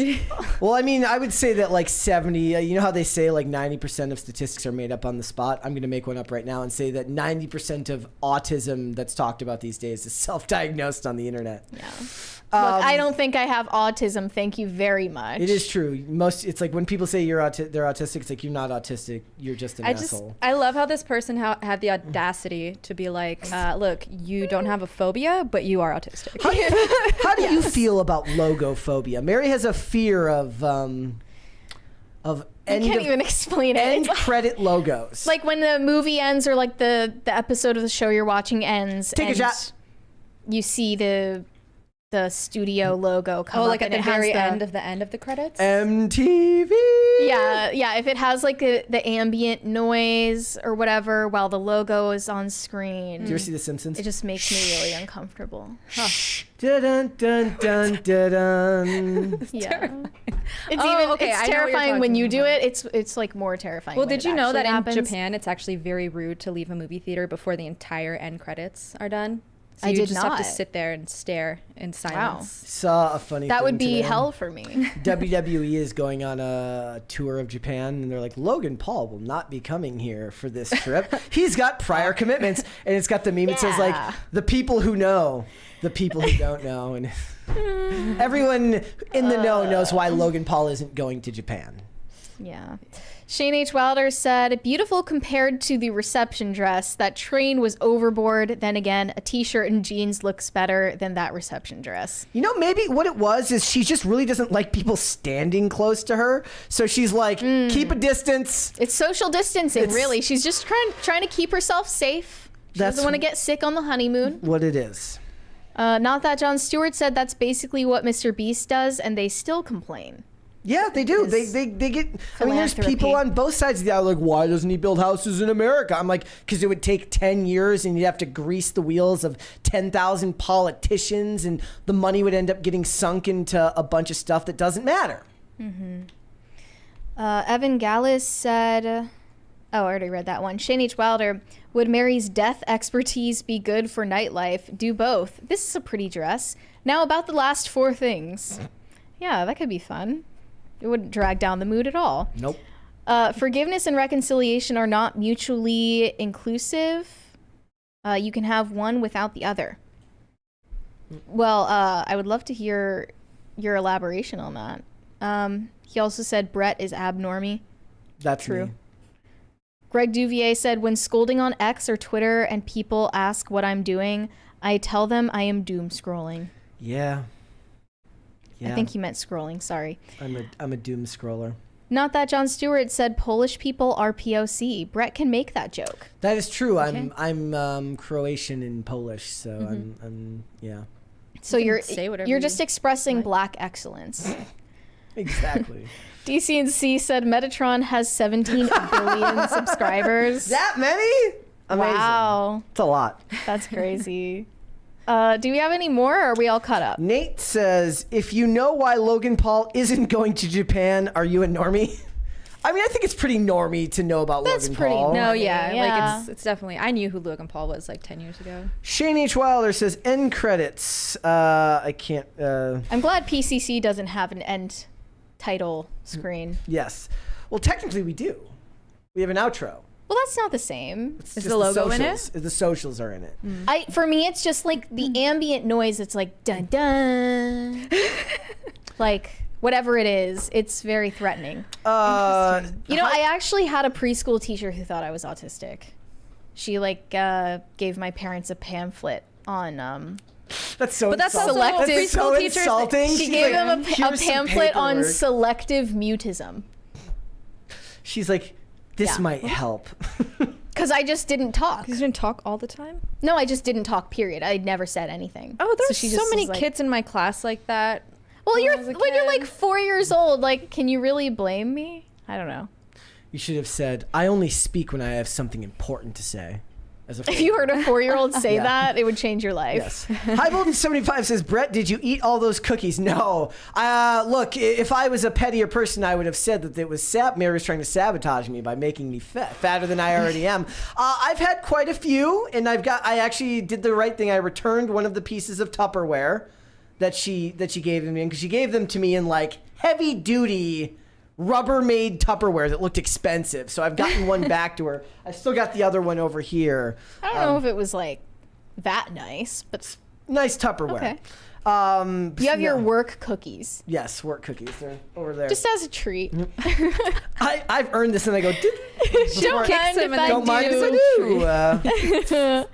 Well, I mean, I would say that like 70, you know how they say like 90% of statistics are made up on the spot? I'm going to make one up right now and say that 90% of autism that's talked about these days is self-diagnosed on the internet. Yeah. Look, I don't think I have autism. Thank you very much. It is true. It's like when people say they're autistic, it's like you're not autistic. You're just an asshole. I love how this person had the audacity to be like, look, you don't have a phobia, but you are autistic. How do you feel about logophobia? Mary has a fear of I can't even explain it. End credit logos. Like when the movie ends or like the episode of the show you're watching ends. Take a shot. You see the studio logo come up. Oh, like at and the it has very end of the credits? MTV. Yeah. If it has like the ambient noise or whatever while the logo is on screen. Do you ever see The Simpsons? It just makes me really uncomfortable. Dun dun dun dun dun. Yeah. Okay, It's terrifying when you do it. It's like more terrifying. Well, when did you know that happens. in Japan it's actually very rude to leave a movie theater before the entire end credits are done? So I you did just not. have to sit there and stare in silence. Saw a funny That thing would be today. hell for me. WWE is going on a tour of Japan, and they're like, Logan Paul will not be coming here for this trip. He's got prior commitments, and it's got the meme. It says like, the people who know, the people who don't know, and everyone in the know knows why Logan Paul isn't going to Japan. Yeah. Shane H. Wilder said, beautiful compared to the reception dress. That train was overboard. Then again, a t-shirt and jeans looks better than that reception dress. You know, maybe what it was is she just really doesn't like people standing close to her. So she's like, keep a distance. It's social distancing, really. She's just trying to keep herself safe. She doesn't want to get sick on the honeymoon. What it is. Not that Jon Stewart said that's basically what Mr. Beast does, and they still complain. Yeah, they do. They get. I mean, there's people on both sides of the aisle like, why doesn't he build houses in America? I'm like, because it would take 10 years and you'd have to grease the wheels of 10,000 politicians, and the money would end up getting sunk into a bunch of stuff that doesn't matter. Mm-hmm. Evan Gallis said, oh, I already read that one. Shane H. Wilder, would Mary's death expertise be good for nightlife? Do both. This is a pretty dress. Now about the last 4 things. Yeah, that could be fun. It wouldn't drag down the mood at all. Nope. Forgiveness and reconciliation are not mutually inclusive. You can have one without the other. Well, I would love to hear your elaboration on that. He also said Brett is abnormy. That's true. Me. Greg Duvier said, when scolding on X or Twitter and people ask what I'm doing, I tell them I am doom scrolling. Yeah. I think he meant scrolling, sorry. I'm a doom scroller. Not that Jon Stewart said Polish people are POC. Brett can make that joke. That is true. Okay. I'm Croatian and Polish, so I'm yeah. So you're you're just expressing black excellence. Exactly. DCNC said Metatron has 17 billion subscribers. That many? Amazing. Wow. It's a lot. That's crazy. Do we have any more, or are we all caught up? Nate says, if you know why Logan Paul isn't going to Japan, are you a normie? I mean, I think it's pretty normie to know about Logan Paul. No, yeah. Yeah. Like, it's definitely, I knew who Logan Paul was like 10 years ago. Shane H. Wilder says, end credits. I can't... I'm glad PCC doesn't have an end title screen. Yes. Well, technically we do. We have an outro. Well, that's not the same. It's Is just the logo in it? The socials are in it. For me, it's just like the ambient noise. It's like dun dun, like whatever it is. It's very threatening. I actually had a preschool teacher who thought I was autistic. She gave my parents a pamphlet on. That's so But that's insulting. also Selective That's so preschool teachers- insulting. She She's gave like, them a "Here's some pamphlet on paperwork." selective mutism. She's like, this Yeah. might help. Because I just didn't talk. You didn't talk all the time? No, I just didn't talk, period. I never said anything. Oh, there's she so just many was like- kids in my class like that. Well, when you're I was a when you're kid. like 4 years old. Like, can you really blame me? I don't know. You should have said, I only speak when I have something important to say. As a If you heard a 4-year-old say Yeah. that, it would change your life. Yes. High Voltage 75 says, Brett, did you eat all those cookies? No. Look, if I was a pettier person, I would have said that it was Mary was trying to sabotage me by making me fatter than I already am. I've had quite a few, and I actually did the right thing. I returned one of the pieces of Tupperware that she gave me, because she gave them to me in like heavy duty Rubbermaid Tupperware that looked expensive. So I've gotten one back to her. I still got the other one over here. I don't know if it was like that nice, but Nice Tupperware. okay. You have your work cookies. Yes, work cookies. They're over there. Just as a treat. I've earned this, and I go, Don't mind if I don't mind do. if I do.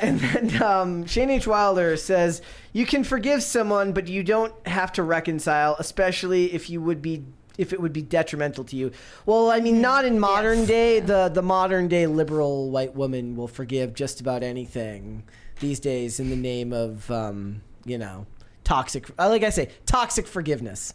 And then Shane H. Wilder says, you can forgive someone, but you don't have to reconcile, especially if it would be detrimental to you. Well, I mean, not in modern day. The modern day liberal white woman will forgive just about anything these days in the name of, toxic. Like I say, toxic forgiveness.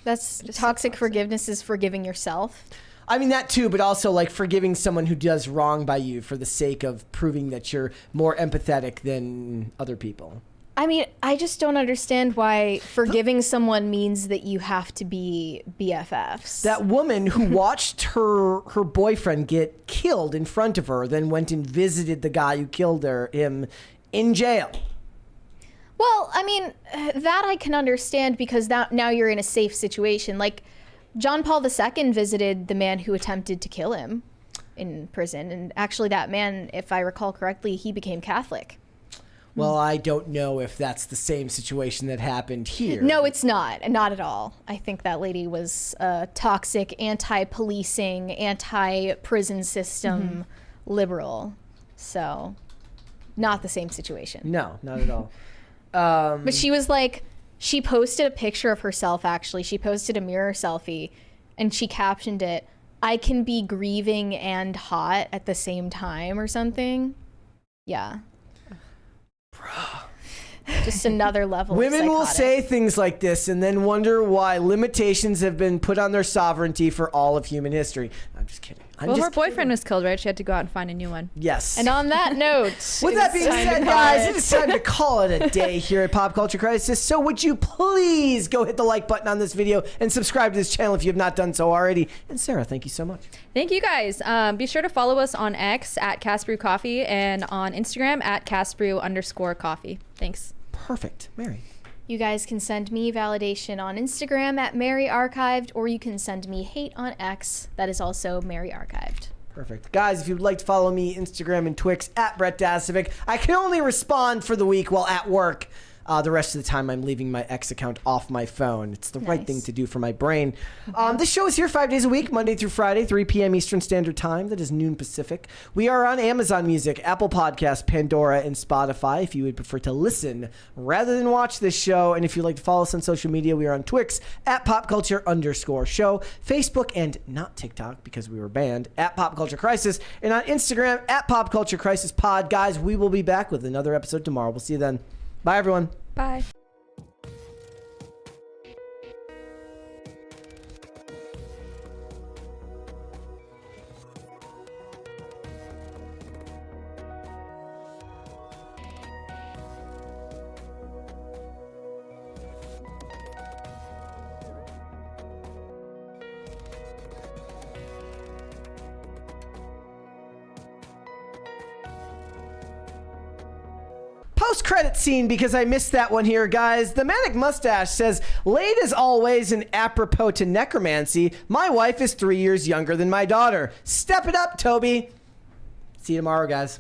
That's toxic forgiveness is forgiving yourself. I mean, that too, but also like forgiving someone who does wrong by you for the sake of proving that you're more empathetic than other people. I mean, I just don't understand why forgiving someone means that you have to be BFFs. That woman who watched her boyfriend get killed in front of her, then went and visited the guy who killed him in jail. Well, I mean, that I can understand because now you're in a safe situation. Like, John Paul II visited the man who attempted to kill him in prison. And actually, that man, if I recall correctly, he became Catholic. Well, I don't know if that's the same situation that happened here. No, it's not. Not at all. I think that lady was toxic, anti-policing, anti-prison system liberal. So, not the same situation. No, not at all. But she was like, she posted a picture of herself, actually. She posted a mirror selfie, and she captioned it, "I can be grieving and hot at the same time," or something. Yeah. Just another level Women of will psychotic. say things like this and then wonder why limitations have been put on their sovereignty for all of human history. I'm just kidding. Well, her boyfriend was killed, right? She had to go out and find a new one. Yes. And on that note, with that being said, guys, it's time to call it a day here at Pop Culture Crisis. So would you please go hit the like button on this video and subscribe to this channel if you have not done so already. And Sarah, thank you so much. Thank you, guys. Be sure to follow us on X at CastBrewCoffee and on Instagram at CastBrew_coffee. Thanks. Perfect. Mary. You guys can send me validation on Instagram at Mary Archived, or you can send me hate on X. That is also Mary Archived. Perfect. Guys, if you'd like to follow me, Instagram and Twix at Brett Dasovic. I can only respond for the week while at work. The rest of the time, I'm leaving my X account off my phone. It's the right thing to do for my brain. This show is here 5 days a week, Monday through Friday, 3 p.m. Eastern Standard Time. That is noon Pacific. We are on Amazon Music, Apple Podcasts, Pandora, and Spotify if you would prefer to listen rather than watch this show. And if you'd like to follow us on social media, we are on Twix at PopCulture_show, Facebook, and not TikTok because we were banned, at Pop Culture Crisis, and on Instagram at Pop Culture Crisis Pod. Guys, we will be back with another episode tomorrow. We'll see you then. Bye, everyone. Bye. post-credit scene because I missed that one here, guys. The Manic Mustache says, late as always and apropos to necromancy, my wife is 3 years younger than my daughter. Step it up, Toby. See you tomorrow, guys.